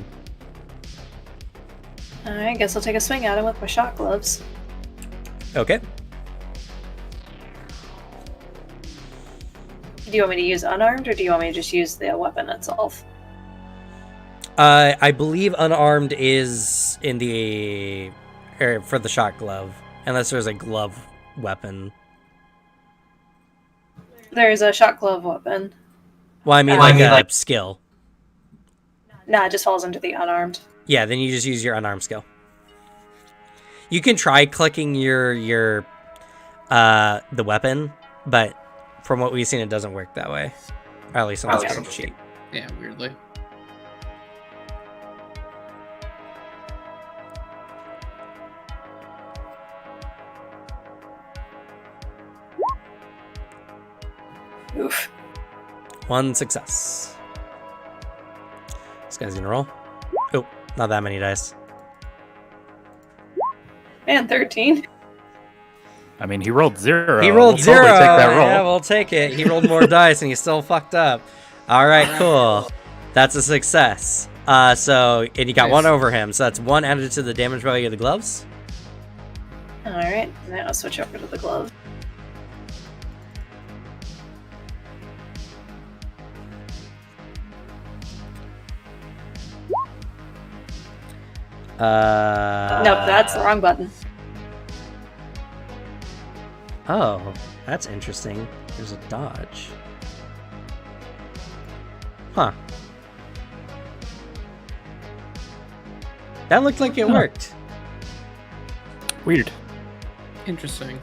Alright, guess I'll take a swing at him with my shot gloves. Okay. Do you want me to use unarmed, or do you want me to just use the weapon itself? I believe unarmed is in the for the shot glove, unless there's a glove weapon. There's a shot glove weapon. Well, I mean, like skill. Nah, it just falls under the unarmed. Yeah, then you just use your unarmed skill. You can try clicking your the weapon, but from what we've seen, it doesn't work that way. Or at least on the character sheet. Yeah, weirdly. Oof. 1 success. This guy's gonna roll. Oh, not that many dice. Man, 13. I mean, he rolled 0. He rolled We'll 0. totally take that roll. Yeah, we'll take it. He rolled more dice and he still fucked up. All right, cool. That's a success. And you got Nice. 1 over him, so that's 1 added to the damage value of the gloves. Alright, now I'll switch over to the glove. Nope, that's the wrong button. Oh, that's interesting. There's a dodge. Huh. That looked like it worked. Weird. Interesting.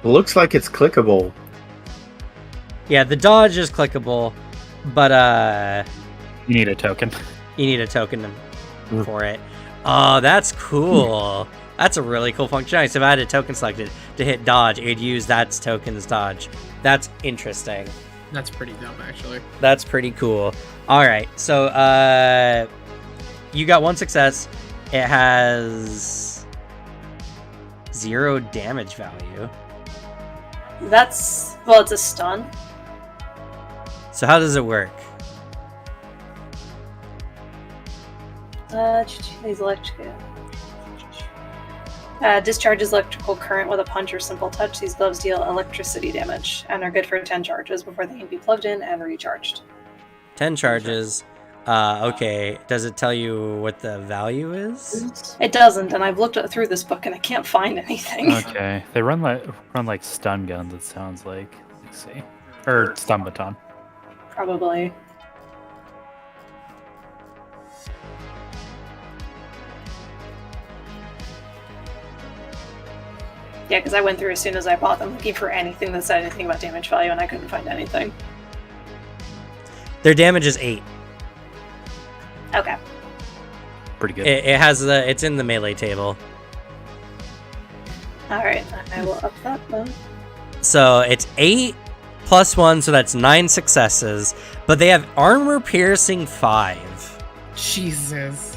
It looks like it's clickable. Yeah, the dodge is clickable, but You need a token. you need a token for it. Oh, that's cool. That's a really cool functionality. So if I had a token selected to hit dodge, it'd use that token's dodge. That's interesting. That's pretty dumb, actually. That's pretty cool. All right, so you got 1 success. It has 0 damage value. That's... well, it's a stun. So how does it work? These electrical... discharges electrical current with a punch or simple touch. These gloves deal electricity damage and are good for 10 charges before they can be plugged in and recharged. 10 charges. Okay. Does it tell you what the value is? It doesn't, and I've looked through this book and I can't find anything. Okay. They run like stun guns, it sounds like. Let's see. Or stun baton. Probably. Yeah, because I went through as soon as I bought them looking for anything that said anything about damage value, and I couldn't find anything. Their damage is 8. Okay. Pretty good. It has it's in the melee table. Alright, I will up that then. So it's 8 plus 1, so that's 9 successes. But they have armor piercing 5. Jesus.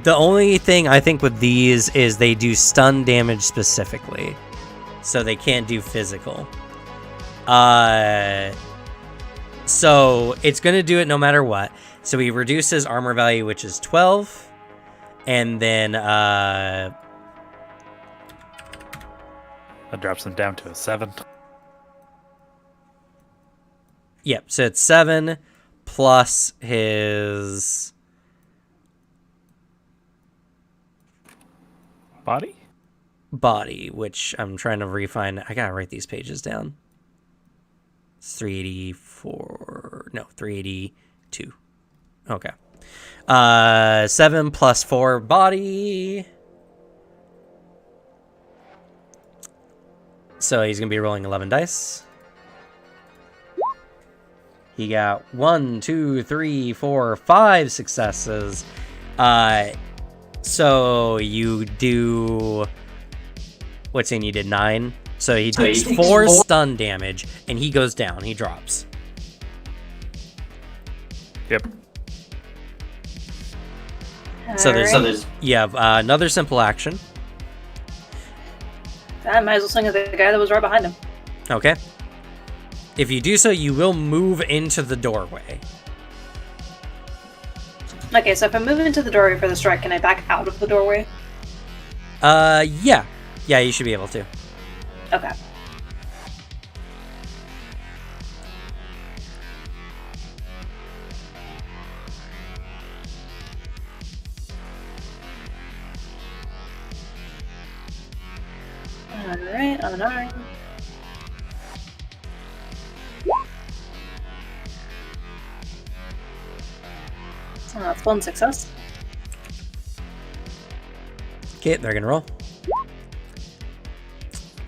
The only thing I think with these is they do stun damage specifically. So they can't do physical. So it's going to do it no matter what. So he reduces armor value, which is 12. And then That drops them down to a 7. yep, so it's 7 plus his Body? which I'm trying to refine. I gotta write these pages down. It's 384. No, 382. Okay. 7 plus 4 body. So he's gonna be rolling 11 dice. He got 1, 2, 3, 4, 5 successes. So you do... What's in? You did 9. So he takes 4 stun damage, and he goes down. He drops. Yep. So there's you have another simple action. I might as well swing at the guy that was right behind him. Okay. If you do so, you will move into the doorway. Okay, so if I move into the doorway for the strike, can I back out of the doorway? Yeah. Yeah, you should be able to. Okay. Alright, on an arm. So that's 1 success. Okay, they're gonna roll.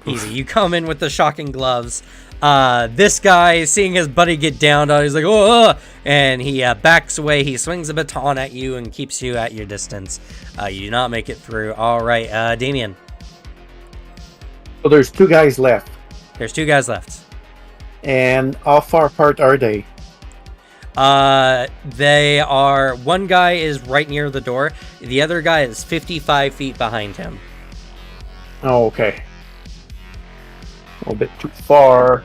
Easy. You come in with the shocking gloves. This guy, seeing his buddy get downed, he's like, oh, and he backs away. He swings a baton at you and keeps you at your distance. You do not make it through. All right, Damien. So there's 2 guys left. There's 2 guys left. And how far apart are they? They are... One guy is right near the door. The other guy is 55 feet behind him. Oh, okay. A little bit too far.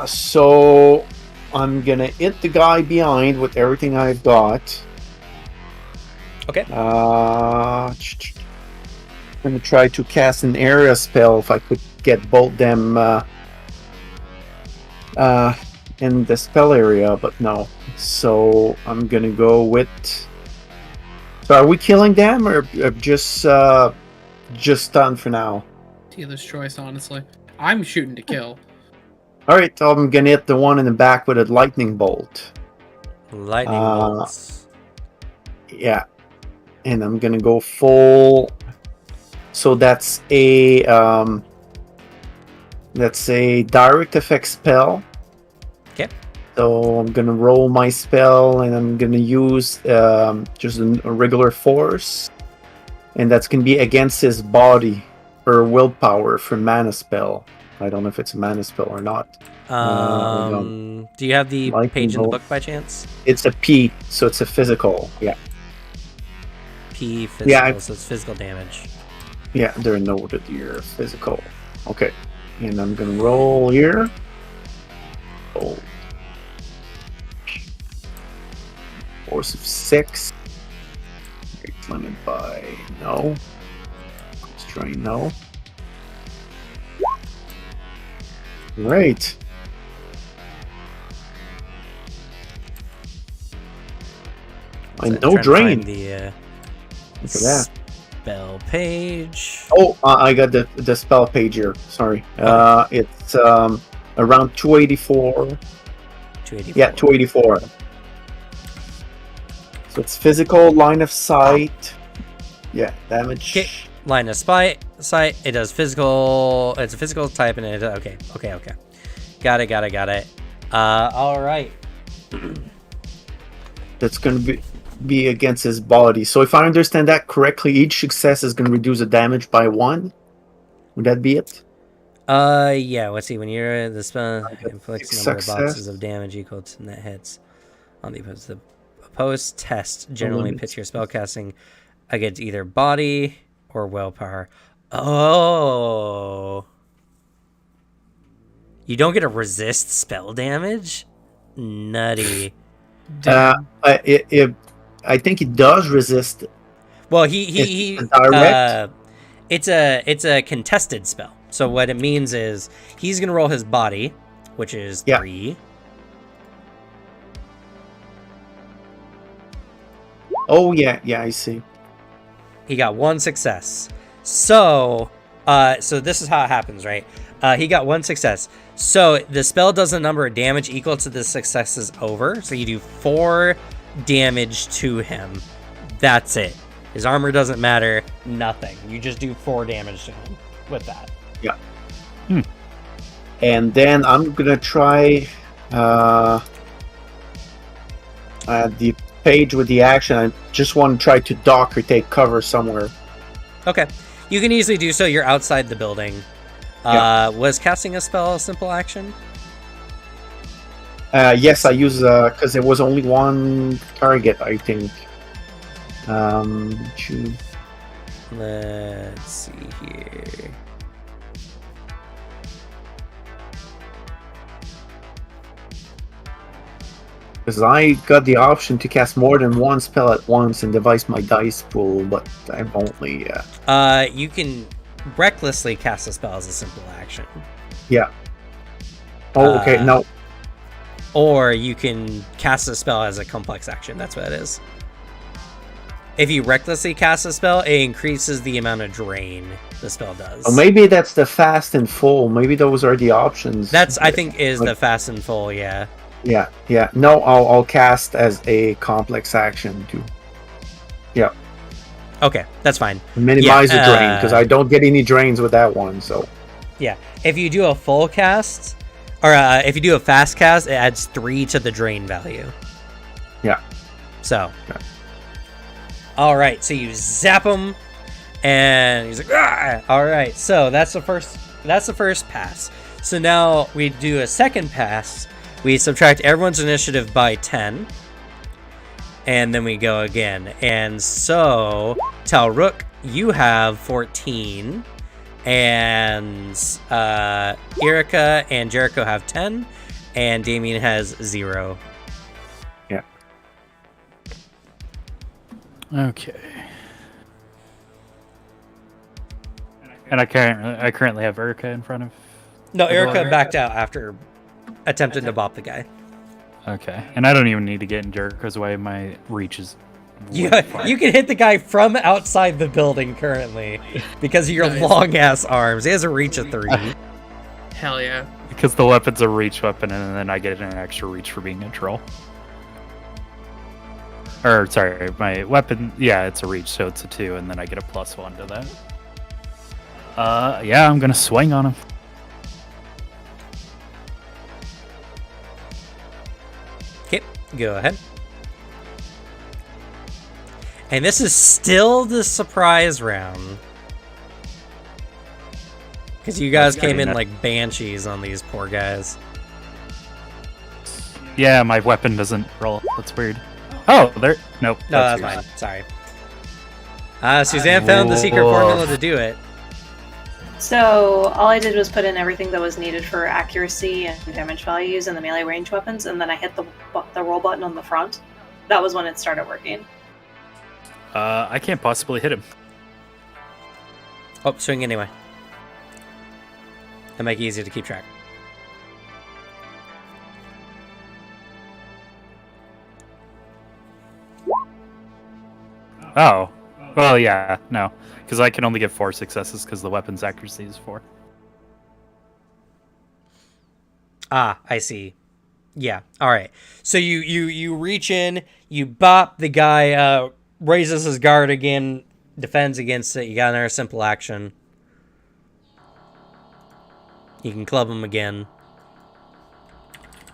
So I'm gonna hit the guy behind with everything I've got. Okay. I'm gonna try to cast an area spell if I could get both them in the spell area, but no. So I'm gonna go with... So are we killing them or just stun for now? Dealer's choice, honestly. I'm shooting to kill. Alright, so I'm gonna hit the one in the back with a lightning bolt. Lightning bolts. Yeah. And I'm gonna go full... So that's a direct effect spell. Okay. So I'm gonna roll my spell and I'm gonna use just a regular force. And that's gonna be against his body or willpower for mana spell. I don't know if it's a mana spell or not. Do you have the Lightning page in the bolt. book by chance? It's a P, so it's a physical. Yeah. P physical, Yeah, so it's physical damage. Yeah, they're noted here. Physical. Okay. And I'm gonna roll here. Oh. Force of 6. Great limit by no. Let's try no. Great. I So no trying to drain. find the Look at that. spell page. Oh, I got the spell page here. Sorry. It's around 284. 284. Yeah, 284. So it's physical, line of sight. Yeah, damage. Okay. Line of sight. It does physical. It's a physical type, and it. Okay. Got it. All right. That's gonna be against his body. So if I understand that correctly, each success is gonna reduce the damage by 1. Would that be it? Yeah. Let's see. When you're the spell inflicts a number of Success. boxes of damage equal to net hits on the opposed. The opposed test generally pits your spellcasting against either body or willpower. Oh. You don't get to resist spell damage? Nutty. I think it does resist. Well, he It's direct? it's a contested spell. So what it means is he's gonna roll his body, which is 3. Oh yeah, I see. He got 1 success. So this is how it happens, right? He got 1 success. So the spell does a number of damage equal to the successes over. So you do 4 damage to him. That's it. His armor doesn't matter. Nothing. You just do 4 damage to him with that. Yeah. And then I'm gonna try. the page with the action. I just want to try to duck or take cover somewhere. Okay. You can easily do so. You're outside the building. Was casting a spell a simple action? Yes, I use because there was only one target, I think. Let's see here. Because I got the option to cast more than one spell at once and devise my dice pool, but I've only... You can recklessly cast a spell as a simple action. Yeah. Oh, okay, no. Or you can cast a spell as a complex action. That's what it is. If you recklessly cast a spell, it increases the amount of drain the spell does. Oh, maybe that's the fast and full. Maybe those are the options. That's, I think, is the fast and full, yeah. Yeah. No, I'll cast as a complex action too. Yeah. Okay, that's fine. Minimize the drain, because I don't get any drains with that one, so... Yeah, if you do a full cast, or if you do a fast cast, it adds 3 to the drain value. Yeah. So. Yeah. All right, so you zap him, and he's like, "Ah!" All right, so that's the first pass. So now we do a second pass. We subtract everyone's initiative by 10, and then we go again. And so, Talrook, you have 14, and Erika and Jericho have 10, and Damien has 0. Yeah. Okay. And I currently have Erika in front of... No, Erika backed out after attempting to bop the guy. Okay. And I don't even need to get in Jericho's way. My reach is... You can hit the guy from outside the building currently because of your long-ass arms. He has a reach of 3. Hell yeah. Because the weapon's a reach weapon, and then I get an extra reach for being a troll. Or, sorry, my weapon, yeah, it's a reach, so it's a 2, and then I get a +1 to that. Yeah, I'm gonna swing on him. Okay, go ahead. And this is still the surprise round. Because you guys came in like banshees on these poor guys. Yeah, my weapon doesn't roll. That's weird. Oh, there. Nope. No, that's fine. Sorry. Suzanne found the secret formula to do it. So all I did was put in everything that was needed for accuracy and damage values and the melee range weapons, and then I hit the roll button on the front. That was when it started working. I can't possibly hit him. Oh, swing anyway. That make it easier to keep track. Oh. Well, yeah, no. Because I can only get 4 successes because the weapon's accuracy is 4. Ah, I see. Yeah, alright. So you reach in, you bop, the guy raises his guard again, defends against it, you got another simple action. You can club him again.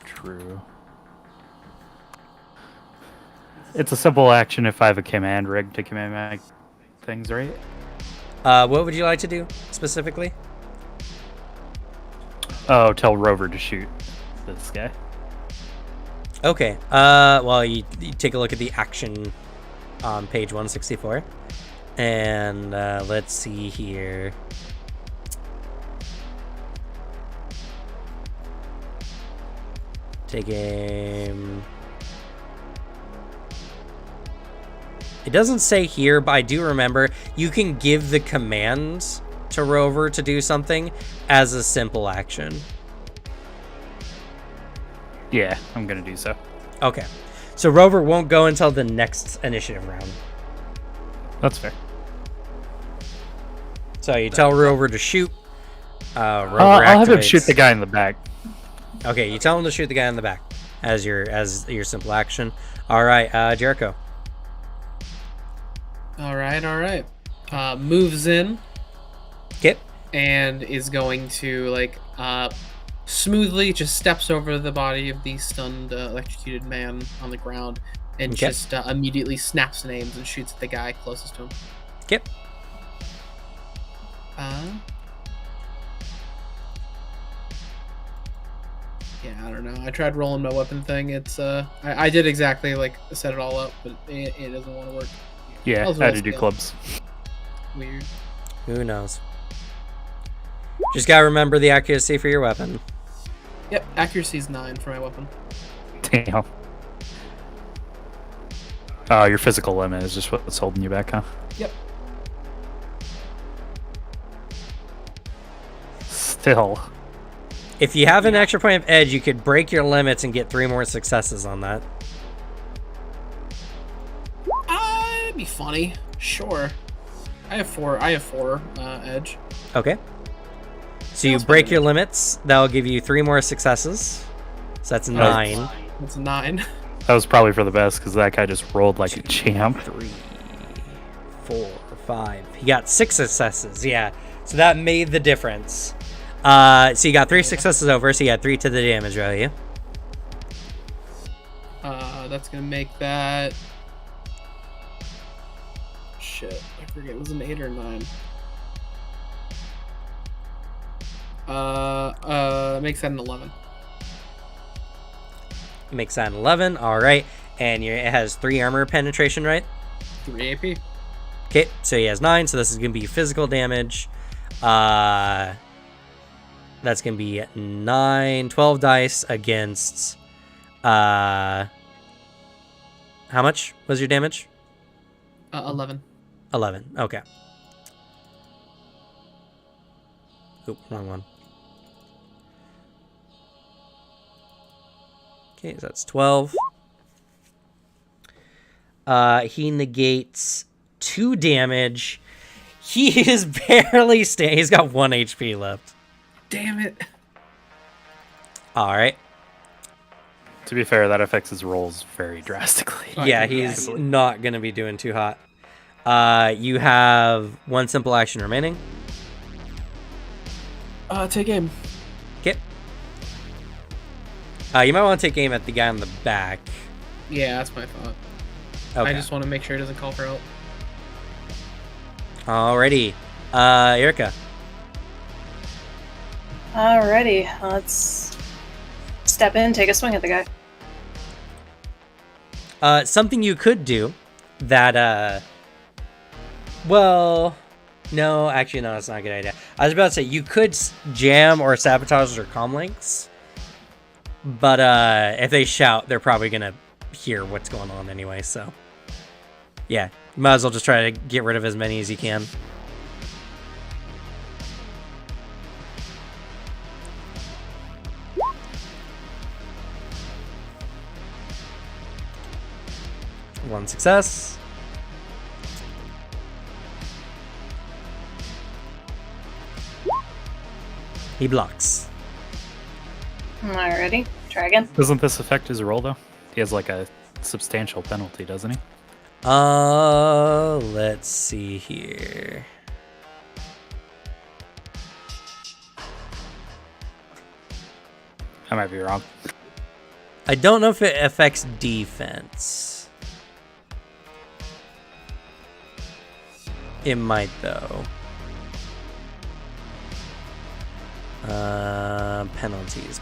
True. It's a simple action if I have a command rig to command my things, right? What would you like to do, specifically? Oh, tell Rover to shoot this guy. Okay, well, you take a look at the action on page 164. And, let's see here. Take aim. It doesn't say here, but I do remember you can give the command to Rover to do something as a simple action. Yeah, I'm gonna do so. Okay. So Rover won't go until the next initiative round. That's fair. So you tell Rover to shoot. Rover I'll have him activates. shoot the guy in the back. Okay, you tell him to shoot the guy in the back as your simple action. All right, Jericho. All right. Moves in. Get. And is going to smoothly just steps over the body of the stunned, electrocuted man on the ground, and Okay. just immediately snaps names and shoots at the guy closest to him. Okay. Yeah, I don't know. I tried rolling my weapon thing. It's I did exactly like set it all up, but it doesn't want to work. Yeah, How's how roll to do skill? clubs. Weird. Who knows? Just gotta remember the accuracy for your weapon. Yep, accuracy's 9 for my weapon. Damn. Oh, your physical limit is just what's holding you back, huh? Yep. Still. If you have an extra point of edge, you could break your limits and get 3 more successes on that. It'd be funny. Sure. I have 4 edge. Okay. So you That's break fine. your limits. That'll give you 3 more successes. So that's 9. That's 9. That was probably for the best because that guy just rolled like a champ. 3, 4, 5. He got 6 successes. Yeah. So that made the difference. So you got 3 successes over. So you got 3 to the damage value. That's gonna make that. Shit, I forget. Was it an 8 or 9? Makes that an 11. Makes that an 11. All right. And it has 3 armor penetration, right? 3 AP. Okay. So he has 9. So this is going to be physical damage. That's going to be 12 dice against. How much was your damage? 11. 11. Okay. Oop, wrong one. Okay, so that's 12. He negates 2 damage. He is barely staying. He's got 1 HP left. Damn it. All right. To be fair, that affects his rolls very drastically. Yeah, he's not going to be doing too hot. You have 1 simple action remaining. Take aim. Okay. You might want to take aim at the guy on the back. Yeah, that's my thought. Okay. I just want to make sure he doesn't call for help. Alrighty. Erica. Alrighty, let's step in, take a swing at the guy. Something you could do that, well, no, actually, no, that's not a good idea. I was about to say, you could jam or sabotage their comm links, but if they shout, they're probably going to hear what's going on anyway, so. Yeah, you might as well just try to get rid of as many as you can. One success. He blocks. Alrighty, try again. Doesn't this affect his roll, though? He has like a substantial penalty, doesn't he? Let's see here. I might be wrong. I don't know if it affects defense. It might, though. Penalties.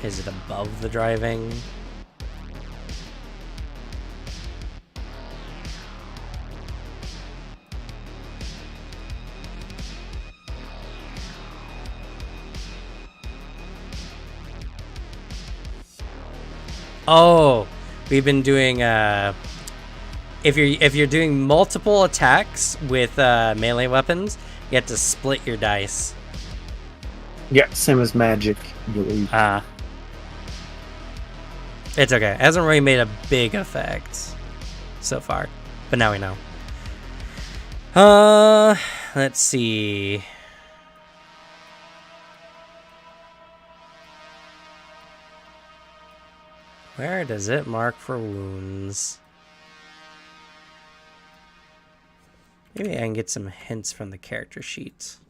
Is it above the driving? Oh, we've been doing if you're doing multiple attacks with melee weapons, you have to split your dice. Yeah, same as magic, I believe. It's okay. It hasn't really made a big effect so far, but now we know. Let's see. Where does it mark for wounds? Maybe I can get some hints from the character sheets.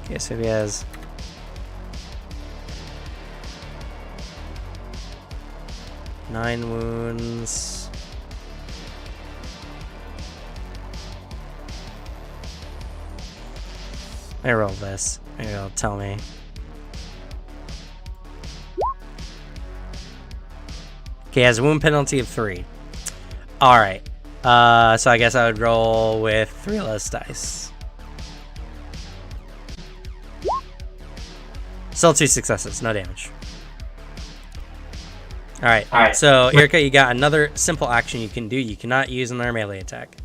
Okay, so he has 9 wounds. I roll this. Maybe it'll tell me. Okay, he has a wound penalty of 3. Alright. So I guess I would roll with 3 less dice. Still 2 successes, no damage. Alright, so Erica, you got another simple action you can do. You cannot use another melee attack.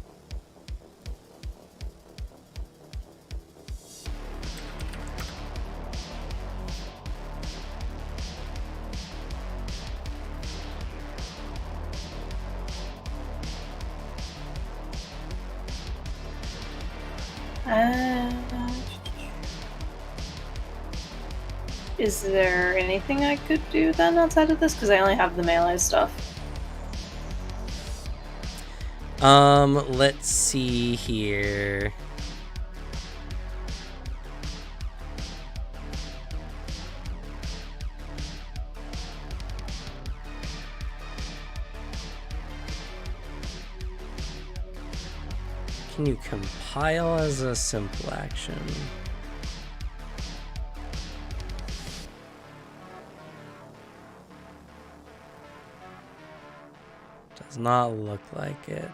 Is there anything I could do then outside of this? Because I only have the melee stuff. Let's see here. Can you compile as a simple action? Does not look like it.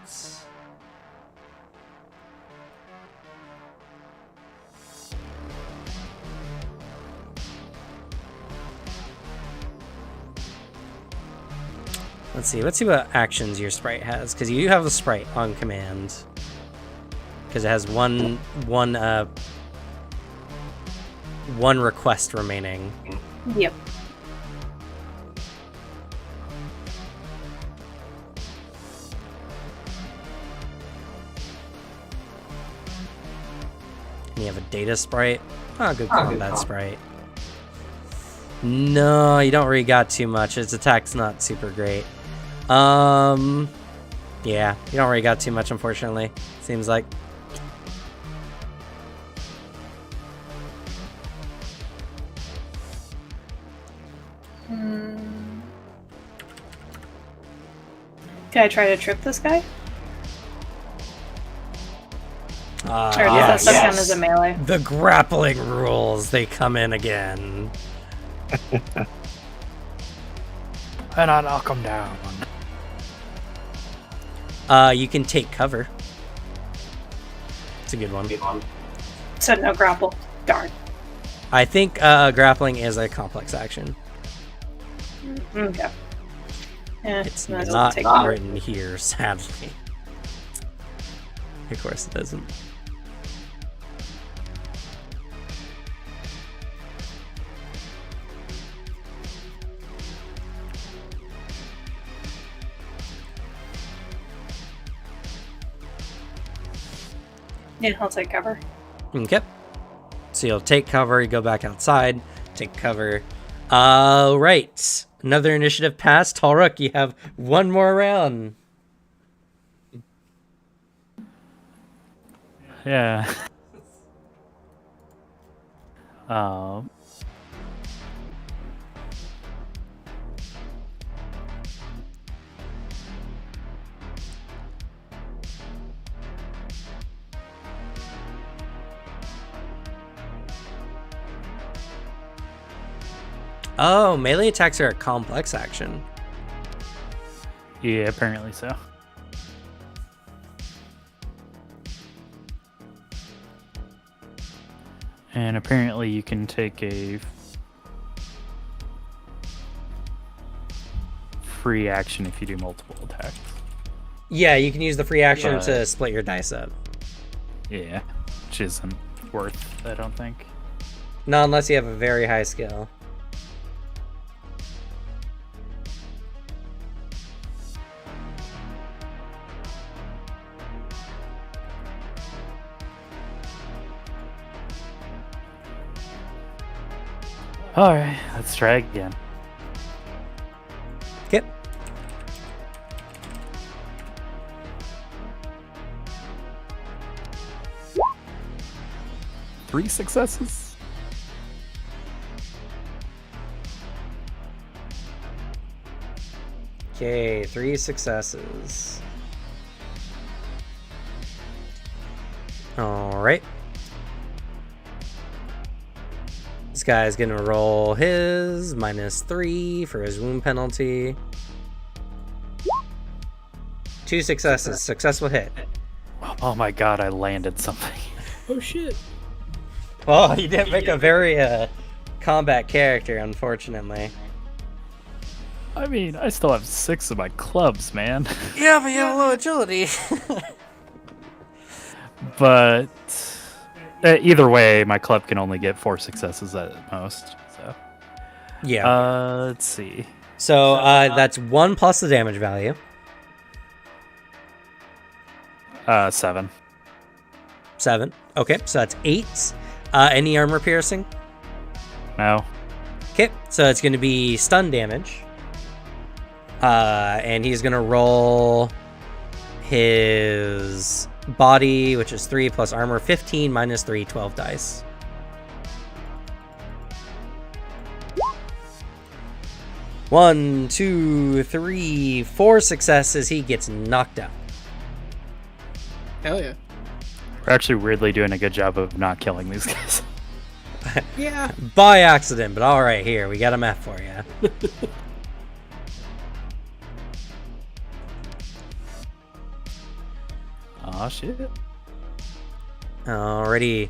Let's see what actions your sprite has, because you have a sprite on command. Because it has one request remaining. Yep. You have a data sprite. Oh, good combat sprite. No, you don't really got too much. Its attack's not super great. Yeah, you don't really got too much, unfortunately. Seems like. Can I try to trip this guy? Or does that Yes. stuff count as a melee? The grappling rules, they come in again. And I knock him down. You can take cover. It's a good one. So no grapple. Darn. I think grappling is a complex action. Okay. Yeah, It's might as well not take cover. written here, sadly. Of course it doesn't. Yeah, I'll take cover. Okay. So you'll take cover, you go back outside, take cover. Right. Another initiative pass. Talruk, you have one more round. Yeah. Oh, melee attacks are a complex action. Yeah, apparently so. And apparently you can take a free action if you do multiple attacks. Yeah, you can use the free action But- to split your dice up. Yeah, which isn't worth, I don't think. Not unless you have a very high skill. Alright, let's try again. Okay. Three successes. Okay, 3 successes. Alright. This guy's gonna roll his -3 for his wound penalty. 2 successes. Successful hit. Oh my god, I landed something. Oh shit. Well, you didn't make a very combat character, unfortunately. I mean, I still have 6 of my clubs, man. Yeah, but you have low agility. But either way, my club can only get 4 successes at most. So Yeah. let's see. So that's 1 plus the damage value. 7. 7. Okay, so that's 8. Any armor piercing? No. Okay, so it's going to be stun damage. And he's going to roll his body, which is 3 plus armor, 15 minus 3, 12 dice. One, two, three, 4 successes. He gets knocked out. Hell yeah. We're actually weirdly doing a good job of not killing these guys. Yeah. By accident, but all right, here we got a map for you. Aw, shit. Alrighty.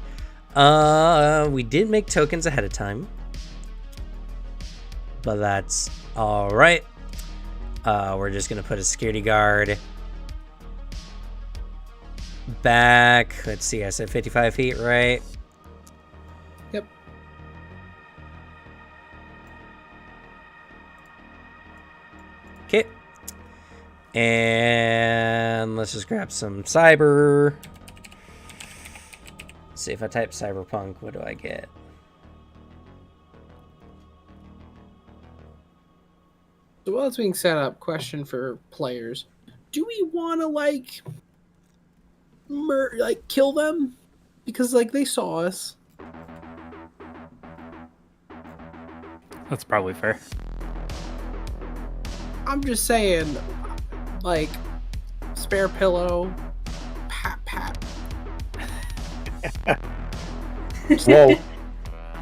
We did make tokens ahead of time, but that's all right. We're just gonna put a security guard back. Let's see. I said 55 feet, right? Yep. Okay. And let's just grab some cyber. Let's see if I type cyberpunk, what do I get? So while it's being set up, question for players: do we want to kill them because they saw us? That's probably fair. I'm just saying, spare pillow, pat pat. Well,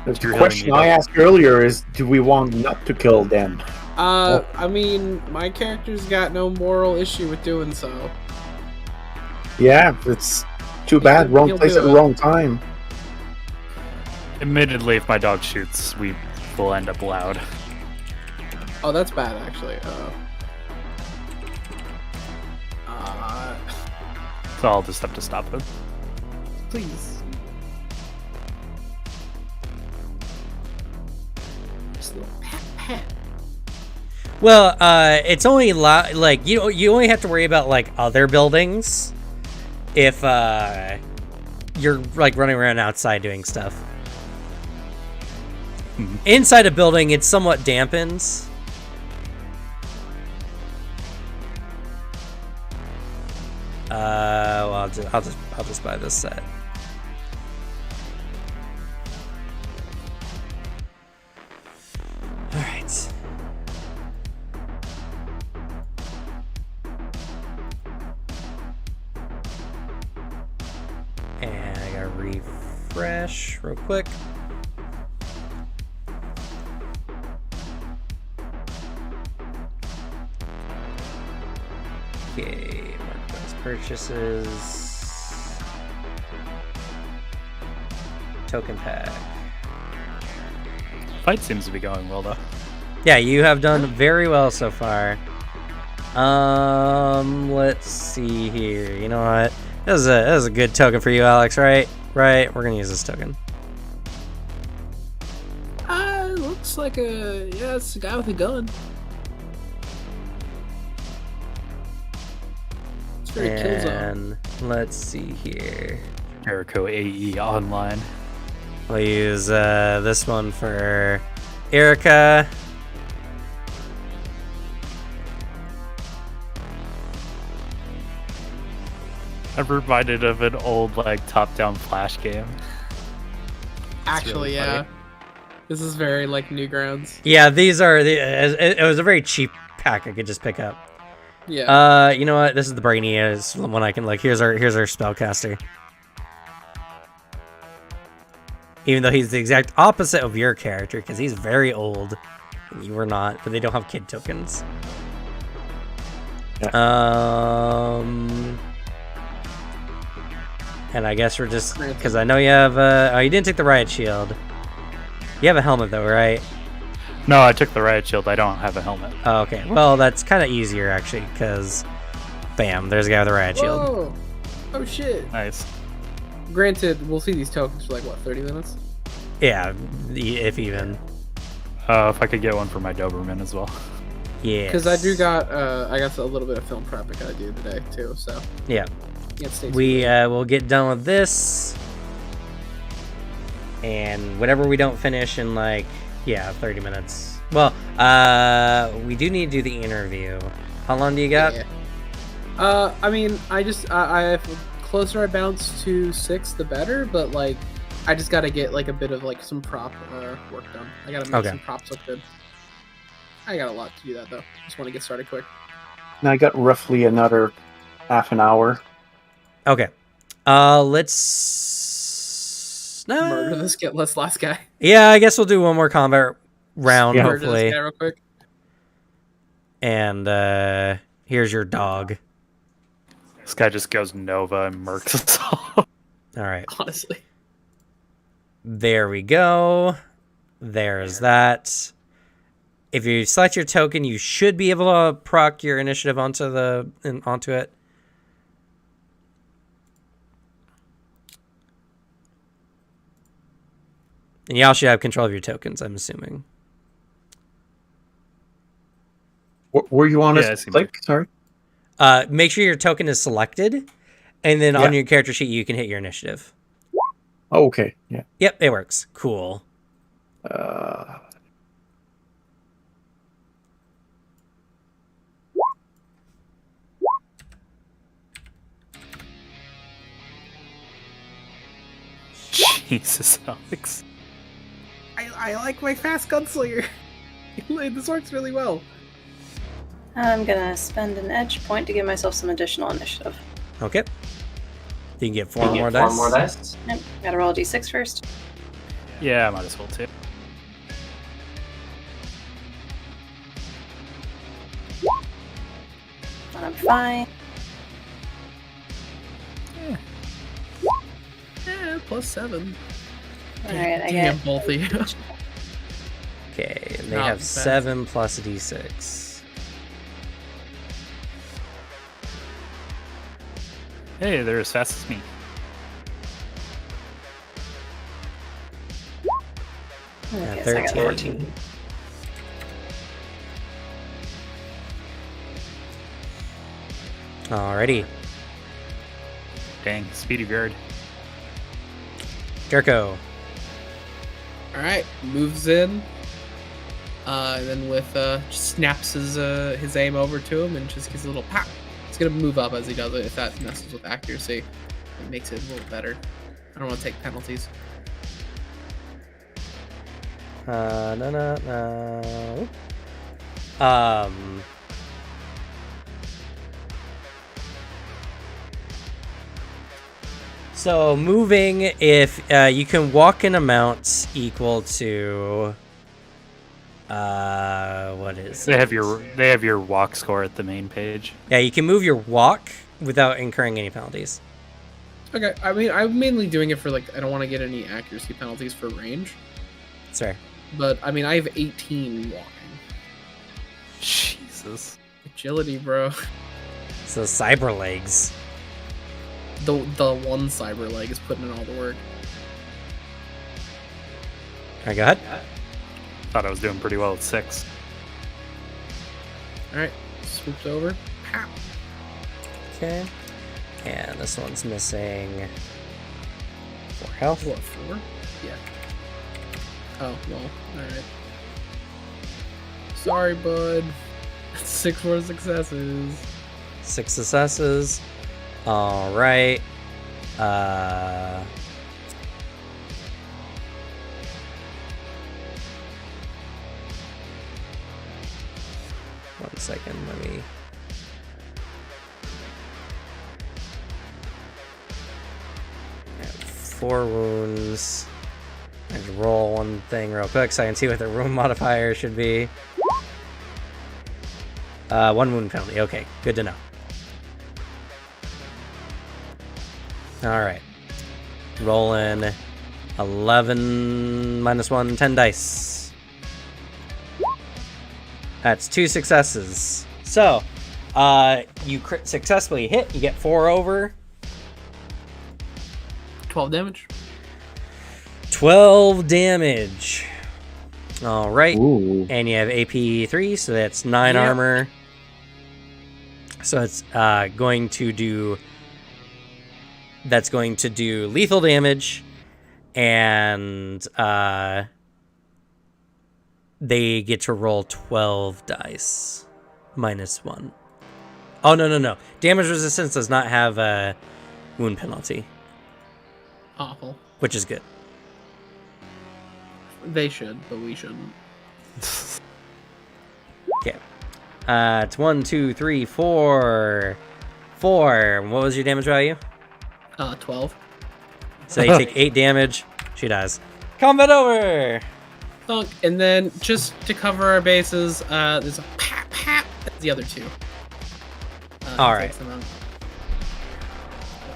the really question need I it. asked earlier is, do we want not to kill them? I mean, my character's got no moral issue with doing so. Yeah, it's too bad. Wrong He'll place do at the it. wrong time. Admittedly, if my dog shoots, we will end up loud. Oh, that's bad, actually. So I'll just have to stop it. Please. Just a little pat pat. Well, it's only you only have to worry about other buildings if you're running around outside doing stuff. Inside a building, it's somewhat dampens. Well, I'll just buy this set. All right. And I gotta refresh real quick. purchases. Token pack. Fight seems to be going well though. Yeah, you have done very well so far. Let's see here. You know what? That was a good token for you, Alex, right? Right, we're gonna use this token. Looks like it's a guy with a gun. It's very kill zone. And let's see here. Jericho AE online. We'll use this one for Erica. I'm reminded of an old like top-down Flash game. Actually, really yeah. funny. This is very like Newgrounds. Yeah, these are it was a very cheap pack I could just pick up. Yeah. You know what? This is the Brainy one I can like. Here's our spellcaster. Even though he's the exact opposite of your character, because he's very old, and you were not. But they don't have kid tokens. Yeah. And I guess we're just because I know you have. Oh, you didn't take the riot shield. You have a helmet though, right? No, I took the riot shield. I don't have a helmet. Oh, okay. Well, that's kind of easier actually, because, bam, there's a guy with a riot shield. Whoa! Oh shit! Nice. Granted, we'll see these tokens for like what, 30 minutes? Yeah, if even. If I could get one for my Doberman as well. Yeah. Because I got a little bit of film prep I gotta do today too. So Yeah. can't stay too We late. will get done with this, and whatever we don't finish in 30 minutes. Well, we do need to do the interview. How long do you got? Yeah. I mean, I closer I bounce to 6, the better. But like, I just gotta get like a bit of like some prop work done. I gotta make some props look good. I got a lot to do that though. Just want to get started quick. And I got roughly another half an hour. Okay. Let's Murder this last guy. Yeah, I guess we'll do one more combat round, Yeah. Murder this hopefully. guy real quick. And here's your dog. This guy just goes Nova and murks us all. All right. Honestly. There we go. There's that. If you select your token, you should be able to proc your initiative onto it. And y'all should have control of your tokens, I'm assuming. Were you on Yeah, a it seems click? Sorry. Make sure your token is selected, and then on your character sheet you can hit your initiative. Oh, okay. Yeah. Yep, it works. Cool. Jesus, Alex. I like my fast gunslinger. This works really well. I'm gonna spend an edge point to give myself some additional initiative. Okay. You can get four more dice. Yep, gotta roll a d6 first. Yeah, I might as well too. And I'm fine. Yeah, +7. Alright, I Damn, get both of you. Okay, and they Not have bad. 7 plus a d6. Hey, they're as fast as me. Okay, so I got 14. Alrighty. Dang, speedy beard. Jericho. Alright, moves in. And then with just snaps his aim over to him and just gives a little pop. It's gonna move up as he does it if that messes with accuracy. It makes it a little better. I don't want to take penalties. No. So moving, if you can walk in amounts equal to what is They it? have your walk score at the main page. Yeah, you can move your walk without incurring any penalties. Okay, I mean, I'm mainly doing it for, like, I don't want to get any accuracy penalties for range. Sorry. But, I mean, I have 18 walking. Jesus. Agility, bro. So cyber legs. The one cyber leg is putting in all the work. Alright, go ahead. Thought I was doing pretty well at 6. Alright, swooped over. Pow. Okay. And this one's missing 4 health. What, 4? Yeah. Oh, well, alright. Sorry, bud. 6 more successes. 6 successes. Alright. One second, let me... I have 4 wounds. I just roll one thing real quick so I can see what the wound modifier should be. 1 wound penalty. Okay, good to know. Alright. Rolling 11 minus 1, 10 dice. That's 2 successes. So, you crit successfully hit, you get 4 over. 12 damage. 12 damage. Alright. Ooh. And you have AP 3, so that's 9 Yep. armor. So it's going to do... That's going to do lethal damage, and they get to roll 12 dice. Minus 1. Oh, no. Damage resistance does not have a wound penalty, Awful. which is good. They should, but we shouldn't. Okay. It's 1, 2, 3, 4. 4. What was your damage value? 12. So you take 8 damage. She dies. Combat over! Thunk. And then, just to cover our bases, there's a pat. That's the other 2. All right. takes them out.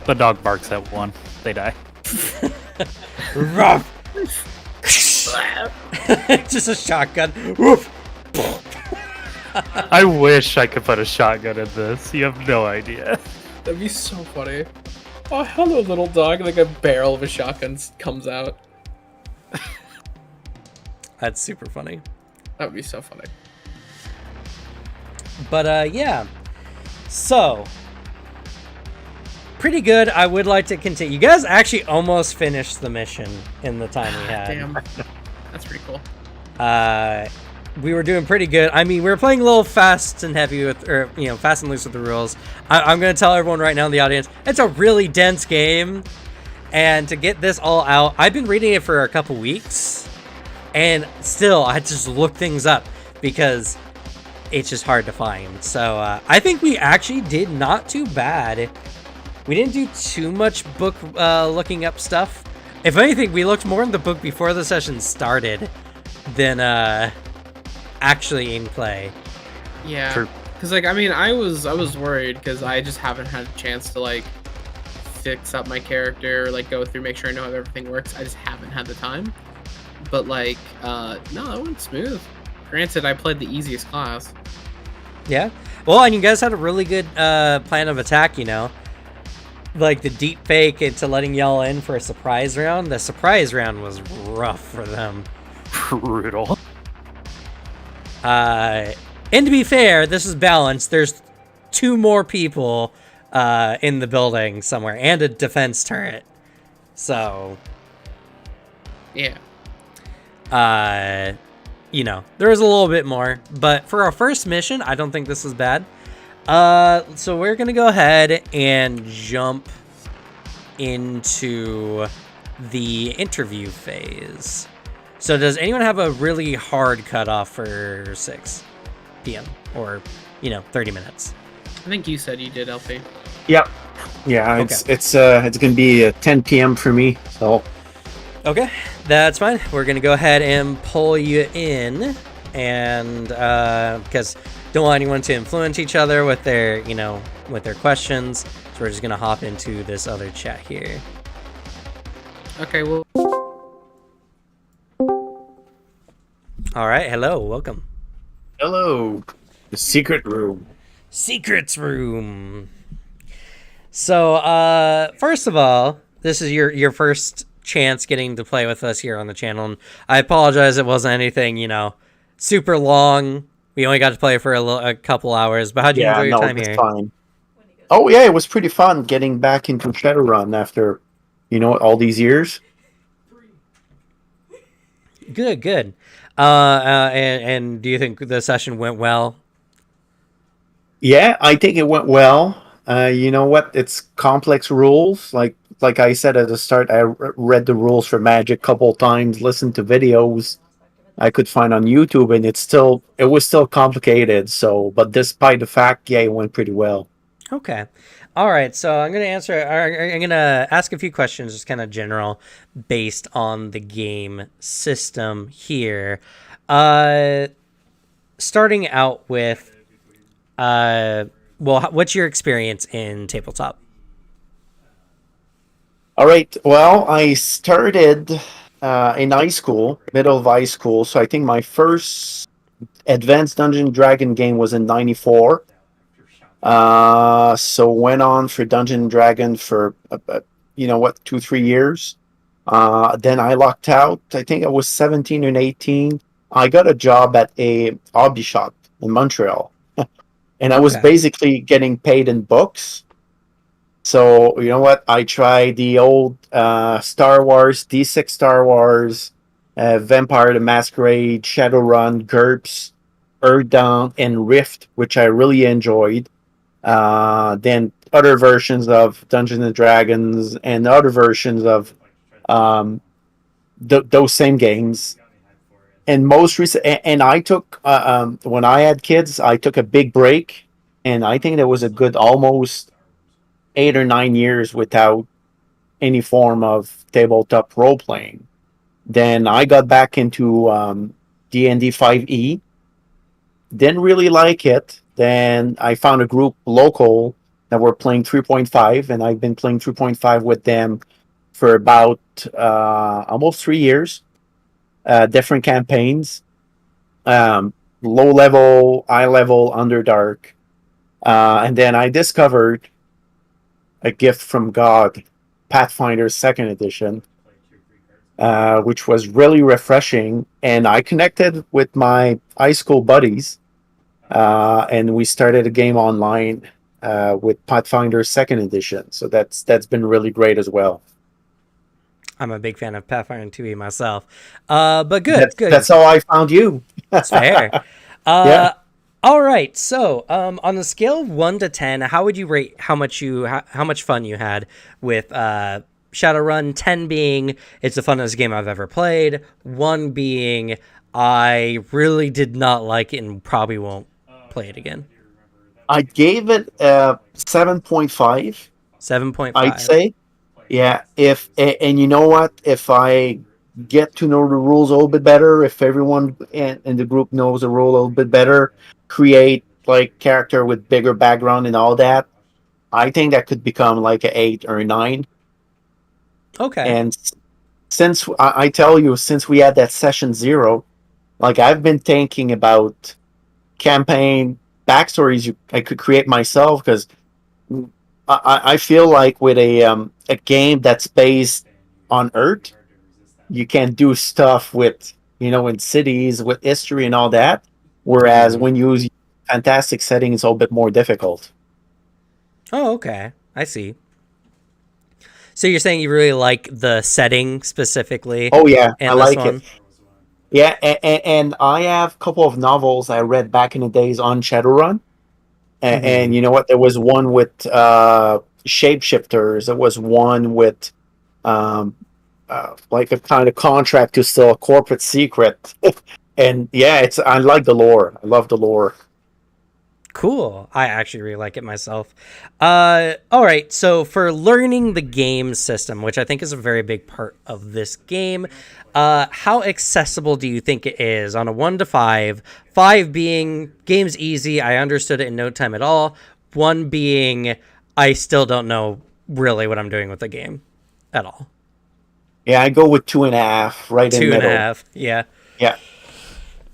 The dog barks at 1. They die. Ruff! Just a shotgun. Woof! I wish I could put a shotgun in this. You have no idea. That'd be so funny. Oh, hello, little dog. Like a barrel of a shotgun comes out. That's super funny. That would be so funny. But, yeah. So, pretty good. I would like to continue. You guys actually almost finished the mission in the time we had. Damn. That's pretty cool. We were doing pretty good. I mean, we were playing a little fast and heavy with, or, fast and loose with the rules. I'm going to tell everyone right now in the audience, it's a really dense game. And to get this all out, I've been reading it for a couple weeks. And still, I had to just look things up because it's just hard to find. So I think we actually did not too bad. We didn't do too much book looking up stuff. If anything, we looked more in the book before the session started than actually in play. Yeah. True. Because, like, I mean, I was worried because I just haven't had a chance to, like, fix up my character, like, go through, make sure I know how everything works. I just haven't had the time. But, like, no, that went smooth. Granted, I played the easiest class. Yeah. Well, and you guys had a really good plan of attack, Like the deep fake into letting y'all in for a surprise round. The surprise round was rough for them. Brutal. And to be fair, this is balanced. There's 2 more people in the building somewhere and a defense turret. So, Yeah. there was a little bit more. But for our first mission, I don't think this is bad. So we're going to go ahead and jump into the interview phase. So does anyone have a really hard cutoff for 6 p.m. or, 30 minutes? I think you said you did, LP. Yep. Yeah, it's gonna be 10 p.m. for me. So Okay, that's fine. We're going to go ahead and pull you in, and because don't want anyone to influence each other with their, with their questions. So we're just gonna hop into this other chat here. Okay, well, All right, hello, welcome. Hello. The secret room. Secrets room. So, first of all, this is your first chance getting to play with us here on the channel. And I apologize, it wasn't anything, super long. We only got to play for a couple hours. But how'd you enjoy your time that's here? fine. Oh yeah, it was pretty fun getting back into Shadowrun after, all these years. Good. And do you think the session went well? Yeah, I think it went well. You know what? It's complex rules. Like I said at the start, I read the rules for Magic a couple times, listened to videos I could find on YouTube, and it was still complicated. So, but despite the fact, yeah, it went pretty well. Okay. All right. So I'm gonna ask a few questions, just kind of general, based on the game system here. Starting out with, what's your experience in tabletop? All right. Well, I started in high school, middle of high school. So I think my first advanced Dungeon Dragon game was in '94. So went on for Dungeon Dragon for 2-3 years. Then I locked out. I think I was 17 and 18. I got a job at a hobby shop in Montreal, and I was Okay. basically getting paid in books. So you know what? I tried the old Star Wars, D6 Star Wars, Vampire the Masquerade, Shadowrun, GURPS, Earthbound, and Rift, which I really enjoyed. Then other versions of Dungeons and Dragons and other versions of those same games. And most recent, and I took when I had kids, I took a big break, and I think there was a good almost 8 or 9 years without any form of tabletop role playing. Then I got back into D&D 5e. Didn't really like it. Then I found a group local that were playing 3.5, and I've been playing 3.5 with them for about almost 3 years. Different campaigns, low level, high level, Underdark. And then I discovered a gift from God, Pathfinder 2nd Edition, which was really refreshing. And I connected with my high school buddies, and we started a game online with Pathfinder 2nd Edition. So that's been really great as well. I'm a big fan of Pathfinder 2e myself. But good. That's how I found you. That's fair. Yeah. All right. So, on the scale of 1 to 10, how would you rate how much fun you had with Shadowrun? 10 being it's the funnest game I've ever played. 1 being I really did not like it and probably won't play it again. I gave it 7.5. 7.5. I'd say. Yeah. And you know what? If I get to know the rules a little bit better, if everyone in the group knows the rule a little bit better, create like character with bigger background and all that, I think that could become like an 8 or a 9. Okay. And since I tell you, since we had that session 0, like I've been thinking about campaign backstories I could create myself, because I feel like with a game that's based on Earth, you can do stuff with in cities with history and all that. Whereas when you use fantastic settings, it's a little bit more difficult. Oh, okay. I see. So you're saying you really like the setting specifically? Oh yeah, in I this like one? it. Yeah, and I have a couple of novels I read back in the days on Shadowrun. And you know what? There was one with shapeshifters. There was one with like a kind of contract to steal a corporate secret. And yeah, I like the lore. I love the lore. Cool. I actually really like it myself. All right. So for learning the game system, which I think is a very big part of this game, how accessible do you think it is on a 1 to 5? 5 being game's easy. I understood it in no time at all. one being I still don't know really what I'm doing with the game at all. Yeah, I go with 2.5, right in Two the and a middle. half, yeah, Yeah.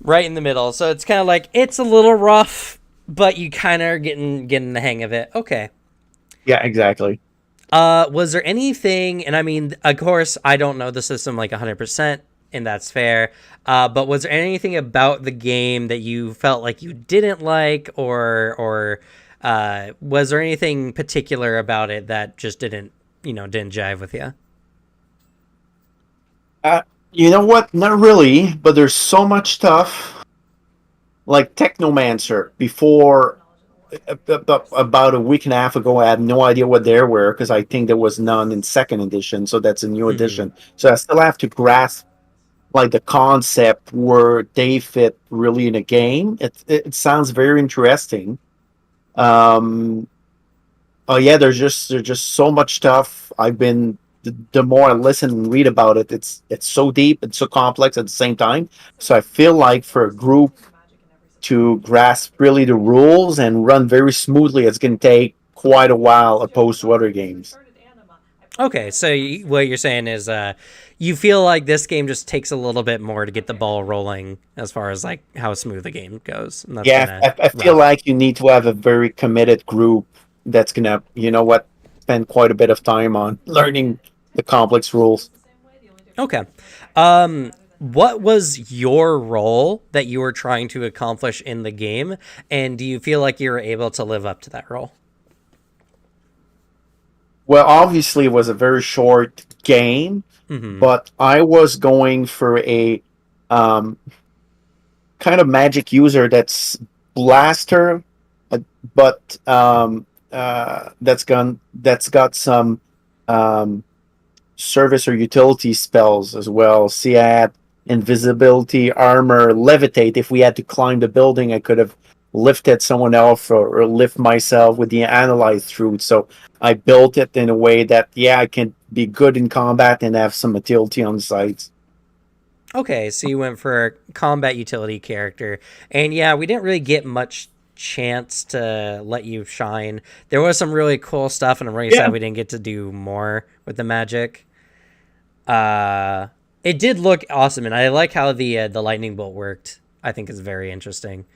right in the middle. So it's kind of like it's a little rough, but you kind of are getting the hang of it. Okay. Yeah, exactly. Was there anything, and I mean, of course, I don't know the system like 100%, and that's fair. But was there anything about the game that you felt like you didn't like, or was there anything particular about it that just didn't jive with you? Uh, you know what? Not really, but there's so much stuff like Technomancer. Before about a week and a half ago, I had no idea what there were because I think there was none in second edition, so that's a new Mm-hmm. edition. So I still have to grasp like the concept where they fit really in a game. It sounds very interesting. Um, oh yeah, there's just so much stuff. The more I listen and read about it, it's so deep and so complex at the same time. So I feel like for a group to grasp really the rules and run very smoothly, it's going to take quite a while opposed to other games. Okay, so what you're saying is you feel like this game just takes a little bit more to get the ball rolling as far as like how smooth the game goes, and that's Yeah, kind of I feel rough. like you need to have a very committed group that's gonna, you know what, spend quite a bit of time on learning the complex rules. Okay. What was your role that you were trying to accomplish in the game, and do you feel like you were able to live up to that role? Well, obviously, it was a very short game, Mm-hmm. but I was going for a um, kind of magic user that's blaster, uh, but that's got some um, service or utility spells as well. See, I had invisibility, armor, levitate. If we had to climb the building, I could have lifted someone else or lift myself with the analyze route. So I built it in a way that, yeah, I can be good in combat and have some utility on the sides. Okay, so you went for a combat utility character, and yeah, we didn't really get much chance to let you shine. There was some really cool stuff, and I'm really Yeah, sad we didn't get to do more with the magic. Uh, it did look awesome, and I like how the lightning bolt worked. I think is very interesting.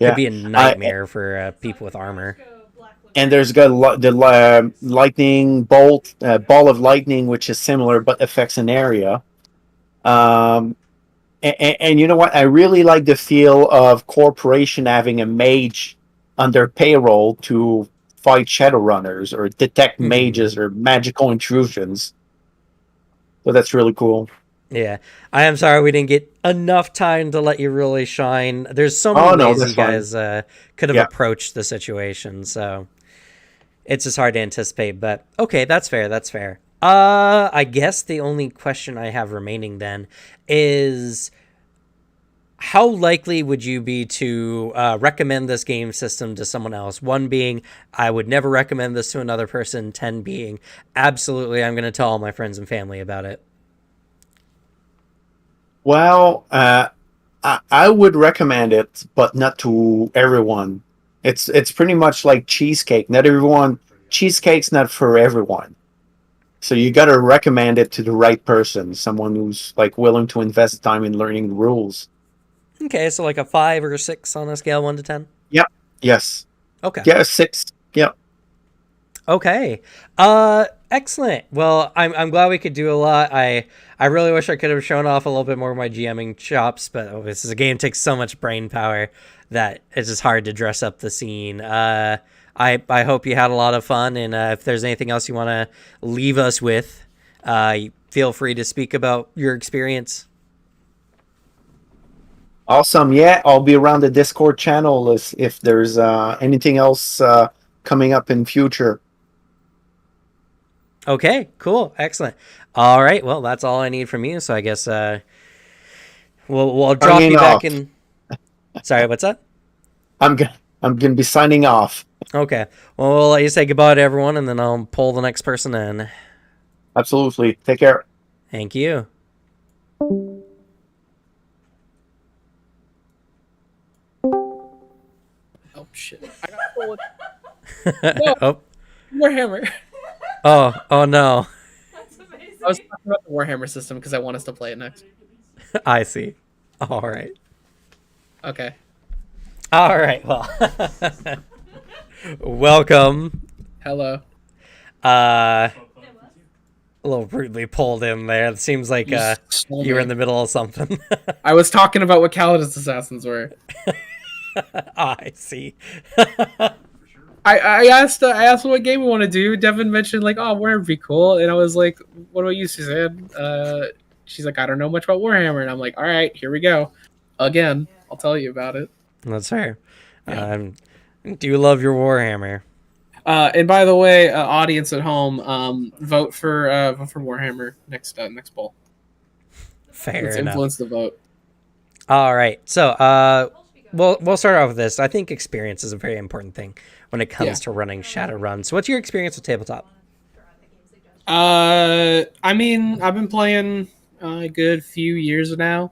Could yeah. be a I nightmare for people with armor. and there's got lightning bolt, ball of lightning, which is similar but affects an area. Um, and you know what? I really like the feel of corporation having a mage on their payroll to fight shadowrunners or detect Hmm. mages or magical intrusions. So that's really cool. Yeah, I am sorry we didn't get enough time to let you really shine. There's so many Oh no, ways that's you fine. guys could have Yeah. approached the situation, so it's just hard to anticipate. But okay, that's fair. That's fair. I guess the only question I have remaining then is how likely would you be to recommend this game system to someone else? One being, I would never recommend this to another person. 10 being, absolutely, I'm going to tell all my friends and family about it. Well, I would recommend it, but not to everyone. It's pretty much like cheesecake. Not everyone cheesecake's not for everyone. So you got to recommend it to the right person, someone who's like willing to invest time in learning the rules. Okay, so like a 5 or a 6 on a scale 1 to 10? Yep. Yes. Okay. Yeah, 6. Yep. Okay. Excellent. Well, I'm glad we could do a lot. I really wish I could have shown off a little bit more of my GMing chops, but this is a game that takes so much brain power that it's just hard to dress up the scene. I hope you had a lot of fun, and if there's anything else you want to leave us with, feel free to speak about your experience. Awesome. Yeah, I'll be around the Discord channel if there's anything else coming up in future. Okay, cool, excellent. All right, well, that's all I need from you. So I guess we'll drop Signing you back off. in. Sorry, what's that? I'm gonna be signing off. Okay. Well, we'll let you say goodbye to everyone, and then I'll pull the next person in. Absolutely. Take care. Thank you. Oh shit! I got pulled. Oh, Warhammer. oh no. I was talking about the Warhammer system because I want us to play it next. I see. All right. Okay. All right. Well, welcome. Hello. A little rudely pulled in there. It seems like You you stole were me. in the middle of something. I was talking about what Kaladin's assassins were. I see. I asked what game we want to do. Devin mentioned like, oh, Warhammer would be cool, and I was like, what about you, Suzanne? She's like, I don't know much about Warhammer, and I'm like, all right, here we go. Again, I'll tell you about it. That's fair. Yeah. Do you love your Warhammer? And by the way, audience at home, vote for Warhammer next poll. Fair Let's enough. influence the vote. All right. So, we'll start off with this. I think experience is a very important thing when it comes to running Shadowrun. So, what's your experience with tabletop? I mean, I've been playing a good few years now,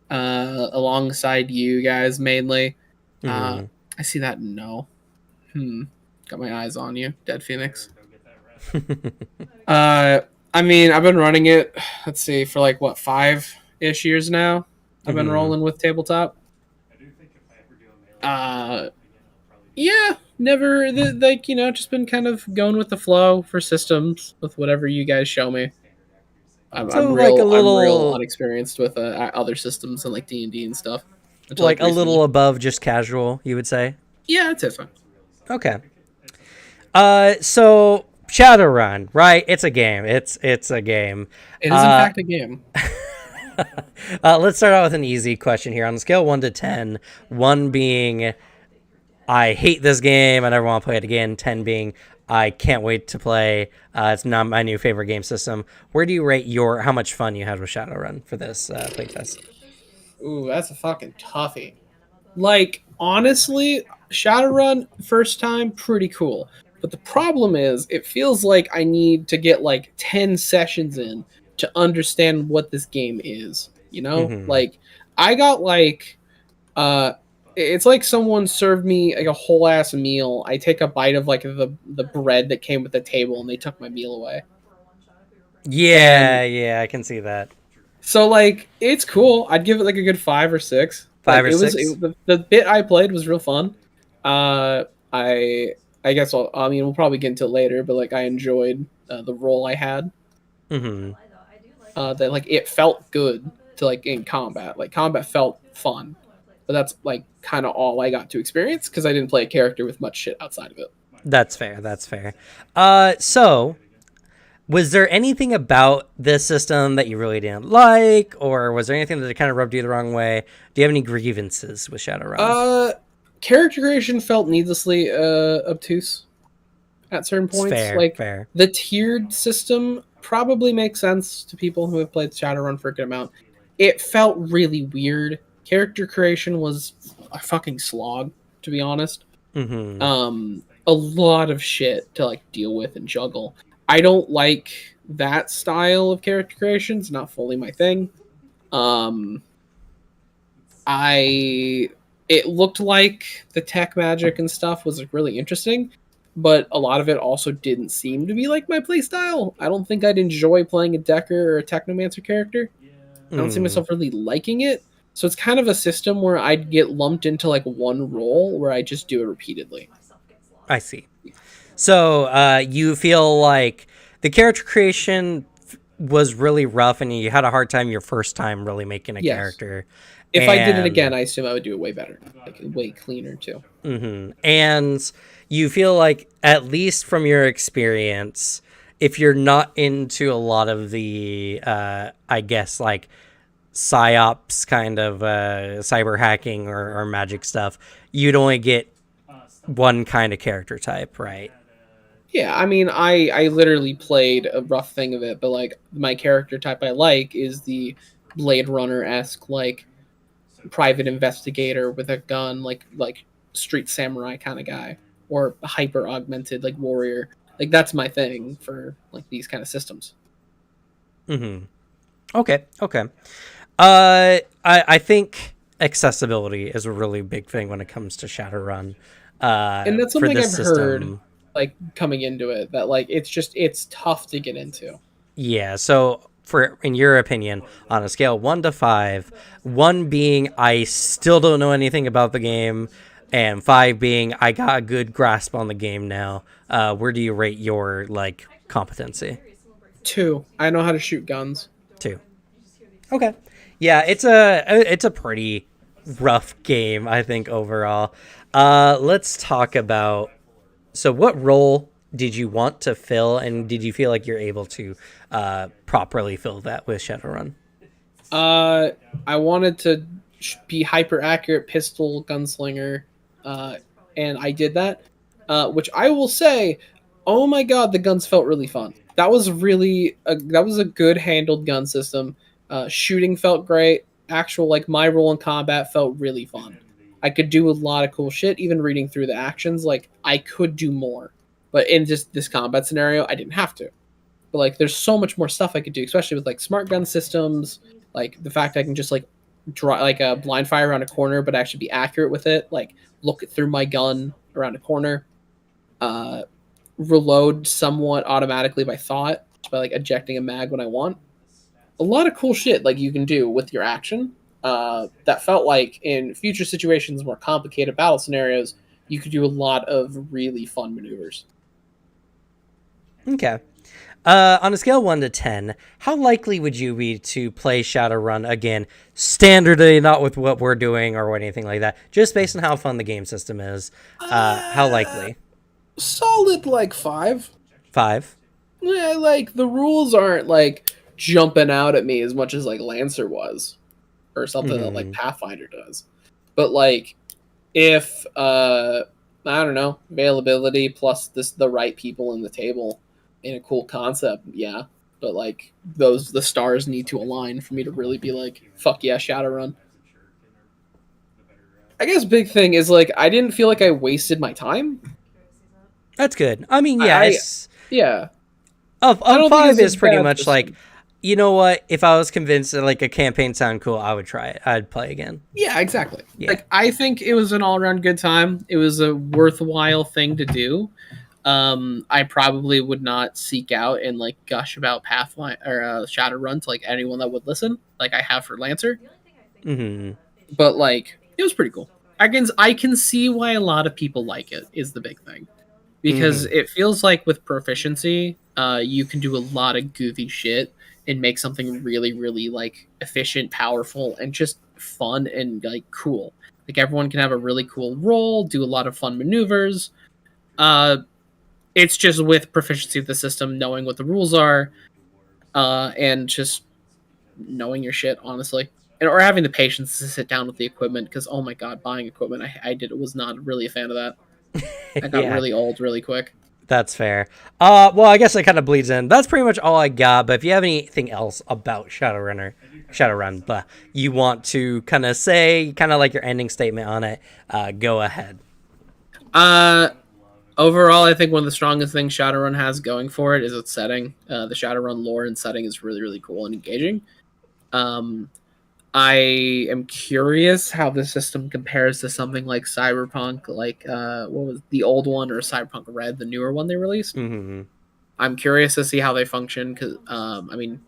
alongside you guys mainly. Mhm. I see that no. Got my eyes on you, Dead Phoenix. I mean, I've been running it, let's see, for like, what, 5-ish years now? I've been rolling with tabletop. Yeah, never, like, you know, just been kind of going with the flow for systems with whatever you guys show me. I'm So, real, like a I'm real little, unexperienced with other systems and like D&D and stuff. Until, like a recently. little above just casual, you would say? Yeah, that's it. Fine. Okay. So Shadowrun, right? It's a game. It's a game. It is in fact a game. Let's start out with an easy question here on the scale 1 to 10. 1 being, I hate this game. I never want to play it again. 10 being, I can't wait to play. It's not my new favorite game system. Where do you rate how much fun you had with Shadowrun for this playtest? Ooh, that's a fucking toughie. Like, honestly, Shadowrun, first time, pretty cool. But the problem is, it feels like I need to get like 10 sessions in to understand what this game is. You know? Like, I got like, it's like someone served me like a whole ass meal. I take a bite of like the bread that came with the table and they took my meal away. Yeah, I can see that. So like it's cool. I'd give it like a good 5 or 6. 5 like, or 6. The bit I played was real fun. I guess we'll probably get into it later, but like I enjoyed the role I had. That like it felt good to like in combat. Like combat felt fun, but that's like kind of all I got to experience because I didn't play a character with much shit outside of it. That's fair. So was there anything about this system that you really didn't like, or was there anything that kind of rubbed you the wrong way? Do you have any grievances with Shadowrun? Character creation felt needlessly obtuse at certain points. Fair. The tiered system probably makes sense to people who have played Shadowrun for a good amount. It felt really weird. Character creation was a fucking slog, to be honest. A lot of shit to like deal with and juggle. I don't like that style of character creation. It's not fully my thing. It looked like the tech magic and stuff was like really interesting, but a lot of it also didn't seem to be like my playstyle. I don't think I'd enjoy playing a Decker or a Technomancer character. I don't see myself really liking it. So it's kind of a system where I'd get lumped into like one role where I just do it repeatedly. I see. So you feel like the character creation was really rough and you had a hard time your first time really making a character. If I did it again, I assume I would do it way better, like way cleaner too. And you feel like, at least from your experience, if you're not into a lot of the, I guess, like psyops kind of cyber hacking or magic stuff, you'd only get one kind of character type, right? Yeah, I mean, I literally played a rough thing of it, but like my character type I like is the Blade Runner-esque, like private investigator with a gun, like street samurai kind of guy, or hyper augmented like warrior. Like that's my thing for like these kind of systems. Okay. I think accessibility is a really big thing when it comes to Shadowrun. And that's for something this I've heard, system. like coming into it, that like it's tough to get into. Yeah, so in your opinion, on a scale 1 to 5, 1 being I still don't know anything about the game, and 5 being I got a good grasp on the game now, where do you rate your like competency? 2, I know how to shoot guns. 2. Okay. Yeah, it's a pretty rough game, I think, overall. Let's talk about, so what role did you want to fill, and did you feel like you're able to properly fill that with Shadowrun? I wanted to be hyper accurate pistol gunslinger, and I did that. Which I will say, oh my god, the guns felt really fun. That was a good handled gun system. Shooting felt great. Actual like my role in combat felt really fun. I could do a lot of cool shit. Even reading through the actions, like I could do more, but in just this combat scenario, I didn't have to. But like, there's so much more stuff I could do, especially with like smart gun systems, like the fact I can just like draw like a blind fire around a corner, but actually be accurate with it. Like look through my gun around a corner, uh, reload somewhat automatically by thought, just by like ejecting a mag when I want. A lot of cool shit like you can do with your action. That felt like in future situations, more complicated battle scenarios, you could do a lot of really fun maneuvers. Okay. On a scale of 1 to 10, how likely would you be to play Shadowrun again, standardly, not with what we're doing or anything like that, just based on how fun the game system is? How likely? Solid like 5. 5. Yeah, like the rules aren't like jumping out at me as much as like Lancer was, or something that like Pathfinder does. But like, if I don't know, availability plus the right people in the table in a cool concept, yeah. But like the stars need to align for me to really be like, fuck yeah, Shadowrun. I guess big thing is like I didn't feel like I wasted my time. That's good. I mean, yeah, Yeah. Of I don't think 5 it's is a pretty bad much system. like, you know what? If I was convinced that like a campaign sounded cool, I would try it. I'd play again. Yeah, exactly. Yeah. Like I think it was an all around good time. It was a worthwhile thing to do. I probably would not seek out and like gush about Pathfinder or Shadowrun to like anyone that would listen, like I have for Lancer. Mm-hmm. But like it was pretty cool. I can see why a lot of people like it. Is the big thing, because it feels like with proficiency, you can do a lot of goofy shit and make something really, really like efficient, powerful, and just fun and like cool. Like everyone can have a really cool role, do a lot of fun maneuvers. It's just with proficiency of the system, knowing what the rules are, and just knowing your shit, honestly. Or having the patience to sit down with the equipment, because oh my god, buying equipment was not really a fan of that. I got Yeah. really old really quick. That's fair. Well, I guess it kind of bleeds in. That's pretty much all I got. But if you have anything else about Shadowrun, but you want to kind of say, kind of like your ending statement on it, go ahead. Overall, I think one of the strongest things Shadowrun has going for it is its setting. The Shadowrun lore and setting is really, really cool and engaging. I am curious how the system compares to something like Cyberpunk, like what was the old one, or Cyberpunk Red, the newer one they released. Mm-hmm. I'm curious to see how they function because, I mean,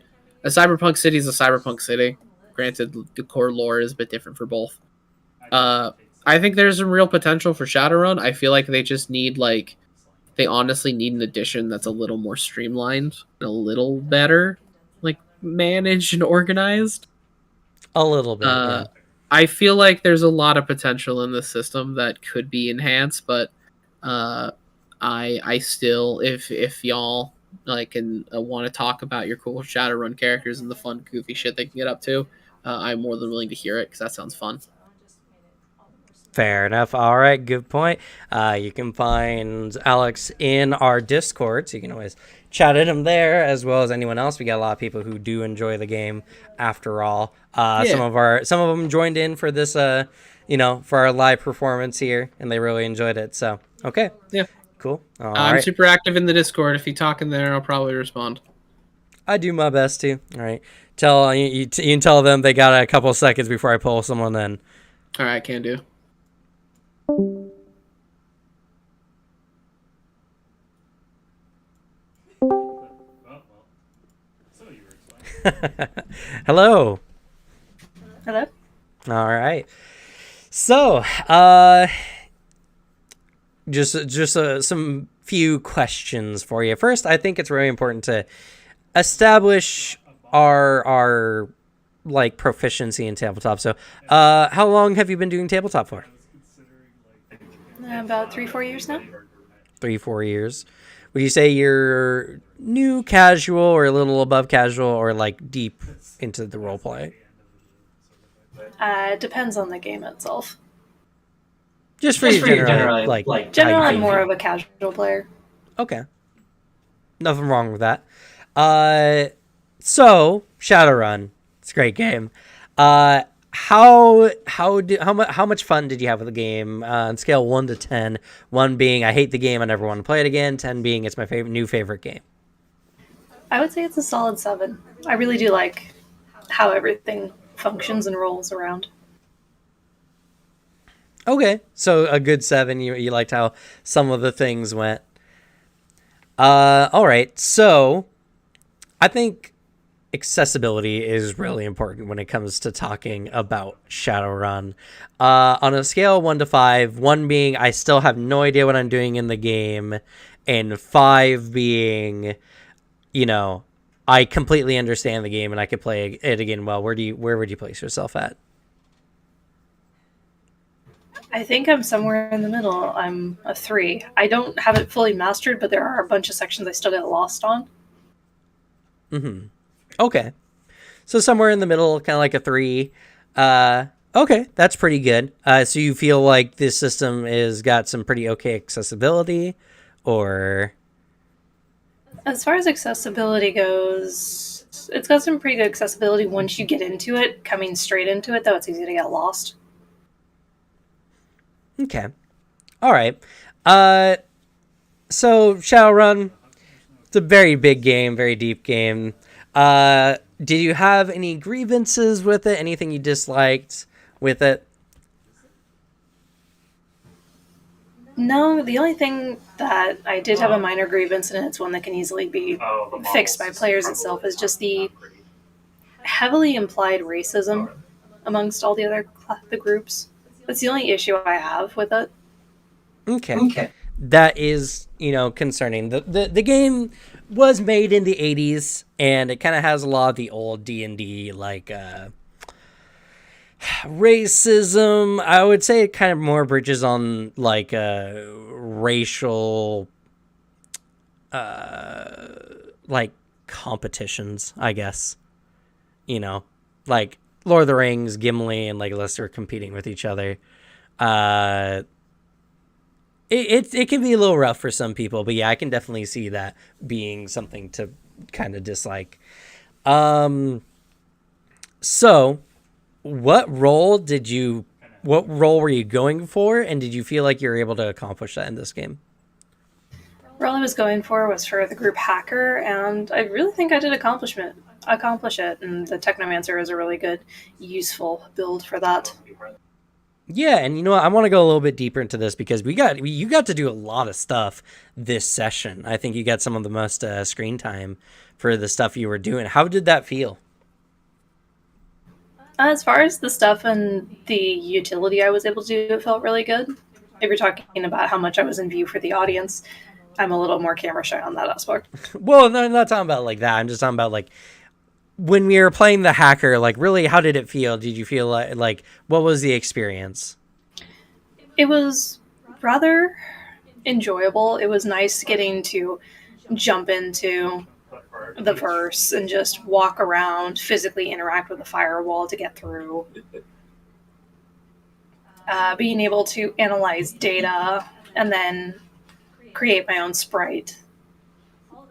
a Cyberpunk city is a Cyberpunk city. Granted, the core lore is a bit different for both. I think there's some real potential for Shadowrun. I feel like they just need they honestly need an addition that's a little more streamlined, and a little better, like managed and organized. A little bit, yeah. I feel like there's a lot of potential in this system that could be enhanced, but I still, if y'all like and want to talk about your cool Shadowrun characters and the fun goofy shit they can get up to, I'm more than willing to hear it because that sounds fun. Fair enough. All right, good point. You can find Alex in our Discord, so you can always chat at him there, as well as anyone else. We got a lot of people who do enjoy the game. After all, some of them joined in for this, for our live performance here, and they really enjoyed it. So, okay, yeah, cool. I'm super active in the Discord. If you talk in there, I'll probably respond. I do my best to. All right, you can tell them they got a couple seconds before I pull someone in. All right, can do. Hello. Hello? All right. So, some few questions for you. First, I think it's really important to establish our like proficiency in tabletop. So, how long have you been doing tabletop for? About 3-4 years now. 3-4 years. Would you say you're new casual or a little above casual or like deep into the role play? It depends on the game itself. Just for you generally, like how you Generally, I'm feel. more of a casual player. Okay. Nothing wrong with that. So Shadowrun, it's a great game. How much fun did you have with the game on scale 1 to 10? 1 being I hate the game, I never want to play it again. 10 being it's my new favorite game. I would say it's a solid 7. I really do like how everything functions and rolls around. Okay, so a good 7. You liked how some of the things went. All right, so I think accessibility is really important when it comes to talking about Shadowrun. On a scale of 1 to 5, 1 being I still have no idea what I'm doing in the game, and 5 being, I completely understand the game and I could play it again well. Where would you place yourself at? I think I'm somewhere in the middle. I'm a 3. I don't have it fully mastered, but there are a bunch of sections I still get lost on. Mm-hmm. Okay. So somewhere in the middle, kind of like a 3. Okay, that's pretty good. So you feel like this system is got some pretty okay accessibility, or? As far as accessibility goes, it's got some pretty good accessibility once you get into it. Coming straight into it, though, it's easy to get lost. Okay. All right. So Shadowrun, it's a very big game, very deep game. Did you have any grievances with it? Anything you disliked with it? No, the only thing that I did have a minor grievance, and it's one that can easily be fixed by players itself, is just the heavily implied racism amongst all the groups. That's the only issue I have with it. Okay. That is, concerning. The game was made in the 80s, and it kind of has a lot of the old D&D, like, racism. I would say it kind of more bridges on, like, racial, like, competitions, I guess. Like, Lord of the Rings, Gimli, and Legolas are competing with each other. It can be a little rough for some people, but yeah, I can definitely see that being something to kind of dislike. So what role were you going for, and did you feel like you were able to accomplish that in this game? The role I was going for was for the group hacker, and I really think I did accomplish it, and the Technomancer is a really good, useful build for that. Yeah, and you know what? I want to go a little bit deeper into this because you got to do a lot of stuff this session. I think you got some of the most screen time for the stuff you were doing. How did that feel? As far as the stuff and the utility I was able to do, it felt really good. If you're talking about how much I was in view for the audience, I'm a little more camera shy on that aspect. Well, no, I'm not talking about like that. I'm just talking about like when we were playing the hacker, like really, how did it feel? Did you feel like what was the experience? It was rather enjoyable. It was nice getting to jump into the verse and just walk around, physically interact with the firewall to get through. Being able to analyze data and then create my own sprite.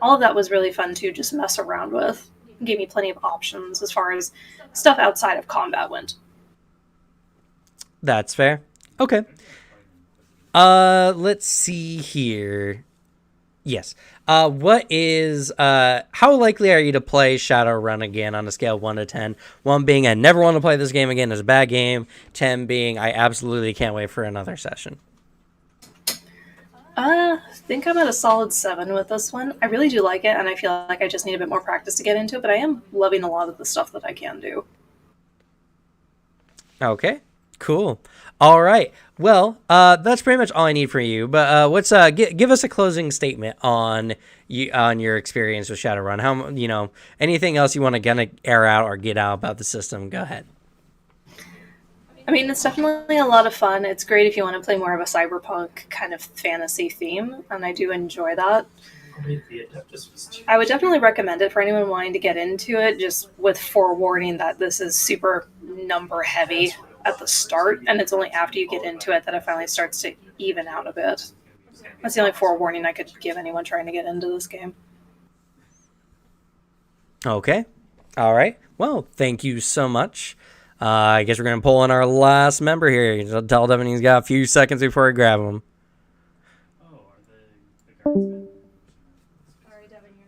All of that was really fun to just mess around with. It gave me plenty of options as far as stuff outside of combat went. That's fair. Okay. Let's see here. Yes. What is how likely are you to play Shadowrun again on a scale of 1 to 10? 1 being I never want to play this game again, it's a bad game. 10 being I absolutely can't wait for another session. I think I'm at a solid 7 with this one. I really do like it, and I feel like I just need a bit more practice to get into it, but I am loving a lot of the stuff that I can do. Okay, cool. All right. Well, that's pretty much all I need from you. But what's give us a closing statement on your experience with Shadowrun. How anything else you want to kind of air out or get out about the system? Go ahead. I mean, it's definitely a lot of fun. It's great if you want to play more of a cyberpunk kind of fantasy theme, and I do enjoy that. I would definitely recommend it for anyone wanting to get into it, just with forewarning that this is super number heavy at the start, and it's only after you get into it that it finally starts to even out a bit. That's the only forewarning I could give anyone trying to get into this game. Okay. All right. Well, thank you so much. I guess we're going to pull in our last member here. Tell Devin he's got a few seconds before I grab him. Sorry, Devin, you're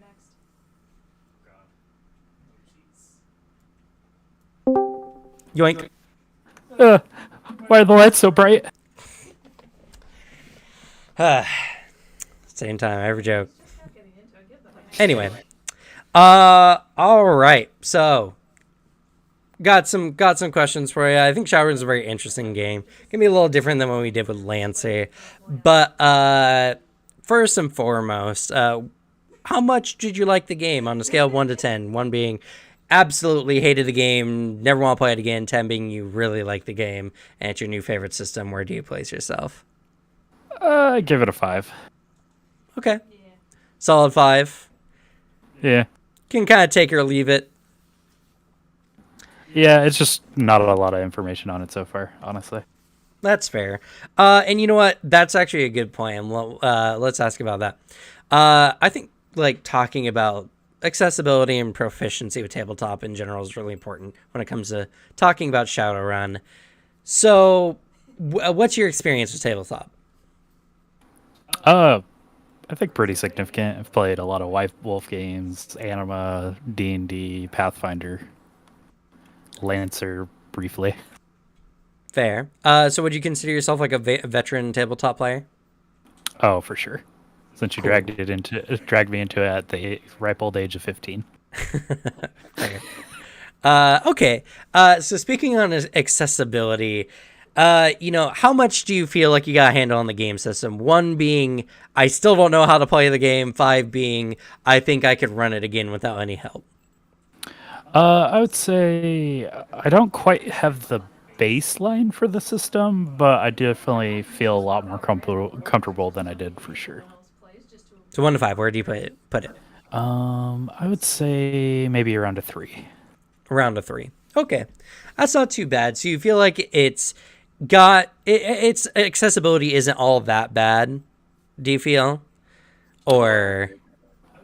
next. Yoink. Why are the lights so bright? Same time, every joke. Anyway. All right. So, got some questions for you. I think Shadowrun's a very interesting game. Gonna be a little different than what we did with Lancer. But first and foremost, how much did you like the game on a scale of 1 to 10? 1 being absolutely hated the game, never want to play it again. 10 being you really like the game and it's your new favorite system. Where do you place yourself? Give it a 5. Okay. Solid 5. Yeah. Can kind of take it or leave it. Yeah, it's just not a lot of information on it so far, honestly. That's fair. And you know what? That's actually a good plan. Let's ask about that. I think like talking about accessibility and proficiency with tabletop in general is really important when it comes to talking about Shadowrun. So, what's your experience with tabletop? I think pretty significant. I've played a lot of White Wolf games, Anima, D&D, Pathfinder, Lancer, briefly. Fair. So would you consider yourself like a veteran tabletop player? Oh, for sure. Since you Cool. dragged me into it at the ripe old age of 15. Fair. Okay. So speaking on accessibility, how much do you feel like you got a handle on the game system? 1 being, I still don't know how to play the game. 5 being, I think I could run it again without any help. I would say I don't quite have the baseline for the system, but I definitely feel a lot more comfortable than I did for sure. So 1 to 5, where do you put it? I would say maybe around a 3. Around a 3. Okay. That's not too bad. So you feel like it's its accessibility isn't all that bad, do you feel? Or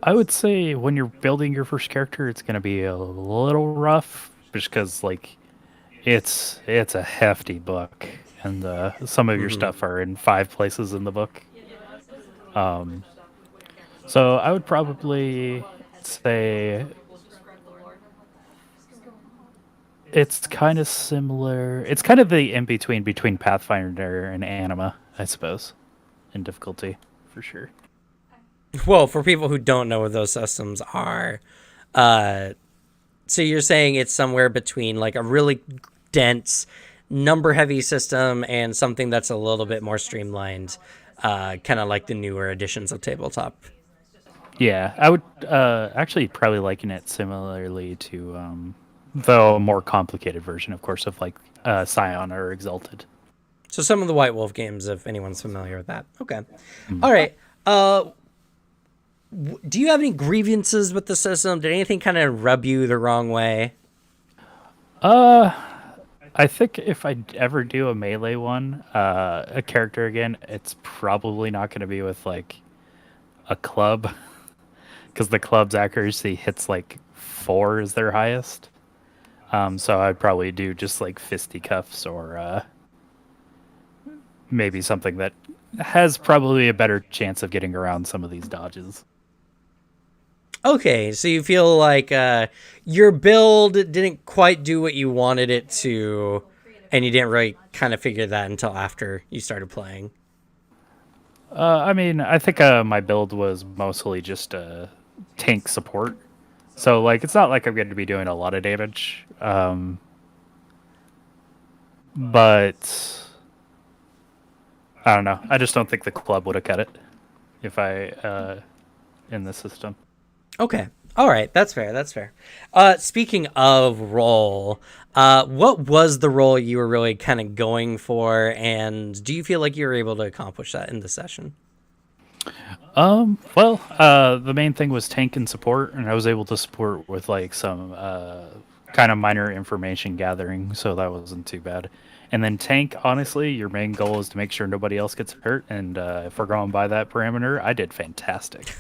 I would say when you're building your first character, it's going to be a little rough, just because like it's a hefty book, and some of your stuff are in 5 places in the book. So I would probably say it's kind of similar. It's kind of the in between Pathfinder and Anima, I suppose, in difficulty for sure. well, for people who don't know what those systems are, so you're saying it's somewhere between like a really dense, number-heavy system and something that's a little bit more streamlined, kind of like the newer editions of tabletop. Yeah, I would actually probably liken it similarly to, though a more complicated version, of course, of like Scion or Exalted. So some of the White Wolf games, if anyone's familiar with that. Okay. All right. Do you have any grievances with the system? Did anything kind of rub you the wrong way? I think if I ever do a melee one, a character again, it's probably not going to be with like a club, because the club's accuracy hits like 4 is their highest. So I'd probably do just like fisticuffs or maybe something that has probably a better chance of getting around some of these dodges. Okay, so you feel like your build didn't quite do what you wanted it to, and you didn't really kind of figure that until after you started playing. I mean, I think my build was mostly just tank support. So, like, it's not like I'm going to be doing a lot of damage. But I don't know. I just don't think the club would have cut it if I in this system. Okay. All right. That's fair. That's fair. Speaking of role, what was the role you were really kind of going for, and do you feel like you were able to accomplish that in the session? Well, the main thing was tank and support, and I was able to support with like some kind of minor information gathering, so that wasn't too bad. And then tank, honestly, your main goal is to make sure nobody else gets hurt, and if we're going by that parameter, I did fantastic.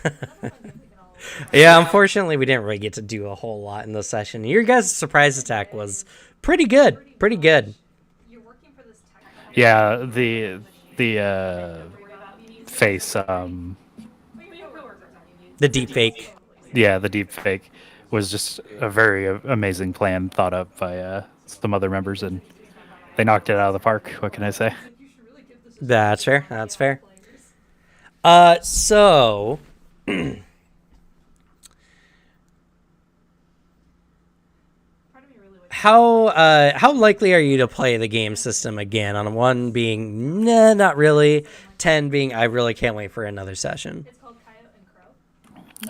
Yeah, unfortunately, we didn't really get to do a whole lot in the session. Your guys' surprise attack was pretty good. Pretty good. Yeah, the face, The deep fake. yeah, the deep fake was just a very amazing plan thought up by some other members, and they knocked it out of the park. What can I say? That's fair. That's fair. So how likely are you to play the game system again? On 1 being nah, not really, 10 being I really can't wait for another session.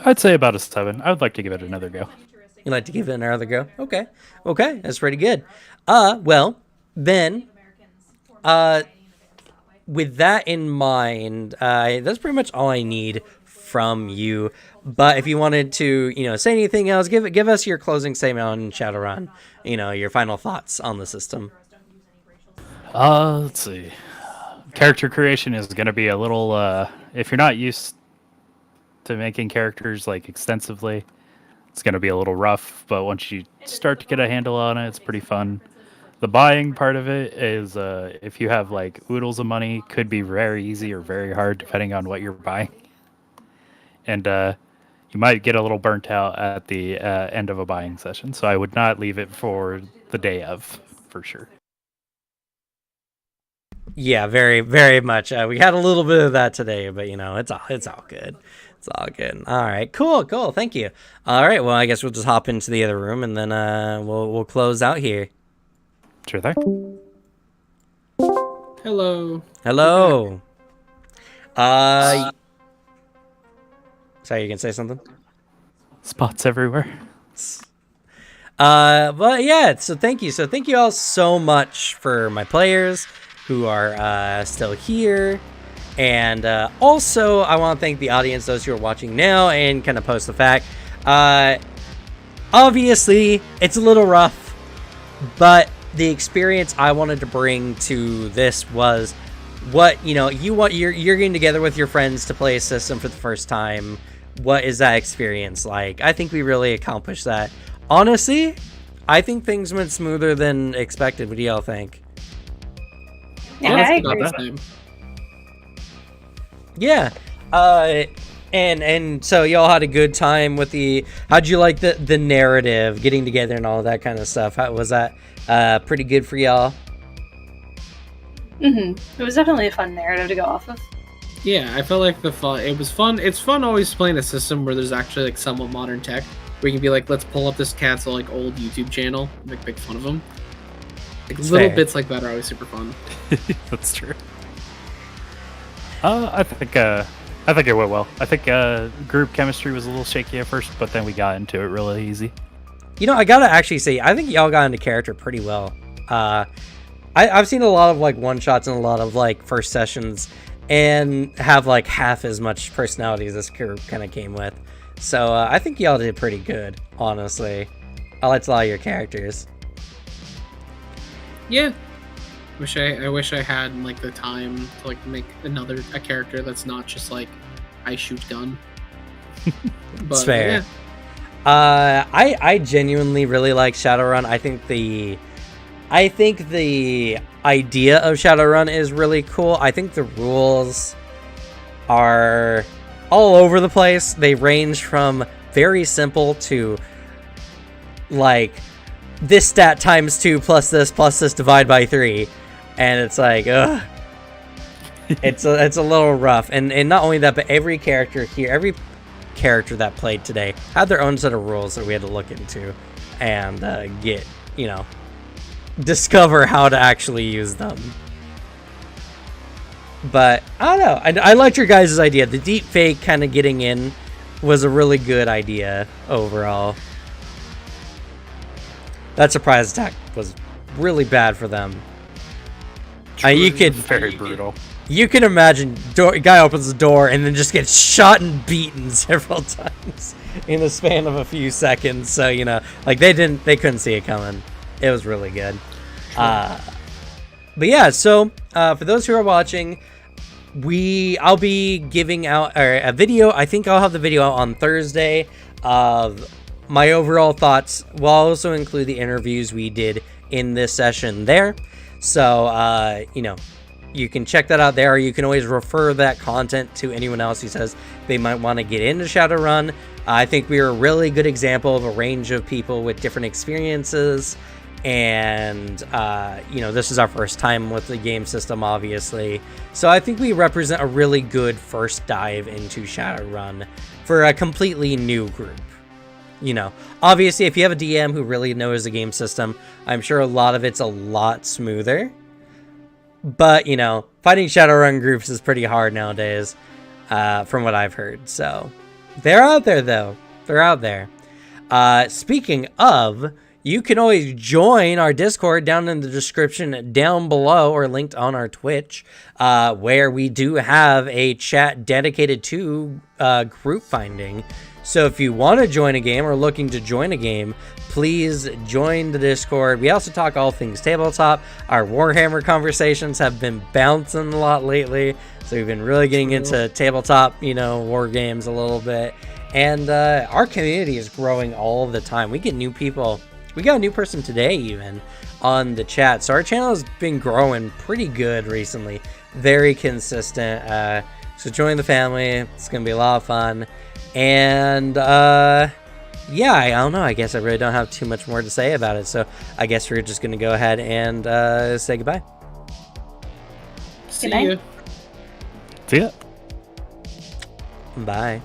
I'd say about a 7. I would like to give it another go. You like to give it another go? Okay. Okay, that's pretty good. Well, then, with that in mind, that's pretty much all I need from you. But if you wanted to, say anything else, give us your closing statement on Shadowrun. Your final thoughts on the system. Let's see. Character creation is going to be a little, if you're not used to making characters like extensively, it's going to be a little rough, but once you start to get a handle on it, it's pretty fun. The buying part of it is, if you have like oodles of money, could be very easy or very hard depending on what you're buying. And you might get a little burnt out at the end of a buying session, so I would not leave it for the day of, for sure. Yeah, very, very much. We had a little bit of that today, but it's all good. It's all good. All right, cool. Thank you. All right, well, I guess we'll just hop into the other room and then we'll close out here. Sure thing. Hello. Sorry, you can say something? Spots everywhere. But yeah, so thank you. So thank you all so much for my players who are still here. And also, I want to thank the audience, those who are watching now, and kind of post the fact. Obviously, it's a little rough, but the experience I wanted to bring to this was what you're getting together with your friends to play a system for the first time. What is that experience like? I think we really accomplished that. Honestly, I think things went smoother than expected. What do y'all think? Yeah, I agree. Yeah. And so y'all had a good time with how'd you like the narrative, getting together and all that kind of stuff? How was that pretty good for y'all? It was definitely a fun narrative to go off of. Yeah, I felt like it was fun. It's fun always playing a system where there's actually like somewhat modern tech, where you can be like, let's pull up this cancel like old YouTube channel, and make fun of them. Like little bits like that are always super fun. That's true. I think it went well. I think group chemistry was a little shaky at first, but then we got into it really easy. I gotta actually say, I think y'all got into character pretty well. I've seen a lot of like one shots and a lot of like first sessions, and have like half as much personality as this group kind of came with. So I think y'all did pretty good, honestly. I liked a lot of your characters. Yeah. I wish I had like the time to like make a character that's not just like I shoot gun. But, it's fair. Yeah. I genuinely really like Shadowrun. I think the idea of Shadowrun is really cool. I think the rules are all over the place. They range from very simple to like this stat times 2 plus this divide by 3. And it's like, ugh. it's a little rough, and not only that, but every character that played today had their own set of rules that we had to look into and get, discover how to actually use them. But I don't know. I liked your guys' idea. The deep fake kind of getting in was a really good idea overall. That surprise attack was really bad for them. You could Very brutal. You can imagine guy opens the door and then just gets shot and beaten several times in the span of a few seconds. So like they couldn't see it coming. It was really good. But yeah, so for those who are watching, I'll be giving out a video. I think I'll have the video out on Thursday of my overall thoughts. We'll also include the interviews we did in this session there. So, you can check that out there, or you can always refer that content to anyone else who says they might want to get into Shadowrun. I think we are a really good example of a range of people with different experiences. And, this is our first time with the game system, obviously. So I think we represent a really good first dive into Shadowrun for a completely new group. Obviously, if you have a DM who really knows the game system, I'm sure a lot of it's a lot smoother. But, fighting Shadowrun groups is pretty hard nowadays, from what I've heard. So, they're out there, though. They're out there. Speaking of, you can always join our Discord down in the description down below, or linked on our Twitch, where we do have a chat dedicated to group finding. So if you want to join a game or looking to join a game, please join the Discord. We also talk all things tabletop. Our Warhammer conversations have been bouncing a lot lately, so we've been really getting into tabletop, war games a little bit. And our community is growing all the time. We get new people. We got a new person today even on the chat. So our channel has been growing pretty good recently. Very consistent. So join the family. It's going to be a lot of fun. And yeah, I don't know. I guess I really don't have too much more to say about it. So I guess we're just going to go ahead and say goodbye. See Good night. you. See ya. Bye.